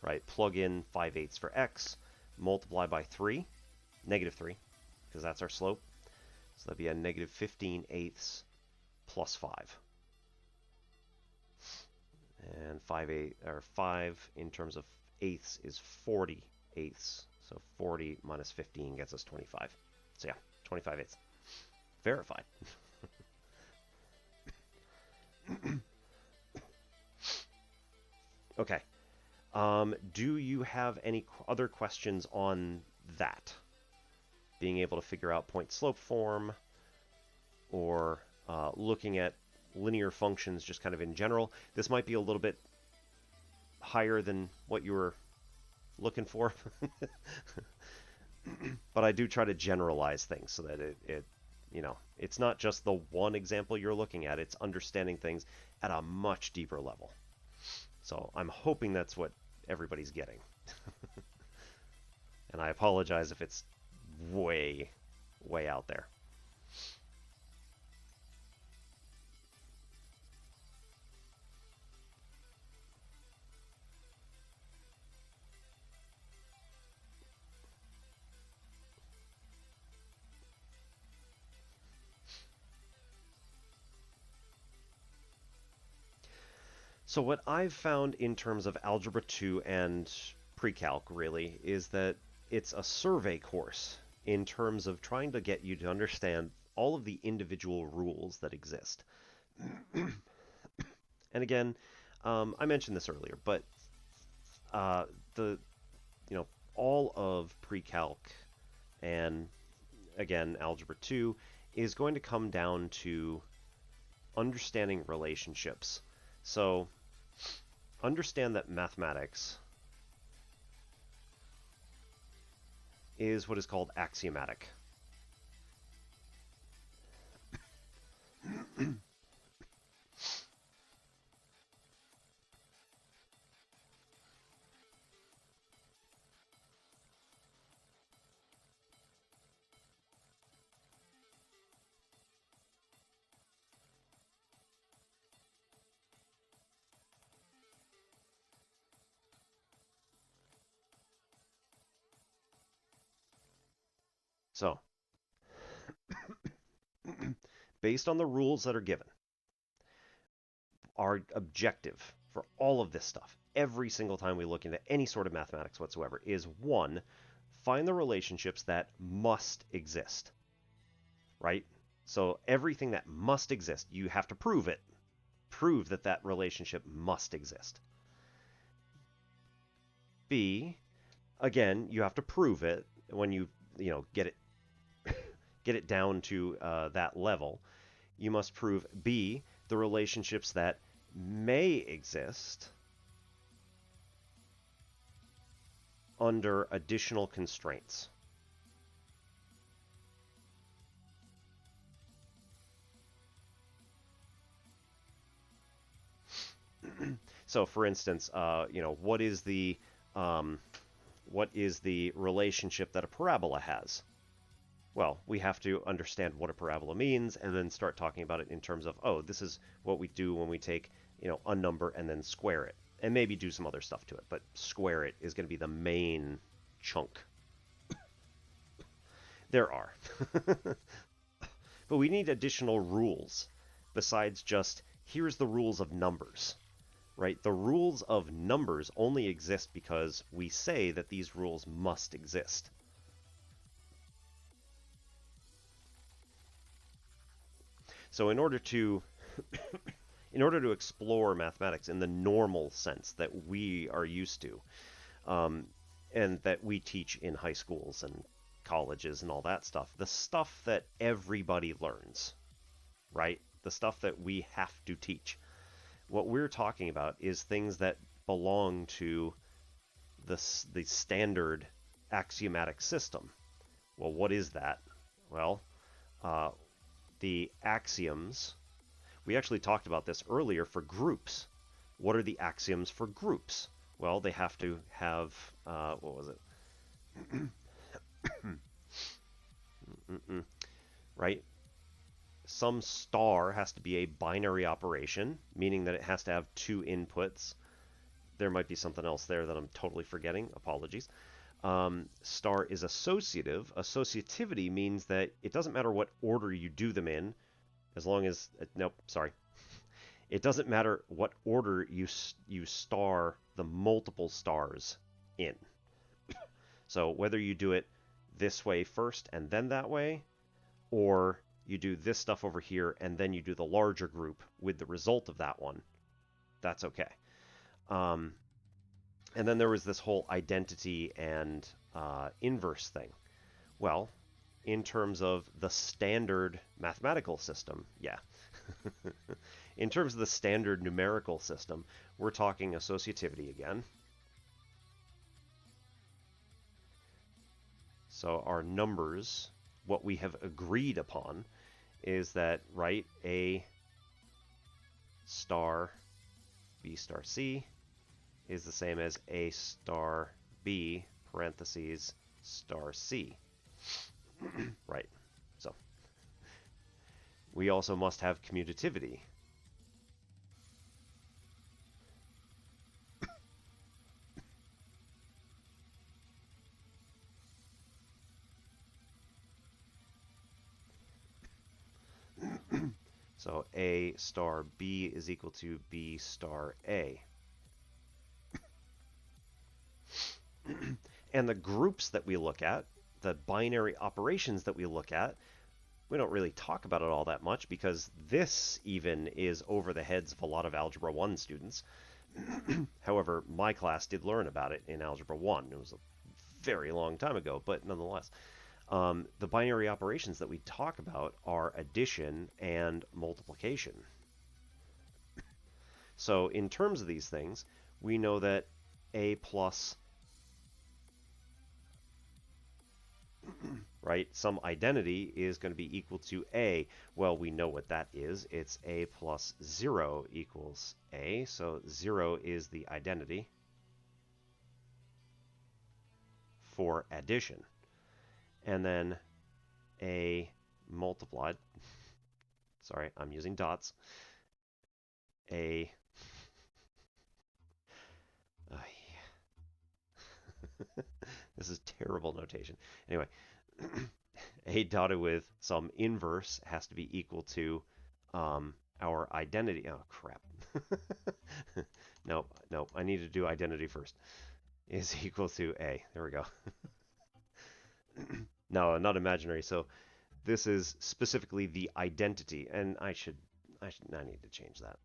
right? Plug in 5/8 for x, multiply by 3, negative 3, because that's our slope. So that'd be a negative 15/8 plus 5. And 5 in terms of eighths is 40/8. So 40 minus 15 gets us 25. So yeah, 25/8. Verified. Okay. Do you have any other questions on that? Being able to figure out point slope form, or looking at linear functions just kind of in general. This might be a little bit higher than what you were looking for. But I do try to generalize things so that it's not just the one example you're looking at, it's understanding things at a much deeper level. So I'm hoping that's what everybody's getting. And I apologize if it's way, way out there. So what I've found in terms of Algebra 2 and Pre-Calc, really, is that it's a survey course in terms of trying to get you to understand all of the individual rules that exist. And again, I mentioned this earlier, but all of Pre-Calc and, again, Algebra 2 is going to come down to understanding relationships. So understand that mathematics is what is called axiomatic. So, based on the rules that are given, our objective for all of this stuff, every single time we look into any sort of mathematics whatsoever, is one, find the relationships that must exist, right? So everything that must exist, you have to prove it. Prove that that relationship must exist. B, again, you have to prove it when you get it down to that level. You must prove B, the relationships that may exist under additional constraints. So, for instance, what is the relationship that a parabola has? Well, we have to understand what a parabola means and then start talking about it in terms of, oh, this is what we do when we take, a number and then square it. And maybe do some other stuff to it, but square it is going to be the main chunk. There are. But we need additional rules besides just, here's the rules of numbers, right? The rules of numbers only exist because we say that these rules must exist. So in order to explore mathematics in the normal sense that we are used to, and that we teach in high schools and colleges and all that stuff. The stuff that everybody learns, right? The stuff that we have to teach. What we're talking about is things that belong to the standard axiomatic system. Well, what is that? Well, uh, the axioms. We actually talked about this earlier for groups. What are the axioms for groups? Well, they have to have, what was it? Right? Some star has to be a binary operation, meaning that it has to have two inputs. There might be something else there that I'm totally forgetting. Apologies. Star is associative. Associativity means that it doesn't matter what order you do them in, as long as, nope, sorry. It doesn't matter what order you star the multiple stars in. So whether you do it this way first and then that way, or you do this stuff over here and then you do the larger group with the result of that one, that's okay. And then there was this whole identity and inverse thing. Well, in terms of the standard mathematical system, yeah. In terms of the standard numerical system, we're talking associativity again. So our numbers, what we have agreed upon is that, right, A star B star C is the same as A star B parentheses star C. Right. So we also must have commutativity. So A star B is equal to B star A. And the groups that we look at, the binary operations that we look at, we don't really talk about it all that much because this even is over the heads of a lot of Algebra 1 students. However, my class did learn about it in Algebra 1. It was a very long time ago, but nonetheless. The binary operations that we talk about are addition and multiplication. So in terms of these things, we know that A plus, right, some identity is going to be equal to A. Well, we know what that is. It's A plus 0 equals A. So 0 is the identity for addition. And then A multiplied, sorry, I'm using dots, A, this is terrible notation. Anyway, A dotted with some inverse has to be equal to our identity. Oh, crap. Nope, I need to do identity first. Is equal to A. There we go. No, not imaginary. So this is specifically the identity, and I need to change that.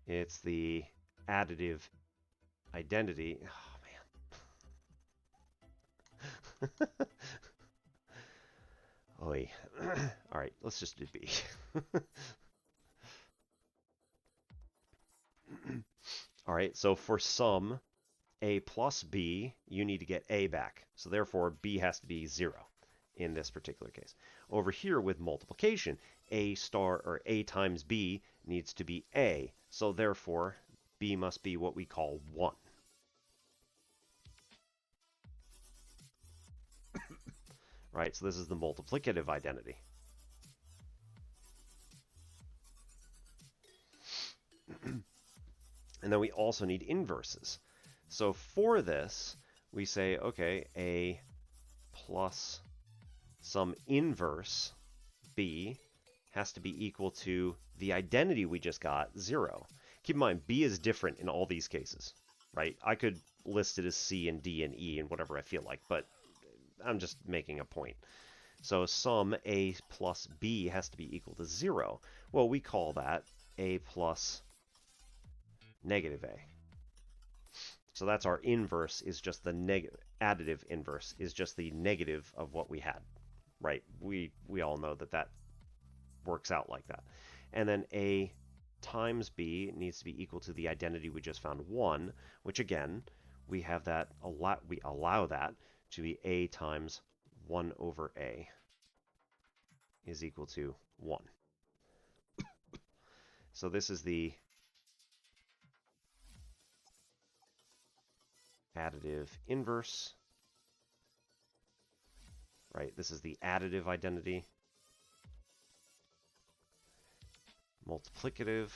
It's the additive identity. Oh, man. Oy. All right, let's just do B. All right, so for sum A plus B, you need to get A back. So therefore, B has to be 0 in this particular case. Over here with multiplication, A star or A times B needs to be A. So therefore, B must be what we call 1. Right, so this is the multiplicative identity. And then we also need inverses. So for this, we say, okay, A plus some inverse B has to be equal to the identity we just got, 0. Keep in mind, B is different in all these cases, right? I could list it as C and D and E and whatever I feel like, but I'm just making a point. So sum a plus b has to be equal to 0. Well, we call that a plus negative a. So that's our inverse, is just the additive inverse, is just the negative of what we had, right? We all know that that works out like that. And then a times b needs to be equal to the identity we just found, 1, which again, we have that, we allow that to be a times 1 over a is equal to 1. So this is the additive inverse, right? This is the additive identity. Multiplicative.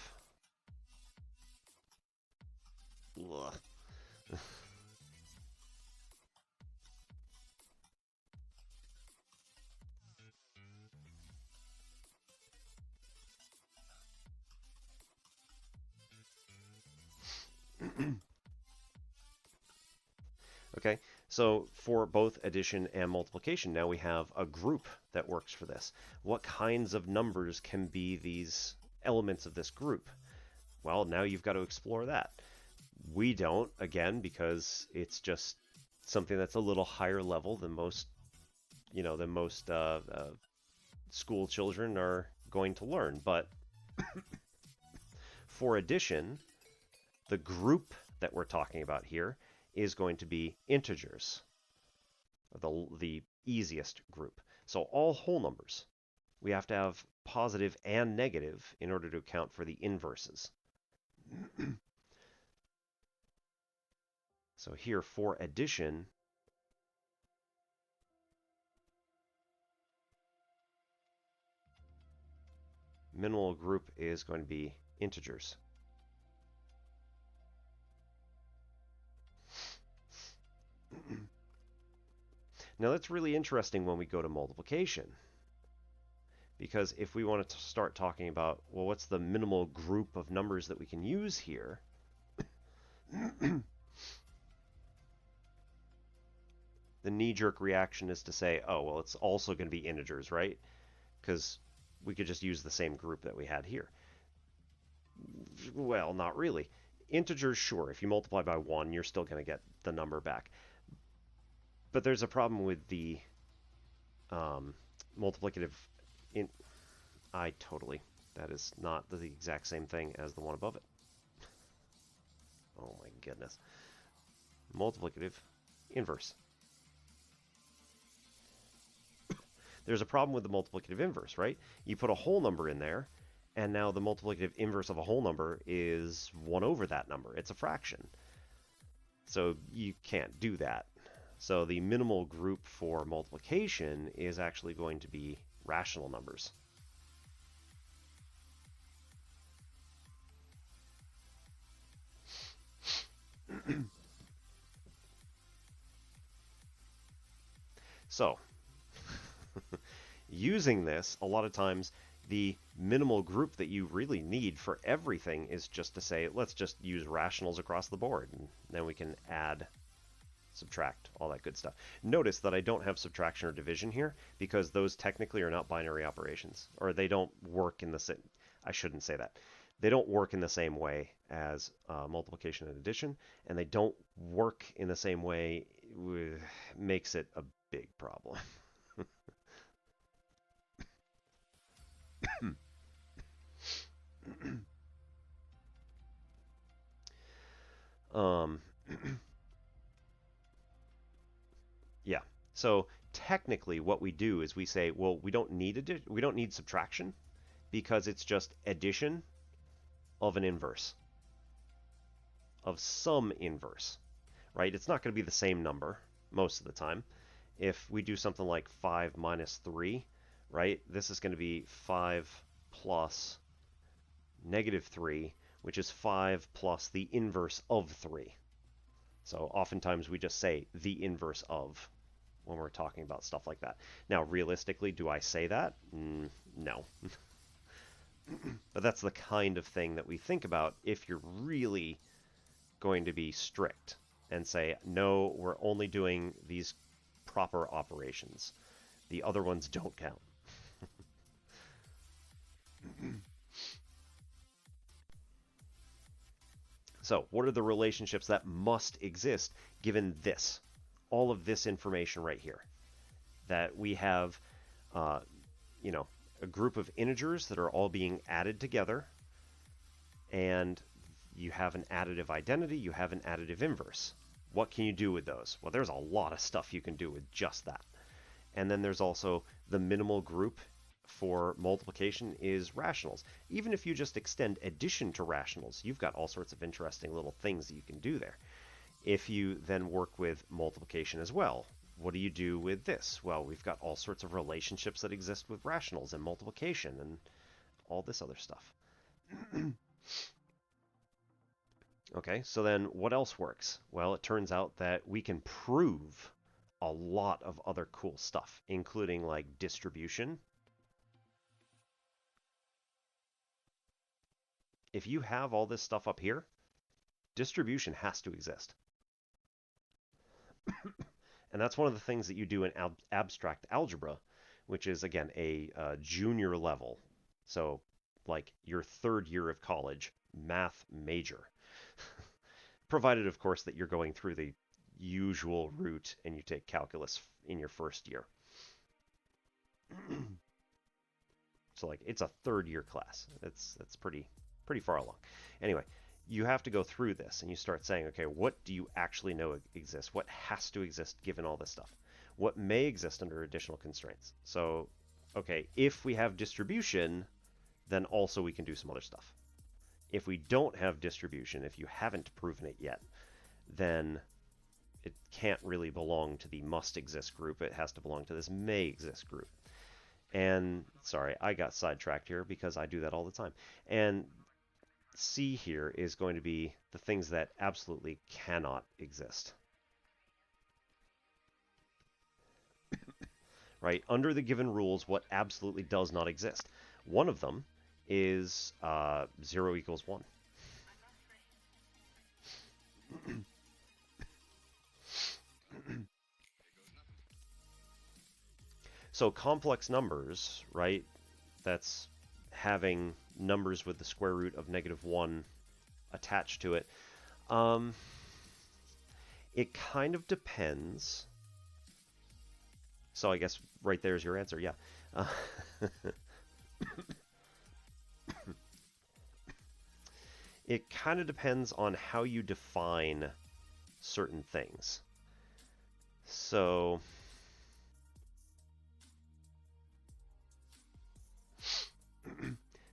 Okay, so for both addition and multiplication, now we have a group that works for this. What kinds of numbers can be these elements of this group? Well, now you've got to explore that. We don't, again, because it's just something that's a little higher level than most, school children are going to learn. But for addition, the group that we're talking about here is going to be integers, the easiest group. So all whole numbers, we have to have positive and negative in order to account for the inverses. So here for addition, minimal group is going to be integers. Now that's really interesting when we go to multiplication, because if we want to start talking about, well, what's the minimal group of numbers that we can use here? The knee-jerk reaction is to say, oh, well, it's also going to be integers, right? Because we could just use the same group that we had here. Well, not really. Integers, sure, if you multiply by 1, you're still going to get the number back. But there's a problem with the multiplicative. That is not the exact same thing as the one above it. Oh my goodness. Multiplicative inverse. There's a problem with the multiplicative inverse, right? You put a whole number in there, and now the multiplicative inverse of a whole number is 1 over that number. It's a fraction. So you can't do that. So the minimal group for multiplication is actually going to be rational numbers. So, using this, a lot of times the minimal group that you really need for everything is just to say, let's just use rationals across the board, and then we can add, subtract, all that good stuff. Notice that I don't have subtraction or division here, because those technically are not binary operations, or they don't work in the same, I shouldn't say that. They don't work in the same way as multiplication and addition, and they don't work in the same way, makes it a big problem. Yeah. So technically, what we do is we say, well, we don't need subtraction because it's just addition of an inverse, of some inverse, right? It's not going to be the same number most of the time. If we do something like 5 minus 3, right, this is going to be 5 plus negative 3, which is 5 plus the inverse of 3. So oftentimes we just say the inverse of when we're talking about stuff like that. Now, realistically, do I say that? No. But that's the kind of thing that we think about if you're really going to be strict and say, no, we're only doing these proper operations. The other ones don't count. So, what are the relationships that must exist given this? All of this information right here. That we have, uh, you know, a group of integers that are all being added together, and you have an additive identity, you have an additive inverse. What can you do with those? Well, there's a lot of stuff you can do with just that. And then there's also the minimal group for multiplication is rationals. Even if you just extend addition to rationals, you've got all sorts of interesting little things that you can do there. If you then work with multiplication as well, what do you do with this? Well, we've got all sorts of relationships that exist with rationals and multiplication and all this other stuff. Okay, so then what else works? Well, it turns out that we can prove a lot of other cool stuff, including like distribution. If you have all this stuff up here, distribution has to exist. And that's one of the things that you do in abstract algebra, which is, again, a junior level. So, like your third year of college, math major. Provided, of course, that you're going through the usual route and you take calculus in your first year. So, like, it's a third year class. That's pretty far along. Anyway, you have to go through this and you start saying, okay, what do you actually know exists? What has to exist given all this stuff? What may exist under additional constraints? So, okay, if we have distribution, then also we can do some other stuff. If we don't have distribution, if you haven't proven it yet, then it can't really belong to the must exist group. It has to belong to this may exist group. And sorry, I got sidetracked here because I do that all the time. And C here is going to be the things that absolutely cannot exist. Right? Under the given rules, what absolutely does not exist? One of them is 0 equals 1. So complex numbers, right? That's having numbers with the square root of -1 attached to it. It kind of depends. So I guess right there's your answer, yeah. It kind of depends on how you define certain things. So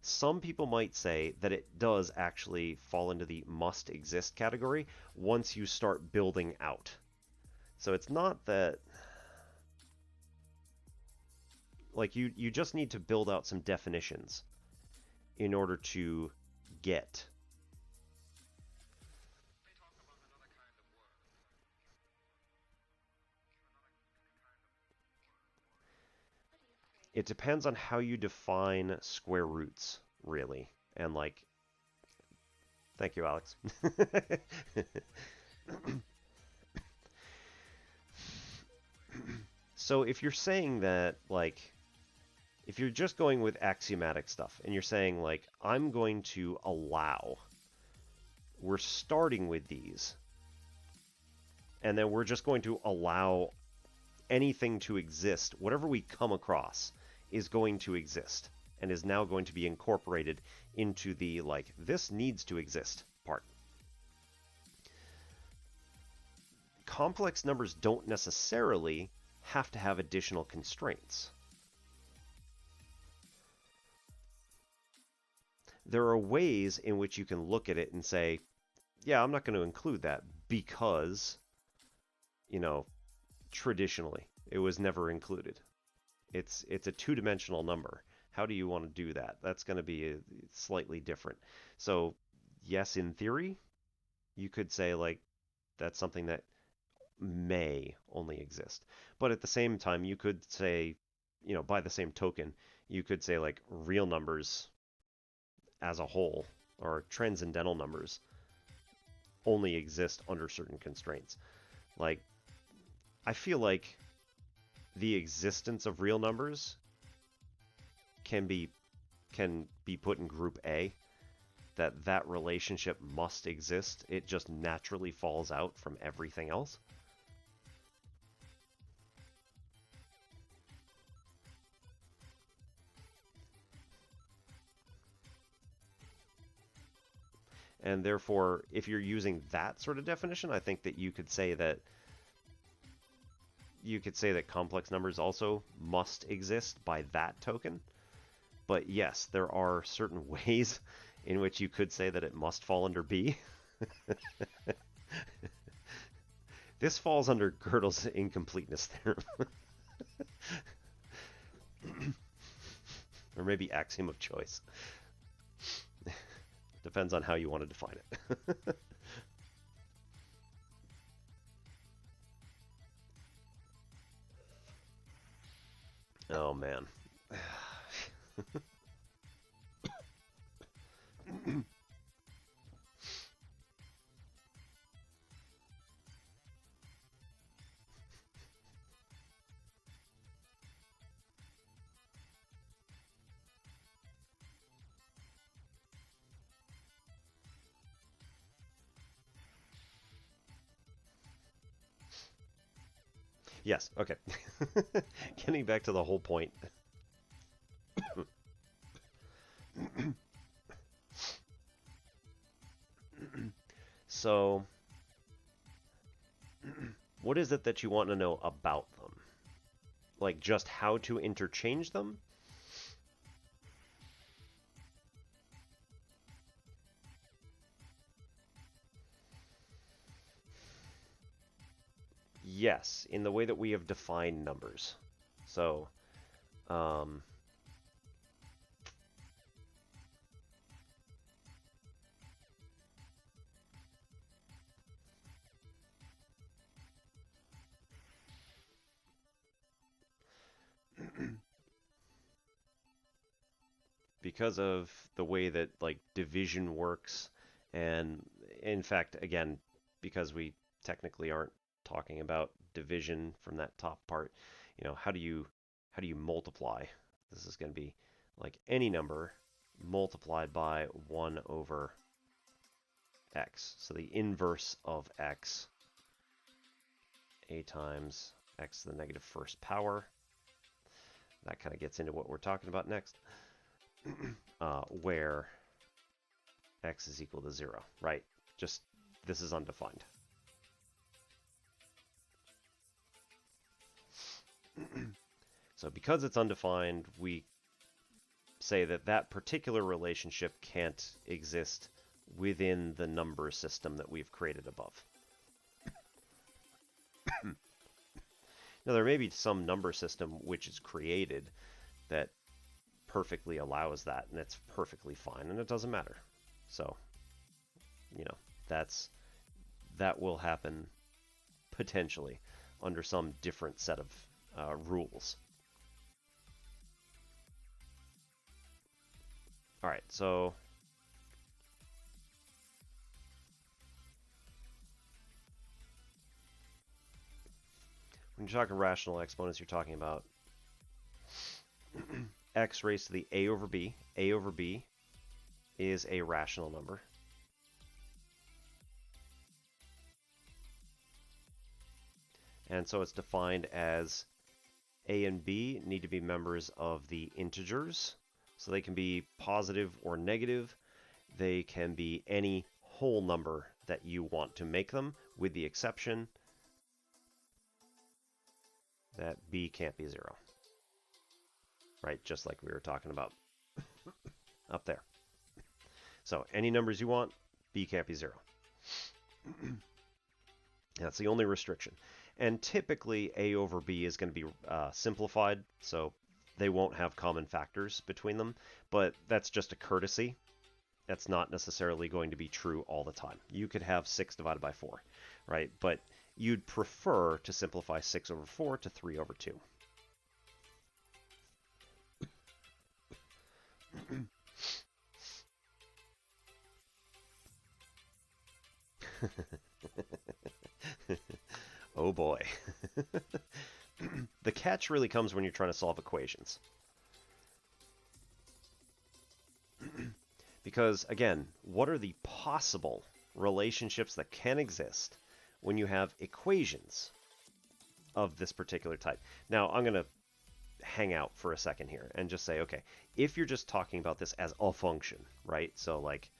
some people might say that it does actually fall into the must exist category once you start building out. So it's not that, like, you just need to build out some definitions in order to get. It depends on how you define square roots, really. And, like, thank you, Alex. So if you're saying that, like, if you're just going with axiomatic stuff and you're saying, like, I'm going to allow, we're starting with these, and then we're just going to allow anything to exist, whatever we come across is going to exist and is now going to be incorporated into the, like, this needs to exist part. Complex numbers don't necessarily have to have additional constraints. There are ways in which you can look at it and say, yeah, I'm not going to include that because, you know, traditionally it was never included. It's a two-dimensional number. How do you want to do that? That's going to be slightly different. So, yes, in theory, you could say, like, that's something that may only exist. But at the same time, you could say, you know, by the same token, you could say, like, real numbers as a whole, or transcendental numbers, only exist under certain constraints. Like, I feel like the existence of real numbers can be put in group A, that relationship must exist. It just naturally falls out from everything else. And therefore, if you're using that sort of definition, I think that you could say that complex numbers also must exist by that token. But yes, there are certain ways in which you could say that it must fall under B. This falls under Gödel's incompleteness theorem. Or maybe axiom of choice. Depends on how you want to define it. Oh, man. Yes, okay. Getting back to the whole point. So, what is it that you want to know about them? Like, just how to interchange them? Yes, in the way that we have defined numbers. So, because of the way that like division works, and in fact, again, because we technically aren't talking about division from that top part, you know, how do you multiply? This is going to be like any number multiplied by 1 over x. So the inverse of x, a times x to the negative first power. That kind of gets into what we're talking about next. Where x is equal to 0, right? Just, this is undefined. So because it's undefined, we say that that particular relationship can't exist within the number system that we've created above. Now, there may be some number system which is created that perfectly allows that, and it's perfectly fine, and it doesn't matter. So, you know, that will happen potentially under some different set of rules. All right, so when you're talking rational exponents, you're talking about x raised to the a over b. A over b is a rational number. And so it's defined as a and b need to be members of the integers. So they can be positive or negative. They can be any whole number that you want to make them, with the exception that b can't be 0. Right, just like we were talking about up there. So any numbers you want, b can't be 0. That's the only restriction. And typically a over b is going to be simplified, so they won't have common factors between them, but that's just a courtesy. That's not necessarily going to be true all the time. You could have 6 divided by 4, right? But you'd prefer to simplify 6 over 4 to 3 over 2. Oh boy. The catch really comes when you're trying to solve equations. Because, again, what are the possible relationships that can exist when you have equations of this particular type? Now, I'm going to hang out for a second here and just say, okay, if you're just talking about this as a function, right? So like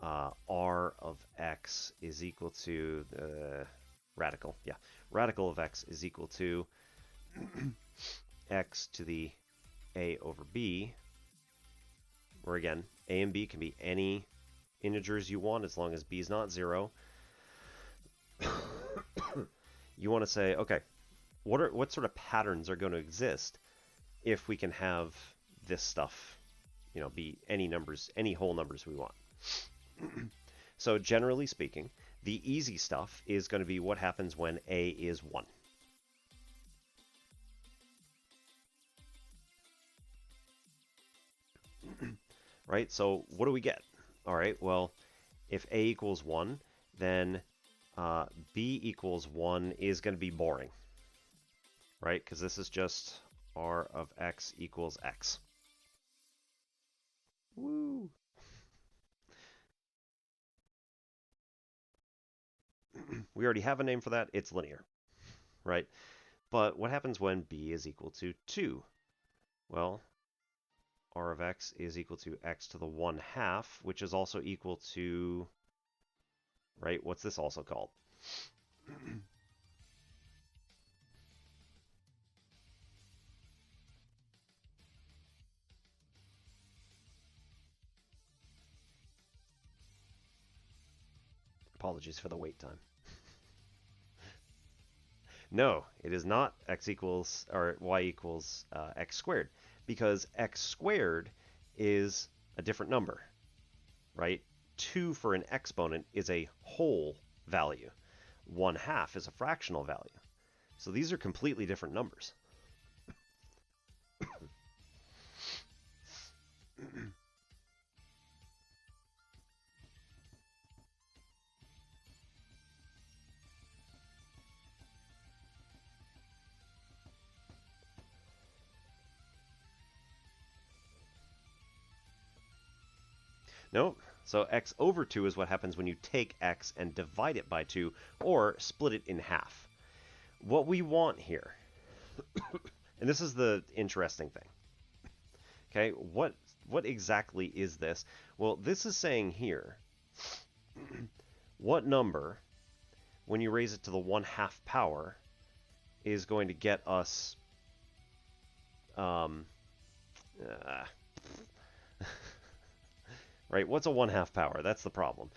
r of x is equal to the radical, yeah, radical of x is equal to x to the a over b, where again, a and b can be any integers you want as long as b is not 0. You want to say, okay, what sort of patterns are going to exist if we can have this stuff, you know, be any numbers, any whole numbers we want. So generally speaking, the easy stuff is going to be what happens when a is 1. Right, so what do we get? All right, well, if a equals 1, then b equals 1 is going to be boring, right? Because this is just r of x equals x. Woo! We already have a name for that. It's linear, right? But what happens when b is equal to 2? Well, r of x is equal to x to the 1/2, which is also equal to, right, what's this also called? Apologies for the wait time. No, it is not x equals, or y equals x squared, because x squared is a different number, right? 2 for an exponent is a whole value. 1/2 is a fractional value. So these are completely different numbers. No, so x over 2 is what happens when you take x and divide it by 2 or split it in half. What we want here, and this is the interesting thing, okay, what exactly is this? Well, this is saying here, what number, when you raise it to the 1/2 power, is going to get us uh, right? What's a 1/2 power? That's the problem.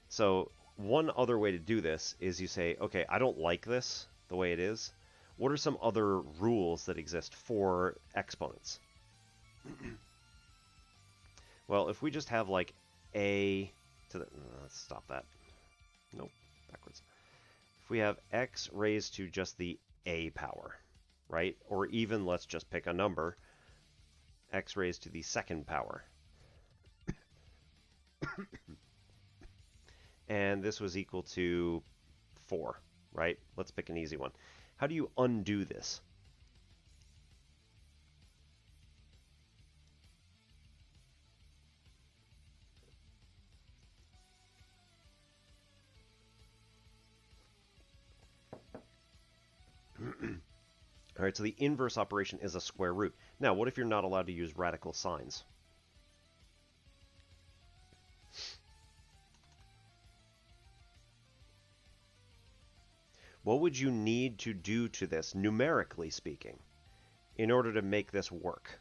So one other way to do this is you say, okay, I don't like this the way it is. What are some other rules that exist for exponents? Well, if we just have like a to the, let's stop that. Nope, backwards. If we have x raised to just the a power, right? Or even let's just pick a number, x raised to the second power. And this was equal to 4, right? Let's pick an easy one. How do you undo this? All right, so the inverse operation is a square root. Now, what if you're not allowed to use radical signs? What would you need to do to this, numerically speaking, in order to make this work?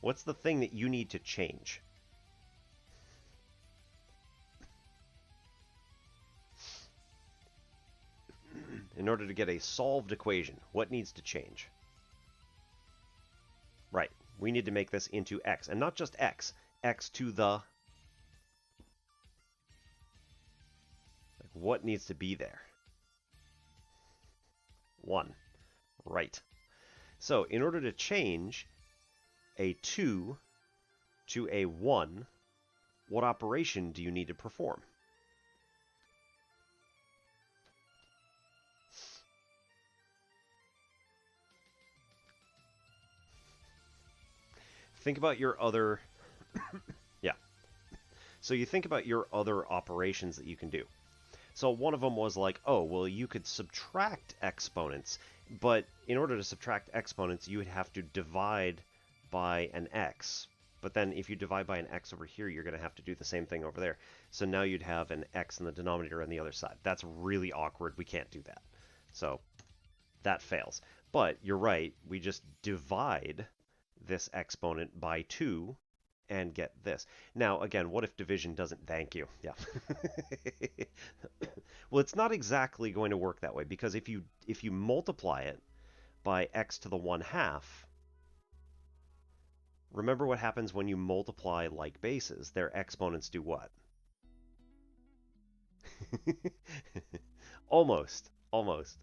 What's the thing that you need to change? In order to get a solved equation, what needs to change? Right, we need to make this into x, and not just x, x to the... Like, what needs to be there? 1. Right. So, in order to change a 2 to a 1, what operation do you need to perform? think about your other, yeah. So you think about your other operations that you can do. So one of them was like, oh, well, you could subtract exponents, but in order to subtract exponents, you would have to divide by an x. But then if you divide by an x over here, you're going to have to do the same thing over there. So now you'd have an x in the denominator on the other side. That's really awkward. We can't do that. So that fails. But you're right. We just divide this exponent by 2 and get this. Now, again, what if division doesn't thank you? Yeah. Well, it's not exactly going to work that way, because if you multiply it by x to the 1/2, remember what happens when you multiply like bases. Their exponents do what? Almost. Almost.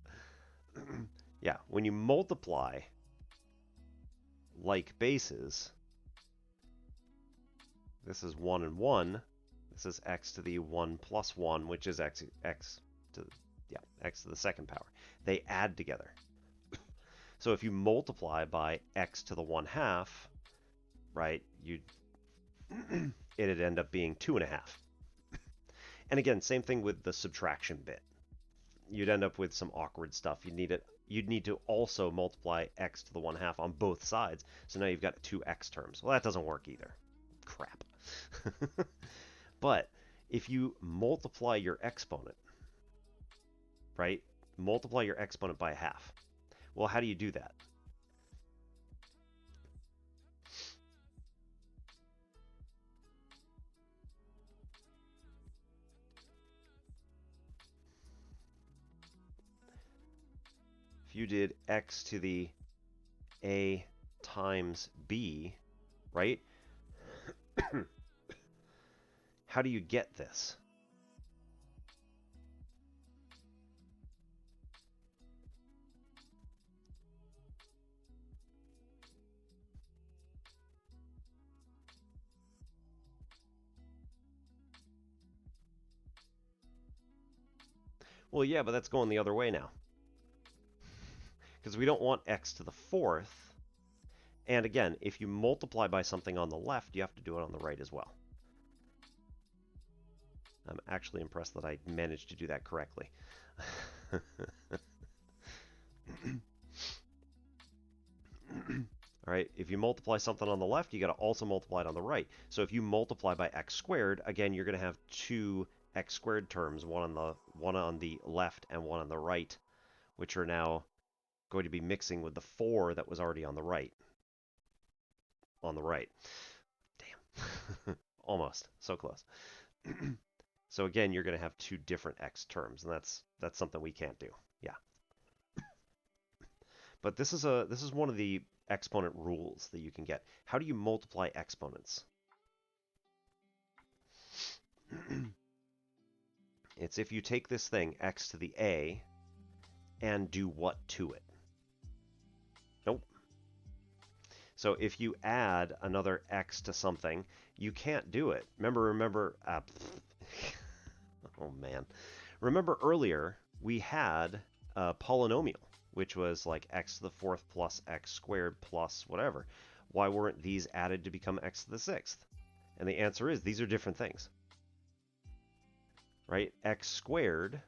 Yeah, when you multiply like bases, this is 1 and 1. This is x to the 1 plus 1, which is x to the second power. They add together. So if you multiply by x to the 1/2, right, it'd end up being 2.5. And again, same thing with the subtraction bit. You'd end up with some awkward stuff. You'd need to also multiply x to the 1/2 on both sides. So now you've got 2x terms. Well, that doesn't work either. Crap. But if you multiply your exponent, right? Multiply your exponent by 1/2. Well, how do you do that? If you did x to the a times b, right? How do you get this? Well, yeah, but that's going the other way now. Because we don't want x to the 4th. And again, if you multiply by something on the left, you have to do it on the right as well. I'm actually impressed that I managed to do that correctly. All right, if you multiply something on the left, you got to also multiply it on the right. So if you multiply by x squared, again, you're going to have 2 x squared terms, one on the left and one on the right, which are now going to be mixing with the 4 that was already on the right. Damn. Almost. So close. So again, you're going to have 2 different x terms, and that's something we can't do. Yeah. But this is one of the exponent rules that you can get. How do you multiply exponents? It's if you take this thing, x to the a, and do what to it? Nope. So if you add another x to something, you can't do it. Remember, oh man. Remember earlier, we had a polynomial, which was like x to the 4th plus x squared plus whatever. Why weren't these added to become x to the 6th? And the answer is these are different things. Right? X squared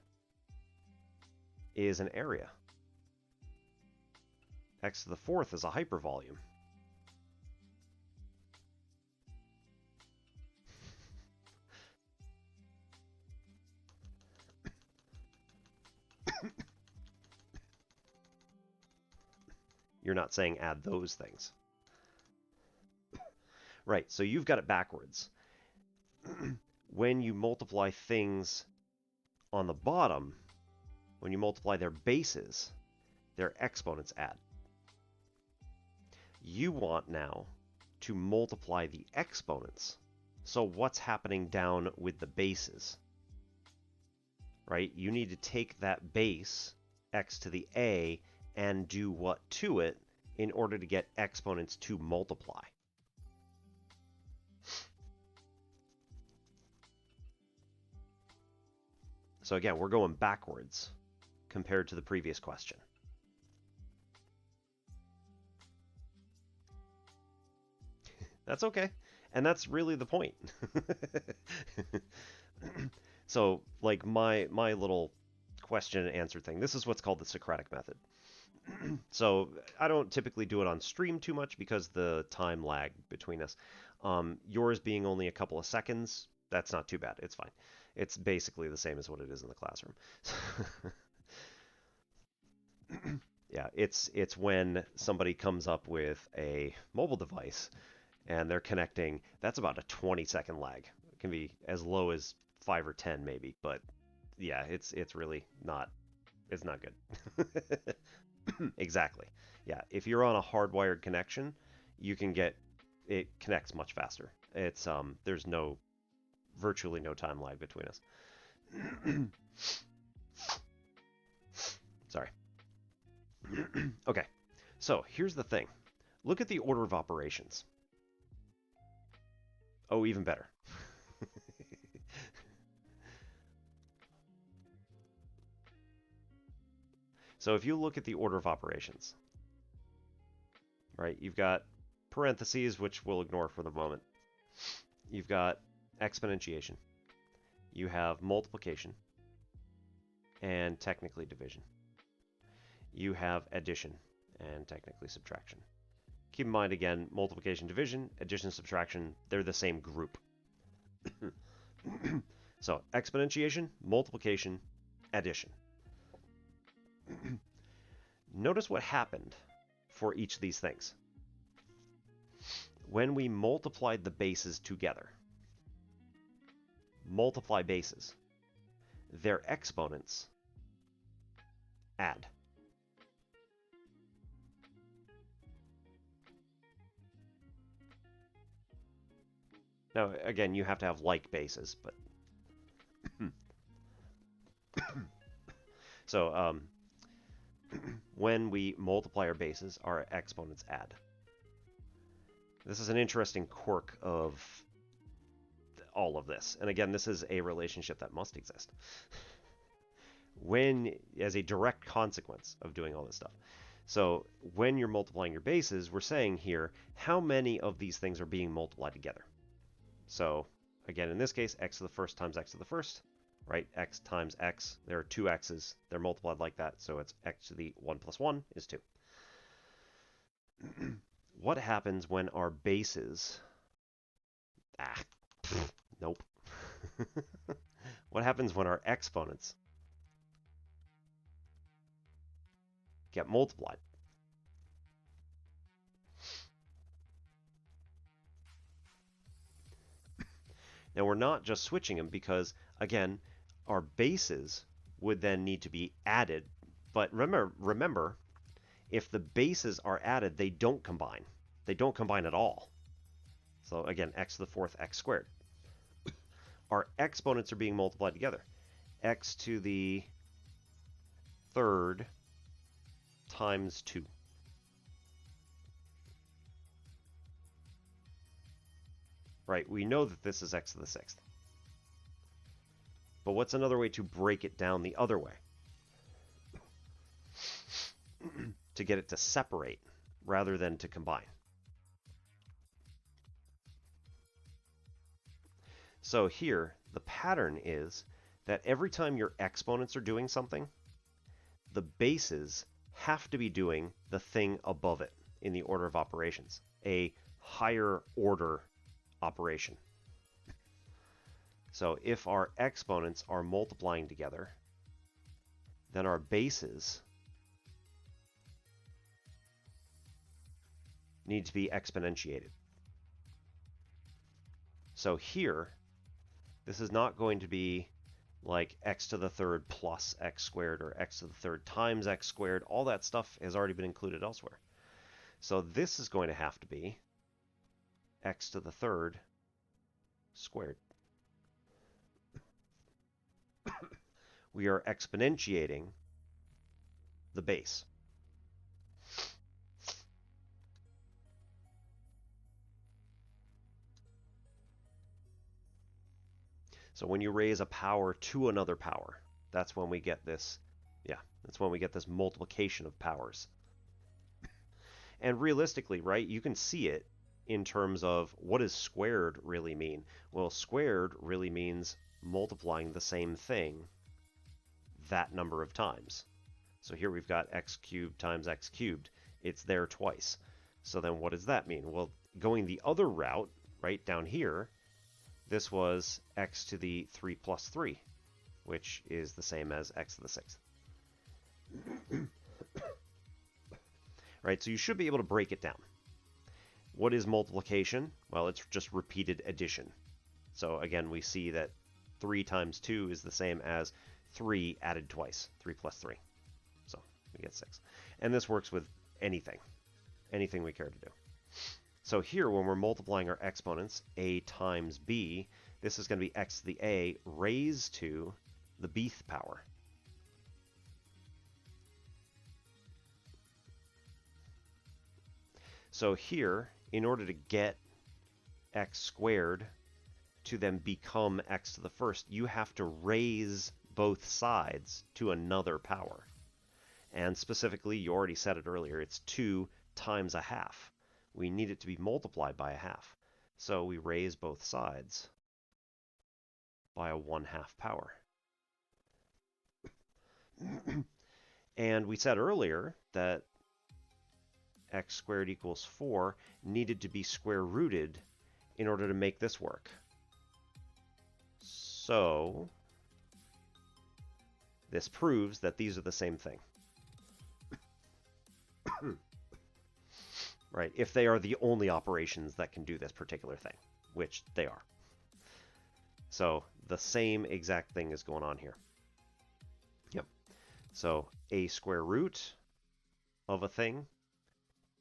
is an area. X to the 4th is a hypervolume. You're not saying add those things. Right, so you've got it backwards. When you multiply things on the bottom, when you multiply their bases, their exponents add. You want now to multiply the exponents. So what's happening down with the bases? Right? You need to take that base, x to the a, and do what to it in order to get exponents to multiply. So again, we're going backwards compared to the previous question. That's okay. And that's really the point. So, like my little question and answer thing, this is what's called the Socratic method. So I don't typically do it on stream too much because the time lag between us. Yours being only a couple of seconds, that's not too bad. It's fine. It's basically the same as what it is in the classroom. Yeah, it's when somebody comes up with a mobile device and they're connecting, that's about a 20-second lag. It can be as low as 5 or 10 maybe, but yeah, it's really not it's not good. Exactly. Yeah, if you're on a hardwired connection, you can get it connects much faster. It's there's no virtually no time lag between us. Sorry. Okay. So, here's the thing. Look at the order of operations. Oh, even better. So, if you look at the order of operations, right? You've got parentheses, which we'll ignore for the moment. You've got exponentiation. You have multiplication and technically division. You have addition and technically subtraction. Keep in mind again, multiplication, division, addition, subtraction, they're the same group. So exponentiation, multiplication, addition. Notice what happened for each of these things. When we multiplied the bases together, multiply bases, their exponents add. Now, again, you have to have like bases, but so when we multiply our bases, our exponents add. This is an interesting quirk of all of this. And again, this is a relationship that must exist. When, as a direct consequence of doing all this stuff. So when you're multiplying your bases, we're saying here, how many of these things are being multiplied together? So again, in this case, x to the first times x to the first, right? X times x, there are two x's, they're multiplied like that, so it's x to the 1 plus 1 is 2. What happens when our bases... nope. What happens when our exponents get multiplied? Now we're not just switching them because, again, our bases would then need to be added. But remember, if the bases are added, they don't combine. They don't combine at all. So again, x to the fourth, x squared. Our exponents are being multiplied together. X to the third times 2. Right, we know that this is x to the sixth. But what's another way to break it down the other way? To get it to separate rather than to combine. So here, the pattern is that every time your exponents are doing something, the bases have to be doing the thing above it in the order of operations, a higher order operation. So if our exponents are multiplying together, then our bases need to be exponentiated. So here, this is not going to be like x to the third plus x squared or x to the third times x squared. All that stuff has already been included elsewhere. So this is going to have to be x to the third squared. We are exponentiating the base. So when you raise a power to another power, that's when we get this, that's when we get this multiplication of powers. And realistically, right, you can see it in terms of what does squared really mean? Well, squared really means multiplying the same thing that number of times. So here we've got x cubed times x cubed. It's there twice. So then what does that mean? Well, going the other route, right down here, this was x to the 3 plus 3, which is the same as x to the 6th. Right, so you should be able to break it down. What is multiplication? Well, it's just repeated addition. So again, we see that 3 times 2 is the same as 3 added twice, 3 plus 3. So we get 6. And this works with anything we care to do. So here, when we're multiplying our exponents, a times b, this is going to be x to the a raised to the bth power. So here, in order to get x squared to then become x to the first, you have to raise both sides to another power. And specifically, you already said it earlier, it's 2 times a half. We need it to be multiplied by a half. So we raise both sides by a 1/2 power. And we said earlier that x squared equals 4 needed to be square rooted in order to make this work. So this proves that these are the same thing. Right, if they are the only operations that can do this particular thing, which they are. So the same exact thing is going on here. Yep. So a square root of a thing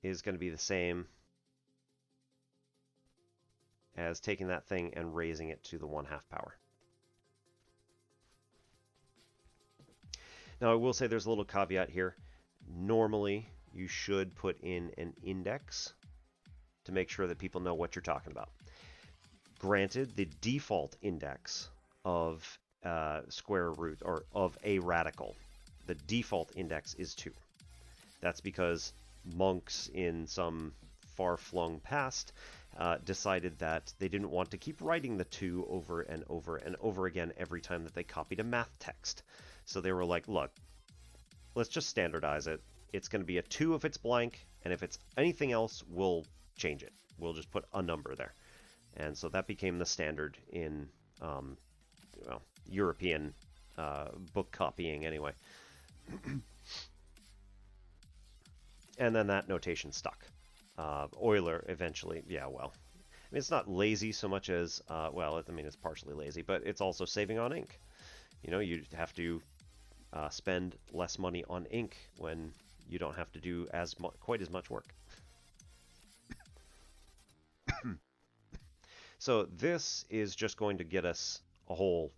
is going to be the same as taking that thing and raising it to the 1/2 power. Now I will say there's a little caveat here. Normally you should put in an index to make sure that people know what you're talking about. Granted, the default index of square root, or of a radical, the default index is 2. That's because monks in some far-flung past decided that they didn't want to keep writing the 2 over and over and over again every time that they copied a math text. So they were like, look, let's just standardize it. It's going to be a 2 if it's blank, and if it's anything else, we'll change it. We'll just put a number there. And so that became the standard in well, European book copying anyway. And then that notation stuck. Euler eventually, yeah, well, I mean, it's not lazy so much as, well, I mean, it's partially lazy, but it's also saving on ink. You know, you have to spend less money on ink when you don't have to do quite as much work. So this is just going to get us a whole...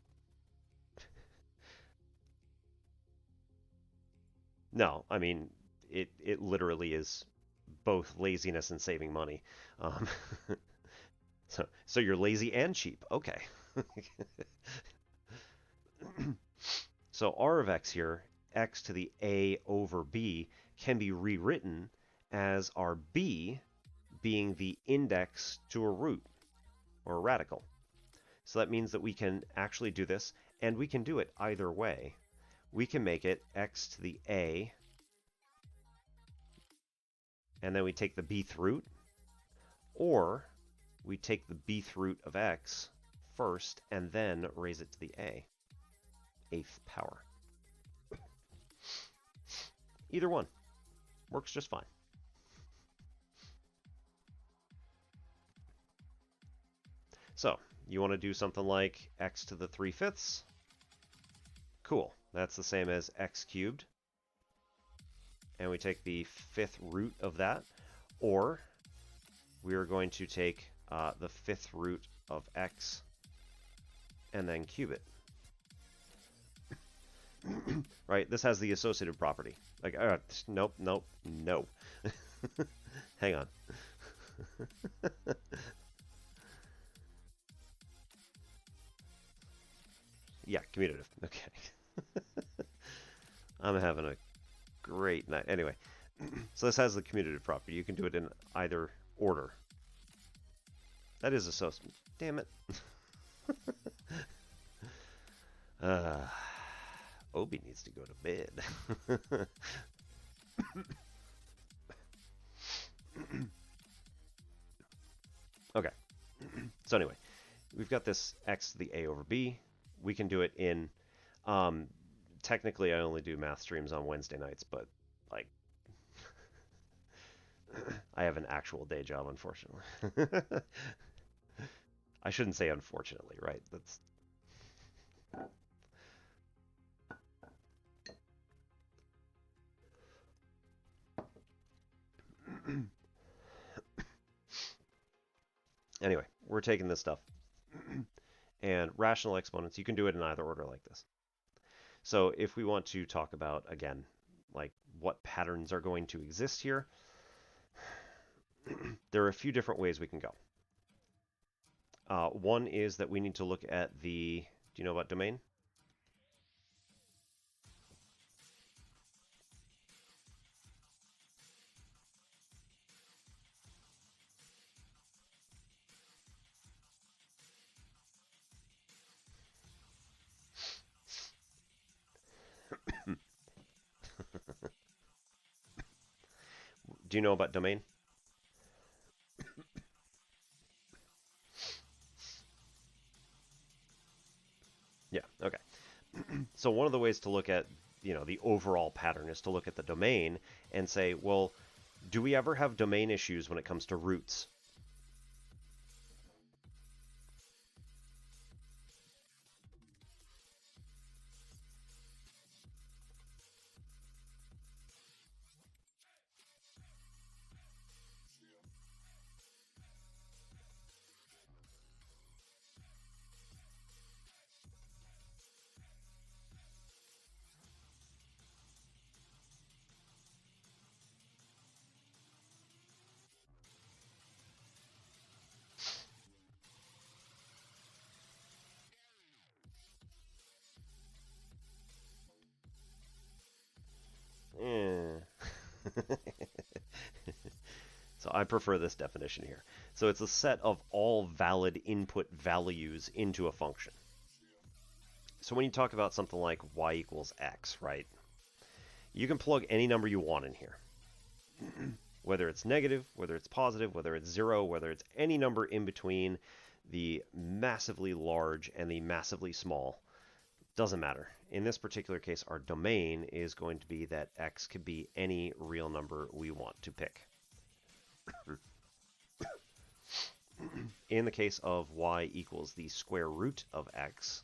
No, I mean, it literally is both laziness and saving money. So you're lazy and cheap. Okay. So r of x here, x to the a over b, can be rewritten as our b being the index to a root, or a radical. So that means that we can actually do this, and we can do it either way. We can make it x to the a, and then we take the bth root, or we take the bth root of x first, and then raise it to the a, 8th power. Either one works just fine. So you want to do something like x to the 3/5. Cool. That's the same as x cubed. And we take the 5th root of that. Or we are going to take the 5th root of x and then cube it. Right? This has the associative property. Like, nope, nope, no. Hang on. Yeah, commutative. Okay. I'm having a great night. Anyway, so this has the commutative property. You can do it in either order. That is a damn it. uh, Obi needs to go to bed. Okay. So anyway, we've got this x to the a over b. We can do it in, um, technically I only do math streams on Wednesday nights, but like I have an actual day job, unfortunately. I shouldn't say unfortunately, right? That's anyway, we're taking this stuff and rational exponents, you can do it in either order like this. So if we want to talk about, again, like what patterns are going to exist here, there are a few different ways we can go. One is that we need to look at the, do you know about domain? Do you know about domain? Yeah, okay. So one of the ways to look at, the overall pattern is to look at the domain and say, well, do we ever have domain issues when it comes to roots? Eh. So I prefer this definition here. So it's a set of all valid input values into a function. So when you talk about something like y equals x, right? You can plug any number you want in here. Whether it's negative, whether it's positive, whether it's 0, whether it's any number in between the massively large and the massively small, doesn't matter. In this particular case, our domain is going to be that x could be any real number we want to pick. In the case of y equals the square root of x,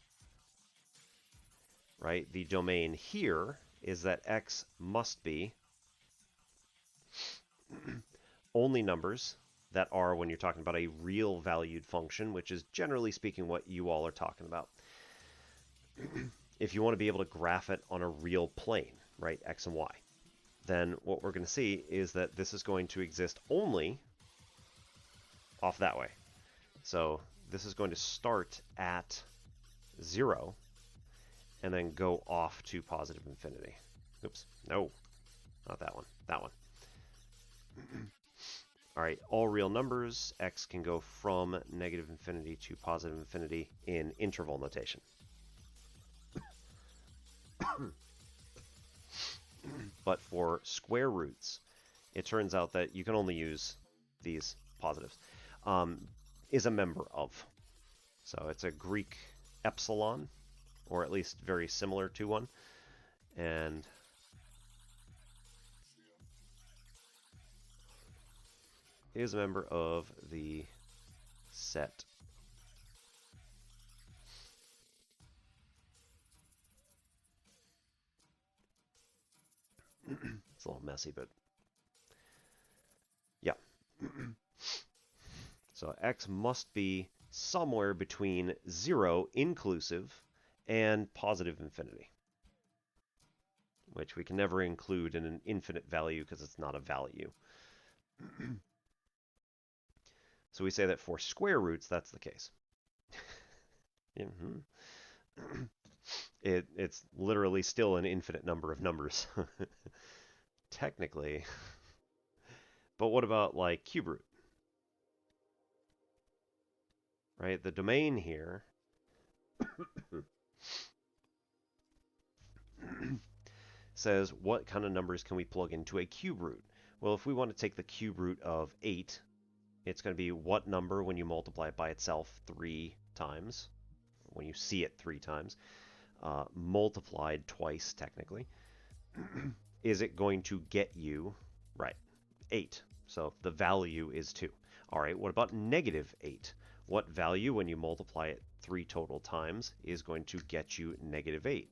right, the domain here is that x must be only numbers that are, when you're talking about a real valued function, which is generally speaking what you all are talking about. If you want to be able to graph it on a real plane, right, x and y, then what we're going to see is that this is going to exist only off that way. So this is going to start at 0 and then go off to positive infinity. Oops, no, not that one, that one. All right, all real numbers, x can go from negative infinity to positive infinity in interval notation. But for square roots, it turns out that you can only use these positives, is a member of. So it's a Greek epsilon, or at least very similar to one. And is a member of the set. It's a little messy, but yeah. So x must be somewhere between 0 inclusive and positive infinity, which we can never include in an infinite value because it's not a value. So we say that for square roots, that's the case. It's literally still an infinite number of numbers, technically. But what about like cube root? right? The domain here says what kind of numbers can we plug into a cube root? Well, if we want to take the cube root of 8, it's going to be what number when you multiply it by itself 3 times, when you see it 3 times, multiplied twice technically, is it going to get you, right, 8. So the value is 2. All right, what about negative 8? What value when you multiply it 3 total times is going to get you negative 8?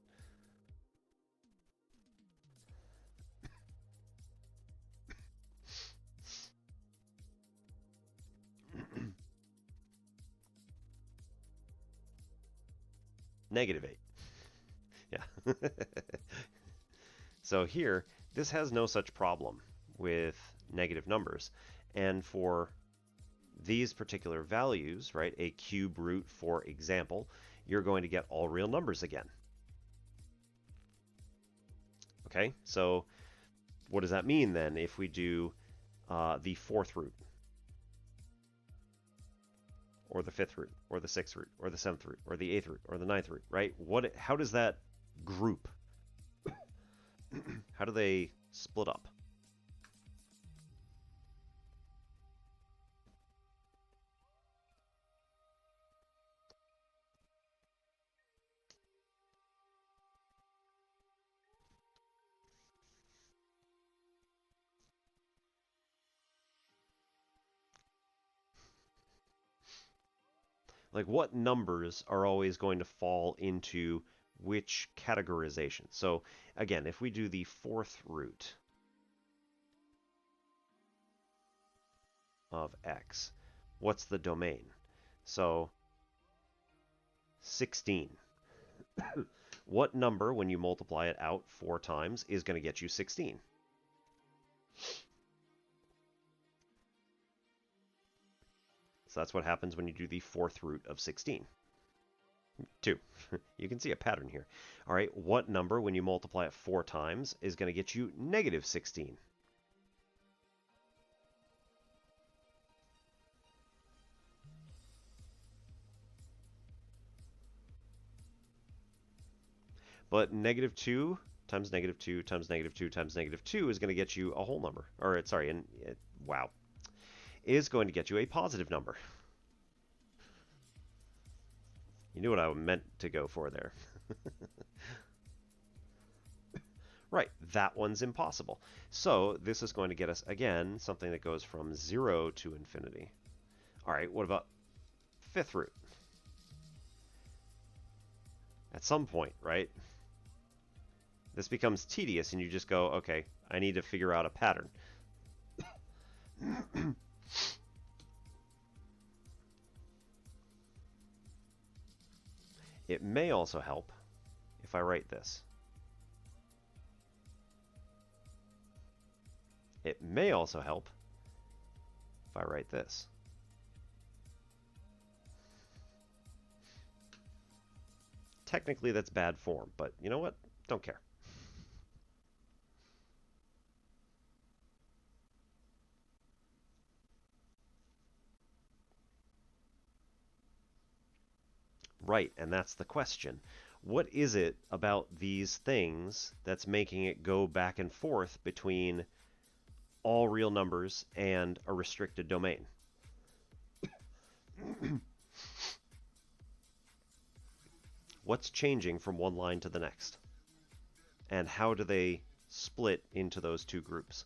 Negative 8. Yeah. So here, this has no such problem with negative numbers. And for these particular values, right, a cube root, for example, you're going to get all real numbers again. Okay, so what does that mean then if we do the 4th root, or the 5th root, or the 6th root, or the 7th root, or the 8th root, or the 9th root, right? How does that group? How do they split up? Like, what numbers are always going to fall into which categorization? So again, if we do the 4th root of x, what's the domain? So 16. What number, when you multiply it out 4 times, is going to get you 16? So that's what happens when you do the 4th root of 16. 2. You can see a pattern here. All right, what number, when you multiply it 4 times, is going to get you negative 16? But negative 2 times negative 2 times negative 2 times negative 2 is going to get you a whole number. Or, sorry, wow. Is going to get you a positive number. You knew what I meant to go for there. Right, that one's impossible. So this is going to get us, again, something that goes from 0 to infinity. All right, what about 5th root? At some point, right? This becomes tedious and you just go, okay, I need to figure out a pattern. It may also help if I write this. It may also help if I write this. Technically, that's bad form, but you know what? Don't care. Right, and that's the question. What is it about these things that's making it go back and forth between all real numbers and a restricted domain? What's changing from one line to the next? And how do they split into those two groups?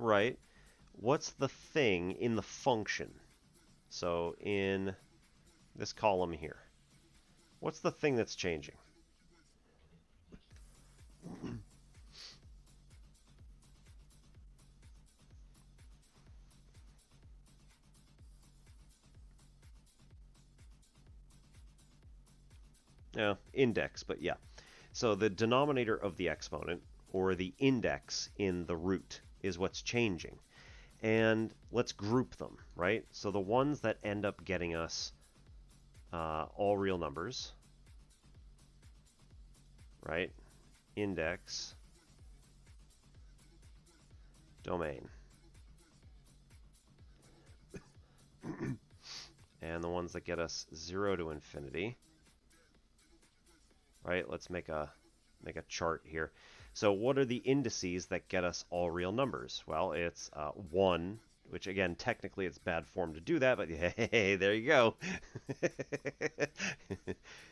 Right. What's the thing in the function? So in this column here, what's the thing that's changing? index, but yeah. So the denominator of the exponent, or the index in the root, is what's changing. And let's group them, right? So the ones that end up getting us all real numbers, right? Index, domain. And the ones that get us 0 to infinity, right? Let's make a chart here. So what are the indices that get us all real numbers? Well, it's 1, which again, technically it's bad form to do that, but hey, there you go.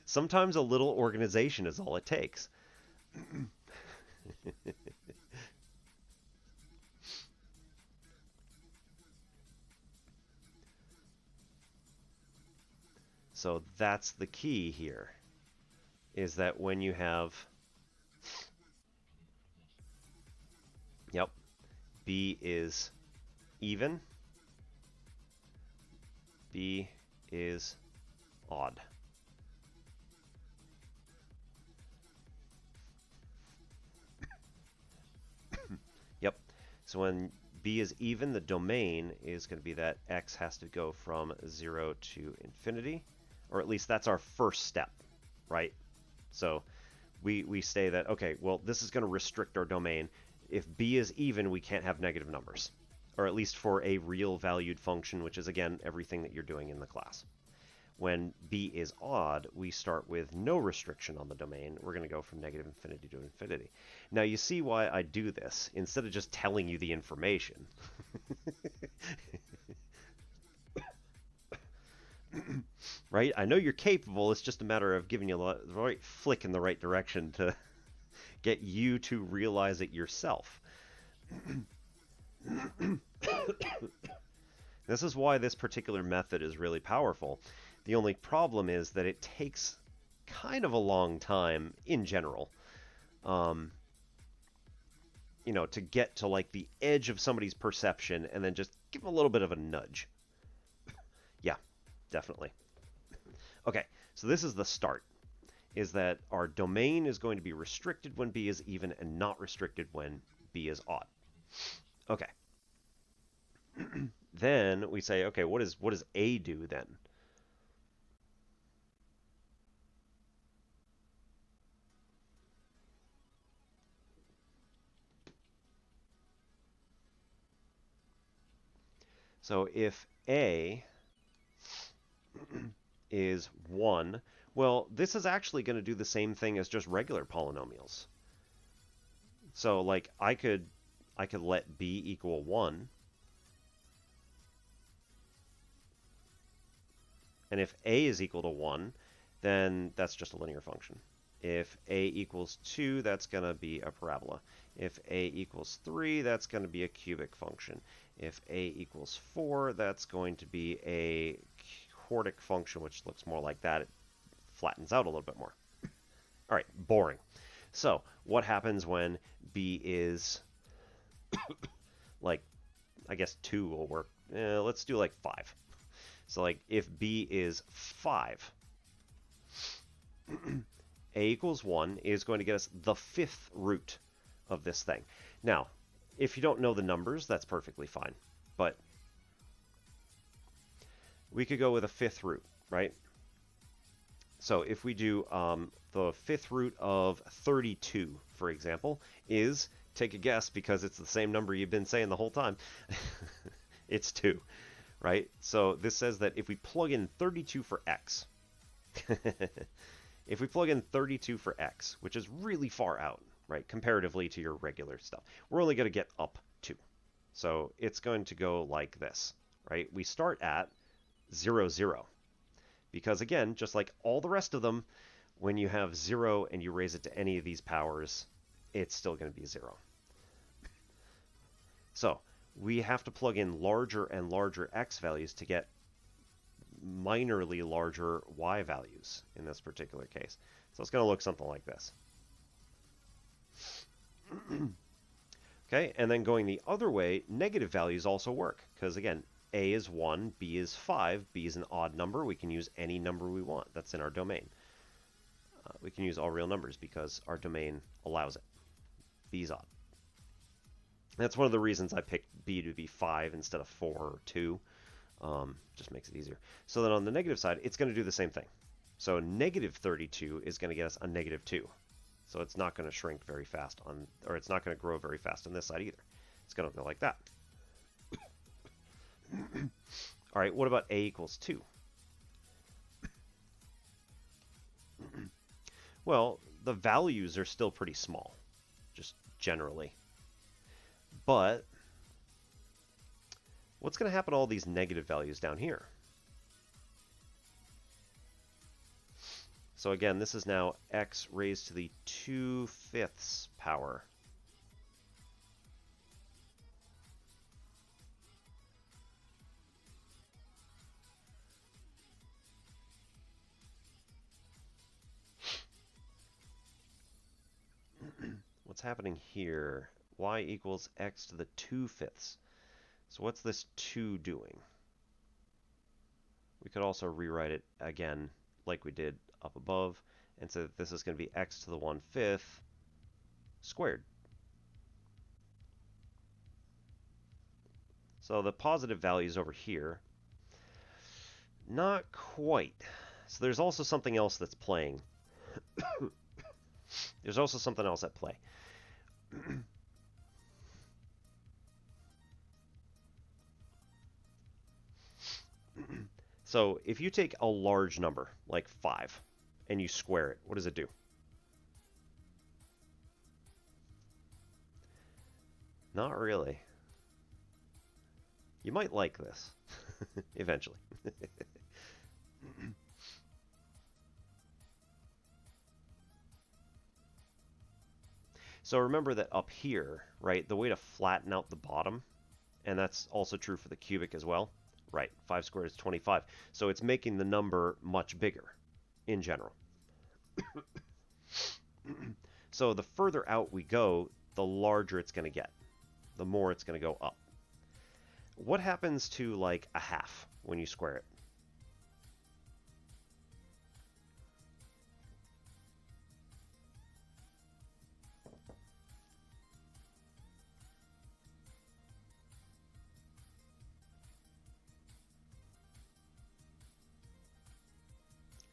Sometimes a little organization is all it takes. So that's the key here, is that when you have, yep, B is even, B is odd. Yep. So when B is even, the domain is going to be that x has to go from 0 to infinity, or at least that's our first step, right? So we say that, okay, well, this is going to restrict our domain. If B is even, we can't have negative numbers, or at least for a real valued function, which is, again, everything that you're doing in the class. When B is odd, we start with no restriction on the domain. We're going to go from negative infinity to infinity. Now you see why I do this instead of just telling you the information. Right? I know you're capable. It's just a matter of giving you the right flick in the right direction to get you to realize it yourself. This is why this particular method is really powerful. The only problem is that it takes kind of a long time in general, you know, to get to like the edge of somebody's perception and then just give them a little bit of a nudge. Yeah, definitely. Okay, so this is the start, is that our domain is going to be restricted when B is even and not restricted when B is odd. Okay. Then we say, okay, what does A do then? So if A is 1, well, this is actually going to do the same thing as just regular polynomials. So like I could let B equal 1. And if A is equal to 1, then that's just a linear function. If A equals 2, that's going to be a parabola. If A equals 3, that's going to be a cubic function. If A equals 4, that's going to be a quartic function, which looks more like that. It flattens out a little bit more. All right, boring. So what happens when B is like, I guess 2 will work. Let's do like 5. So like if B is 5, A equals 1 is going to get us the 5th root of this thing. Now, if you don't know the numbers, that's perfectly fine. But we could go with a 5th root, right? So if we do the 5th root of 32, for example, is, take a guess because it's the same number you've been saying the whole time, it's 2, right? So this says that if we plug in 32 for x, if we plug in 32 for x, which is really far out, right, comparatively to your regular stuff, we're only going to get up 2. So it's going to go like this, right? We start at 0, 0. Because again, just like all the rest of them, when you have 0 and you raise it to any of these powers, it's still going to be 0. So we have to plug in larger and larger x values to get minorly larger y values in this particular case. So it's going to look something like this. Okay, and then going the other way, negative values also work, because again, A is 1, B is 5, B is an odd number. We can use any number we want that's in our domain. we can use all real numbers because our domain allows it. B is odd. That's one of the reasons I picked B to be 5 instead of 4 or 2. Just makes it easier. So then on the negative side, it's going to do the same thing. So negative 32 is going to get us a negative 2. So it's not going to shrink very fast on, or it's not going to grow very fast on this side either. It's going to go like that. All right, what about a equals 2? Well, the values are still pretty small, just generally. But what's going to happen to all these negative values down here? So again, this is now x raised to the 2/5 power. What's happening here? Y equals x to the 2/5. So what's this 2 doing? We could also rewrite it again like we did up above and say that this is going to be x to the 1/5 squared. So the positive value is over here. Not quite. So there's also something else that's playing. There's also something else at play. So if you take a large number, like 5, and you square it, what does it do? Not really. You might like this, eventually. So remember that up here, right, the way to flatten out the bottom, and that's also true for the cubic as well, right, 5 squared is 25. So it's making the number much bigger in general. So the further out we go, the larger it's going to get, the more it's going to go up. What happens to like a half when you square it?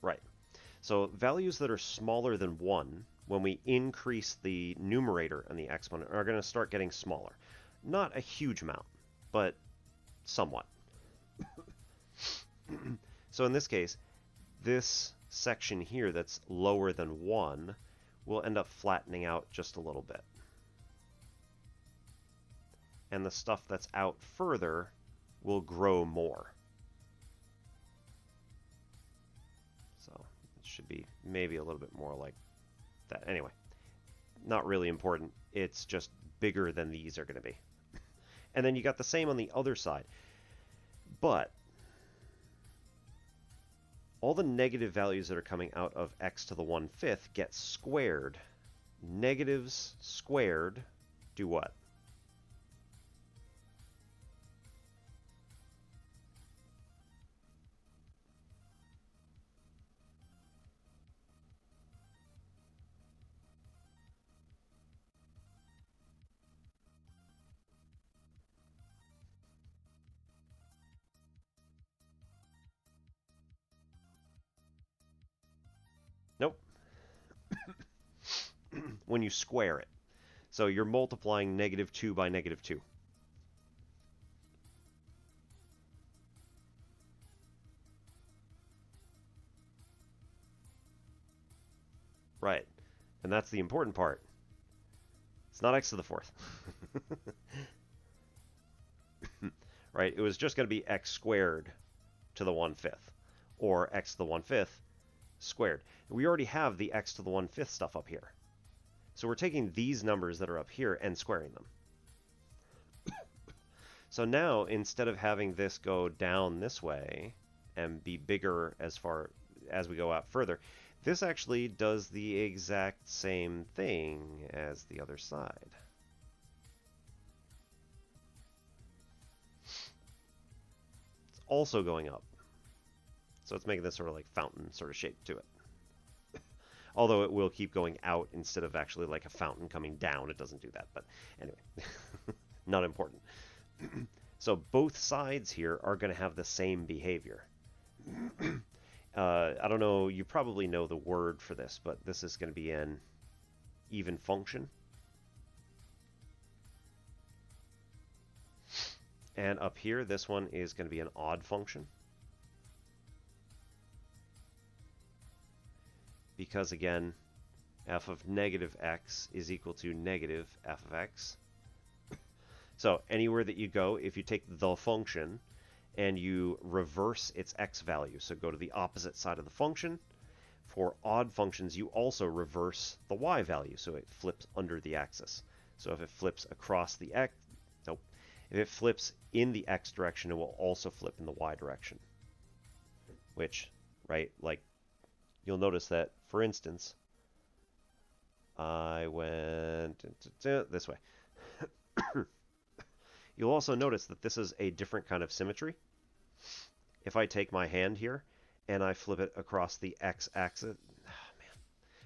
Right. So values that are smaller than 1, when we increase the numerator and the exponent, are going to start getting smaller. Not a huge amount, but somewhat. So in this case, this section here that's lower than 1 will end up flattening out just a little bit. And the stuff that's out further will grow more. So it should be maybe a little bit more like that. Anyway, not really important. It's just bigger than these are going to be. And then you got the same on the other side. But all the negative values that are coming out of x to the 1/5 get squared. Negatives squared do what? Nope. When you square it. So you're multiplying -2 by -2. Right. And that's the important part. It's not x to the 4th. Right? It was just going to be x squared to the 1/5. Or x to the 1/5 squared. We already have the x to the 1/5 stuff up here. So we're taking these numbers that are up here and squaring them. So now, instead of having this go down this way and be bigger as far as we go out further, this actually does the exact same thing as the other side. It's also going up. So it's making this sort of like fountain sort of shape to it. Although it will keep going out instead of actually like a fountain coming down. It doesn't do that, but anyway, not important. So both sides here are going to have the same behavior. I don't know, you probably know the word for this, but this is going to be an even function. And up here, this one is going to be an odd function. Because again, f of negative x is equal to negative f of x. So anywhere that you go, if you take the function and you reverse its x value, so go to the opposite side of the function, for odd functions you also reverse the y value, so it flips under the axis. So if it flips across the x, nope, if it flips in the x direction, it will also flip in the y direction. Which, right, like, you'll notice that, for instance, I went this way. You'll also notice that this is a different kind of symmetry. If I take my hand here and I flip it across the x-axis,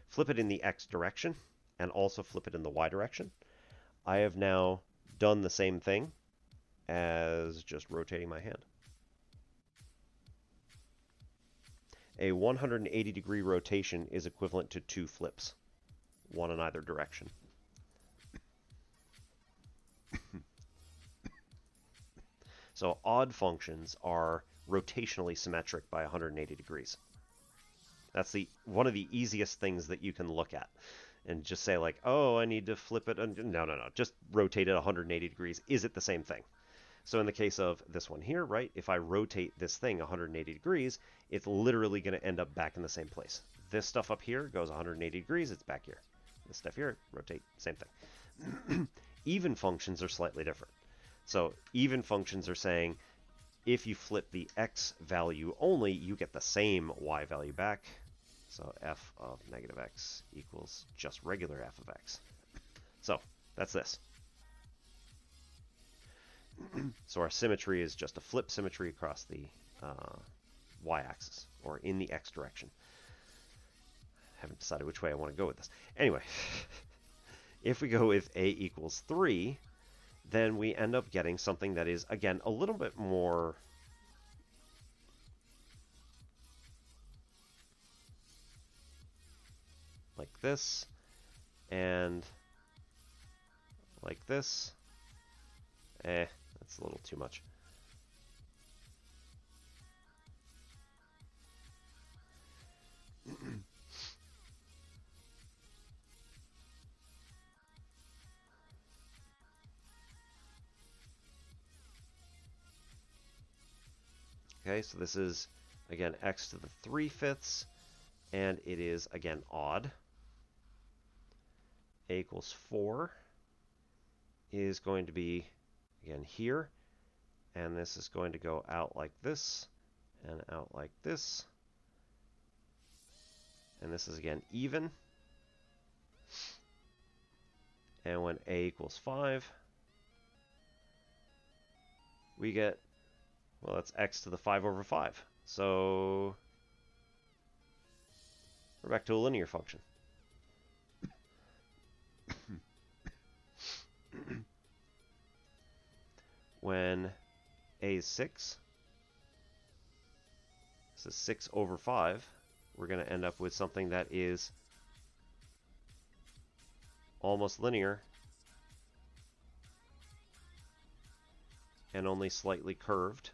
flip it in the x direction and also flip it in the y direction, I have now done the same thing as just rotating my hand. A 180-degree rotation is equivalent to 2 flips, one in either direction. So odd functions are rotationally symmetric by 180 degrees. That's one of the easiest things that you can look at and just say like, oh, I need to flip it. No. Just rotate it 180 degrees. Is it the same thing? So in the case of this one here, right, if I rotate this thing 180 degrees, it's literally going to end up back in the same place. This stuff up here goes 180 degrees, it's back here. This stuff here, rotate, same thing. Even functions are slightly different. So even functions are saying if you flip the x value only, you get the same y value back. So f of negative x equals just regular f of x. So that's this. So our symmetry is just a flip symmetry across the y-axis, or in the x direction. I haven't decided which way I want to go with this. Anyway, if we go with a equals 3, then we end up getting something that is, again, a little bit more like this, and like this. That's a little too much. Okay, so this is, again, x to the 3/5, and it is, again, odd. A equals 4 is going to be, again, here, and this is going to go out like this, and out like this. And this is, again, even. And when a equals 5, we get, well, that's x to the 5/5. So we're back to a linear function. When a is 6, this is 6/5, we're going to end up with something that is almost linear and only slightly curved.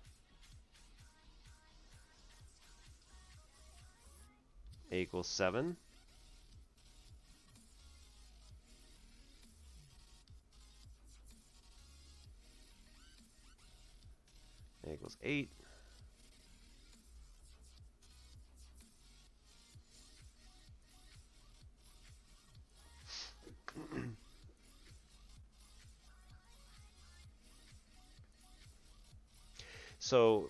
A equals 7. A equals 8. So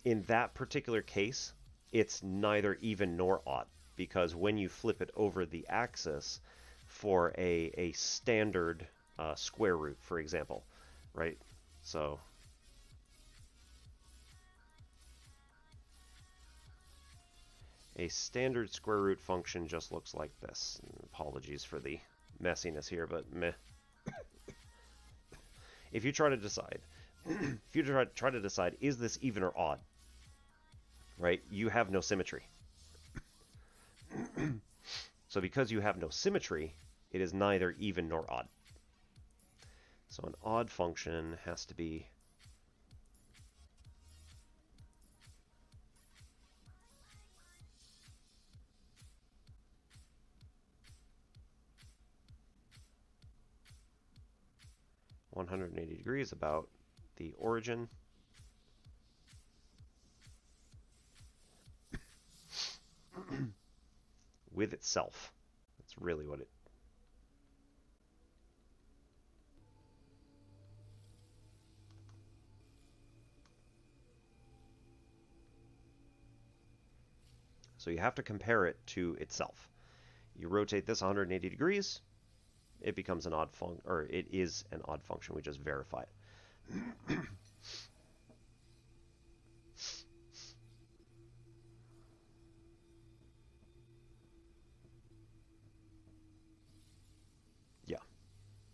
in that particular case, it's neither even nor odd, because when you flip it over the axis for a standard square root, for example, right? So A standard square root function just looks like this. Apologies for the messiness here, but meh. If you try to decide, if you try to decide, is this even or odd, right? You have no symmetry. So because you have no symmetry, it is neither even nor odd. So an odd function has to be (180°) about the origin with itself. That's really what it... So you have to compare it to itself. You rotate this 180 degrees, it becomes an odd function, or it is an odd function. We just verify it. Yeah,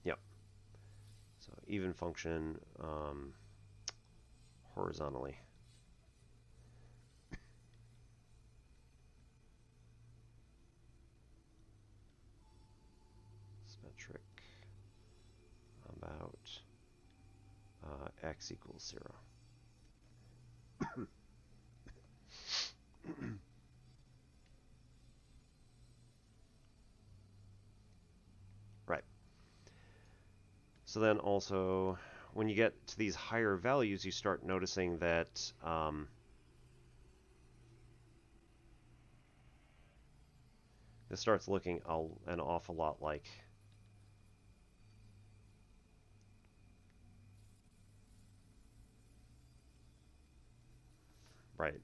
yep. So even function horizontally. Symmetric about x equals 0. Right. So then also, when you get to these higher values, you start noticing that this starts looking an awful lot like right.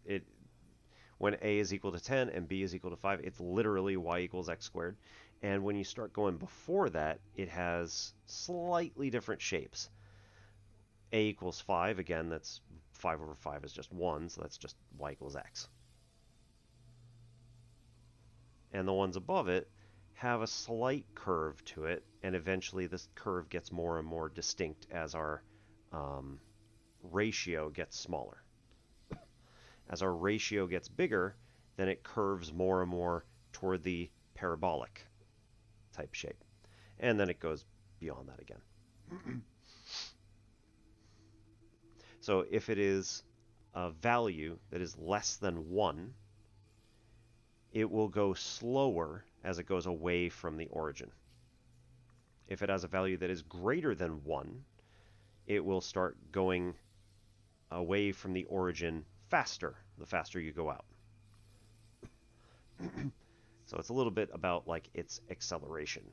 When a is equal to 10 and b is equal to 5, it's literally y equals x squared. And when you start going before that, it has slightly different shapes. A equals 5, again, that's 5 over 5 is just 1, so that's just y equals x. And the ones above it have a slight curve to it, and eventually this curve gets more and more distinct as our ratio gets smaller. As our ratio gets bigger, then it curves more and more toward the parabolic type shape. And then it goes beyond that again. So if it is a value that is less than 1, it will go slower as it goes away from the origin. If it has a value that is greater than 1, it will start going away from the origin faster, the faster you go out. So it's a little bit about like its acceleration.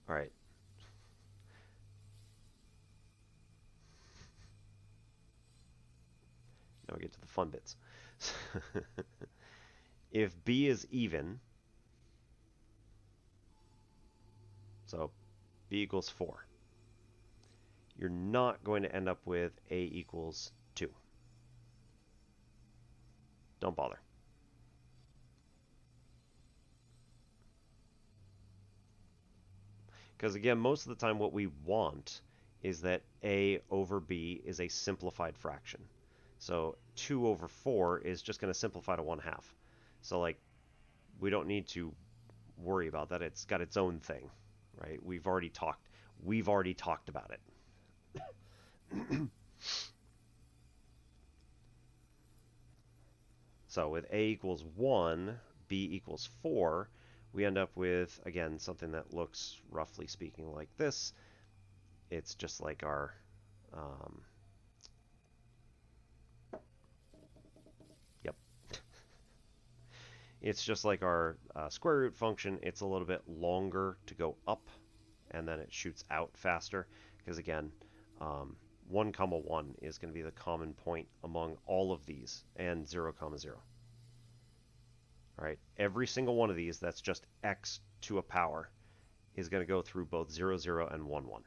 All right. Now we get to the fun bits. If b is even, so b equals 4, you're not going to end up with a equals 2. Don't bother. Because again, most of the time what we want is that a over b is a simplified fraction. So 2 over 4 is just going to simplify to 1/2. So like, we don't need to worry about that. It's got its own thing, right? We've already talked about it. So with a equals 1, b equals 4, we end up with, again, something that looks, roughly speaking, like this. It's just like our yep. It's just like our square root function. It's a little bit longer to go up, and then it shoots out faster, because again, 1, 1 is going to be the common point among all of these, and 0, 0. All right, every single one of these that's just x to a power is going to go through both 0, 0 and 1, 1.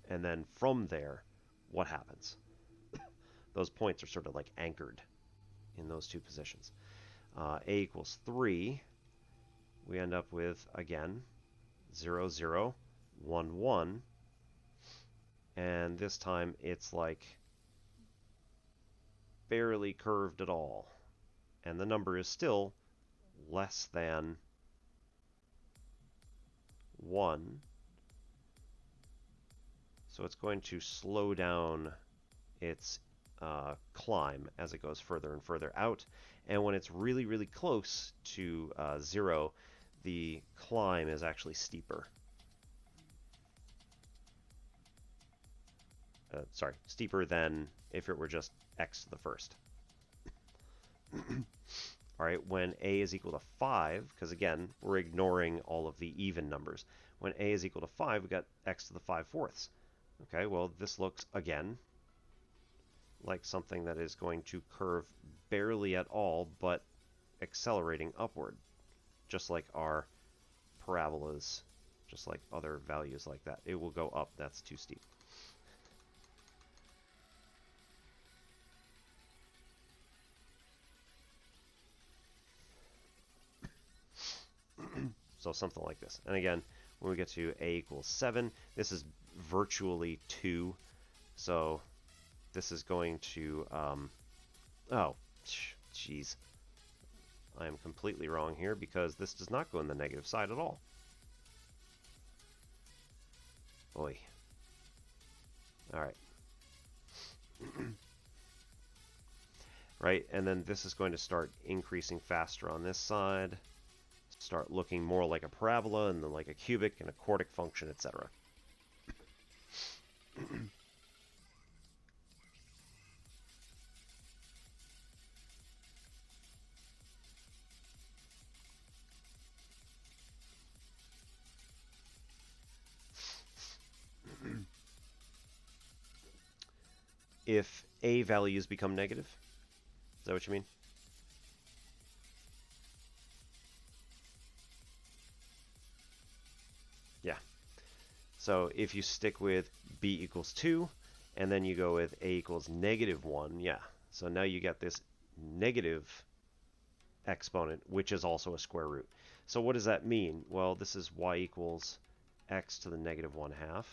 And then from there, what happens? those points are sort of like anchored in those two positions. A equals 3, we end up with, again, 0, 0, 1, 1. And this time it's like barely curved at all. And the number is still less than 1. So it's going to slow down its climb as it goes further and further out. And when it's really, really close to 0, the climb is actually steeper. Sorry, steeper than if it were just x to the first. All right, when a is equal to 5, because again, we're ignoring all of the even numbers. When a is equal to 5, we got x to the 5/4. Okay, well, this looks, again, like something that is going to curve barely at all, but accelerating upward, just like our parabolas, just like other values like that. It will go up. That's too steep. So something like this. And again, when we get to a equals 7, this is virtually 2. So this is going to, oh, jeez. I am completely wrong here because this does not go in the negative side at all. Boy. All right. Right, and then this is going to start increasing faster on this side. Start looking more like a parabola and then like a cubic and a quartic function, etc. If a values become negative, is that what you mean? Yeah. So if you stick with b equals 2, and then you go with a equals -1, yeah. So now you get this negative exponent, which is also a square root. So what does that mean? Well, this is y equals x to the -1/2.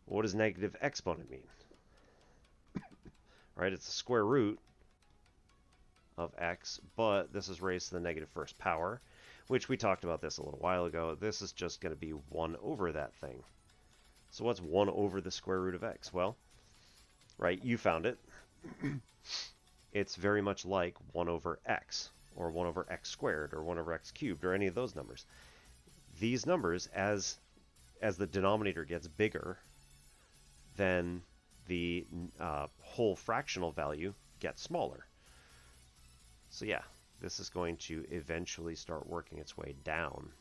What does negative exponent mean? Right, it's a square root of x, but this is raised to the negative first power, which we talked about this a little while ago. This is just going to be 1 over that thing. So what's 1 over the square root of x? Well, right, you found it. It's very much like 1 over x, or 1 over x squared, or 1 over x cubed, or any of those numbers. These numbers, as the denominator gets bigger, then the whole fractional value gets smaller. So yeah, this is going to eventually start working its way down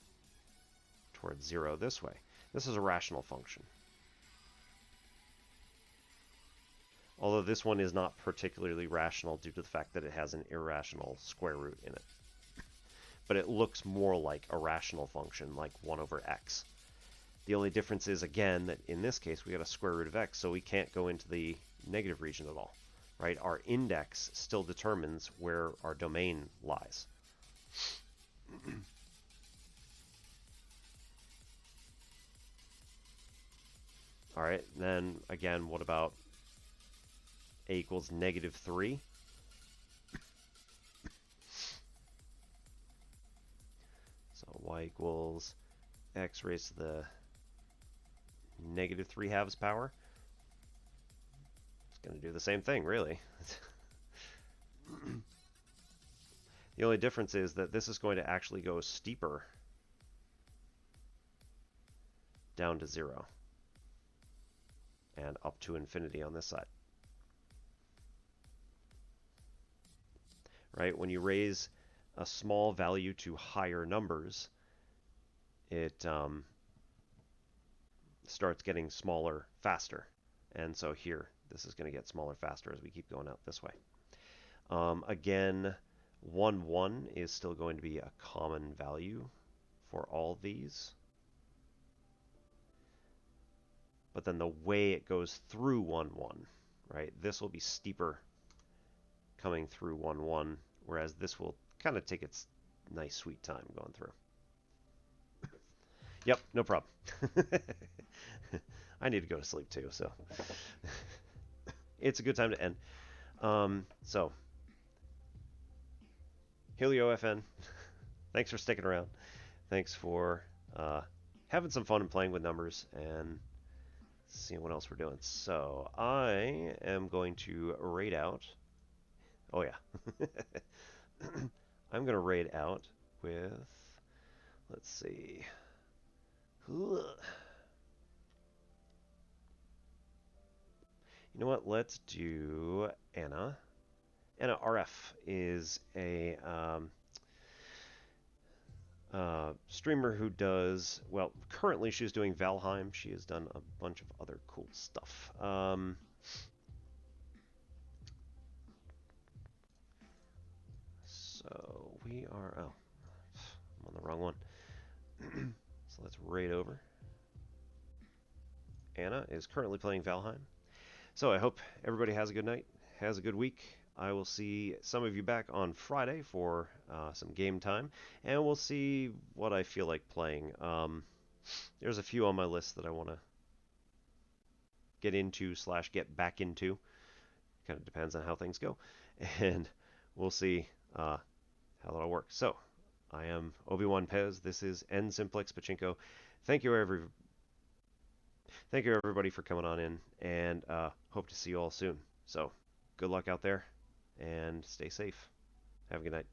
towards 0 this way. This is a rational function. Although this one is not particularly rational due to the fact that it has an irrational square root in it. But it looks more like a rational function, like 1 over x. The only difference is, again, that in this case we got a square root of x, so we can't go into the negative region at all. Right? Our index still determines where our domain lies. All right, then again, what about a equals -3? So y equals x raised to the -3/2 power. It's going to do the same thing, really. The only difference is that this is going to actually go steeper down to 0 and up to infinity on this side. Right? When you raise a small value to higher numbers, it starts getting smaller faster. And so here, this is going to get smaller faster as we keep going out this way. Again, 1, 1 is still going to be a common value for all these. But then the way it goes through 1, 1, right? This will be steeper coming through 1, 1, whereas this will kind of take its nice sweet time going through. Yep, no problem. I need to go to sleep too, so it's a good time to end. So, Helio FN, thanks for sticking around. Thanks for having some fun and playing with numbers and seeing what else we're doing. So, I am going to raid out. Oh, yeah. I'm going to raid out with, let's see. You know what? Let's do Anna. Anna RF is a streamer who does, well, currently she's doing Valheim. She has done a bunch of other cool stuff. So we are, oh, I'm on the wrong one. So let's raid over. Anna is currently playing Valheim. So I hope everybody has a good night, has a good week. I will see some of you back on Friday for some game time, and we'll see what I feel like playing. There's a few on my list that I want to get into / get back into. Kind of depends on how things go, and we'll see how that'll work. So I am Obi-Wan Pez. This is N Simplex Pachinko. Thank you everybody for coming on in, and hope to see you all soon. So good luck out there, and stay safe. Have a good night.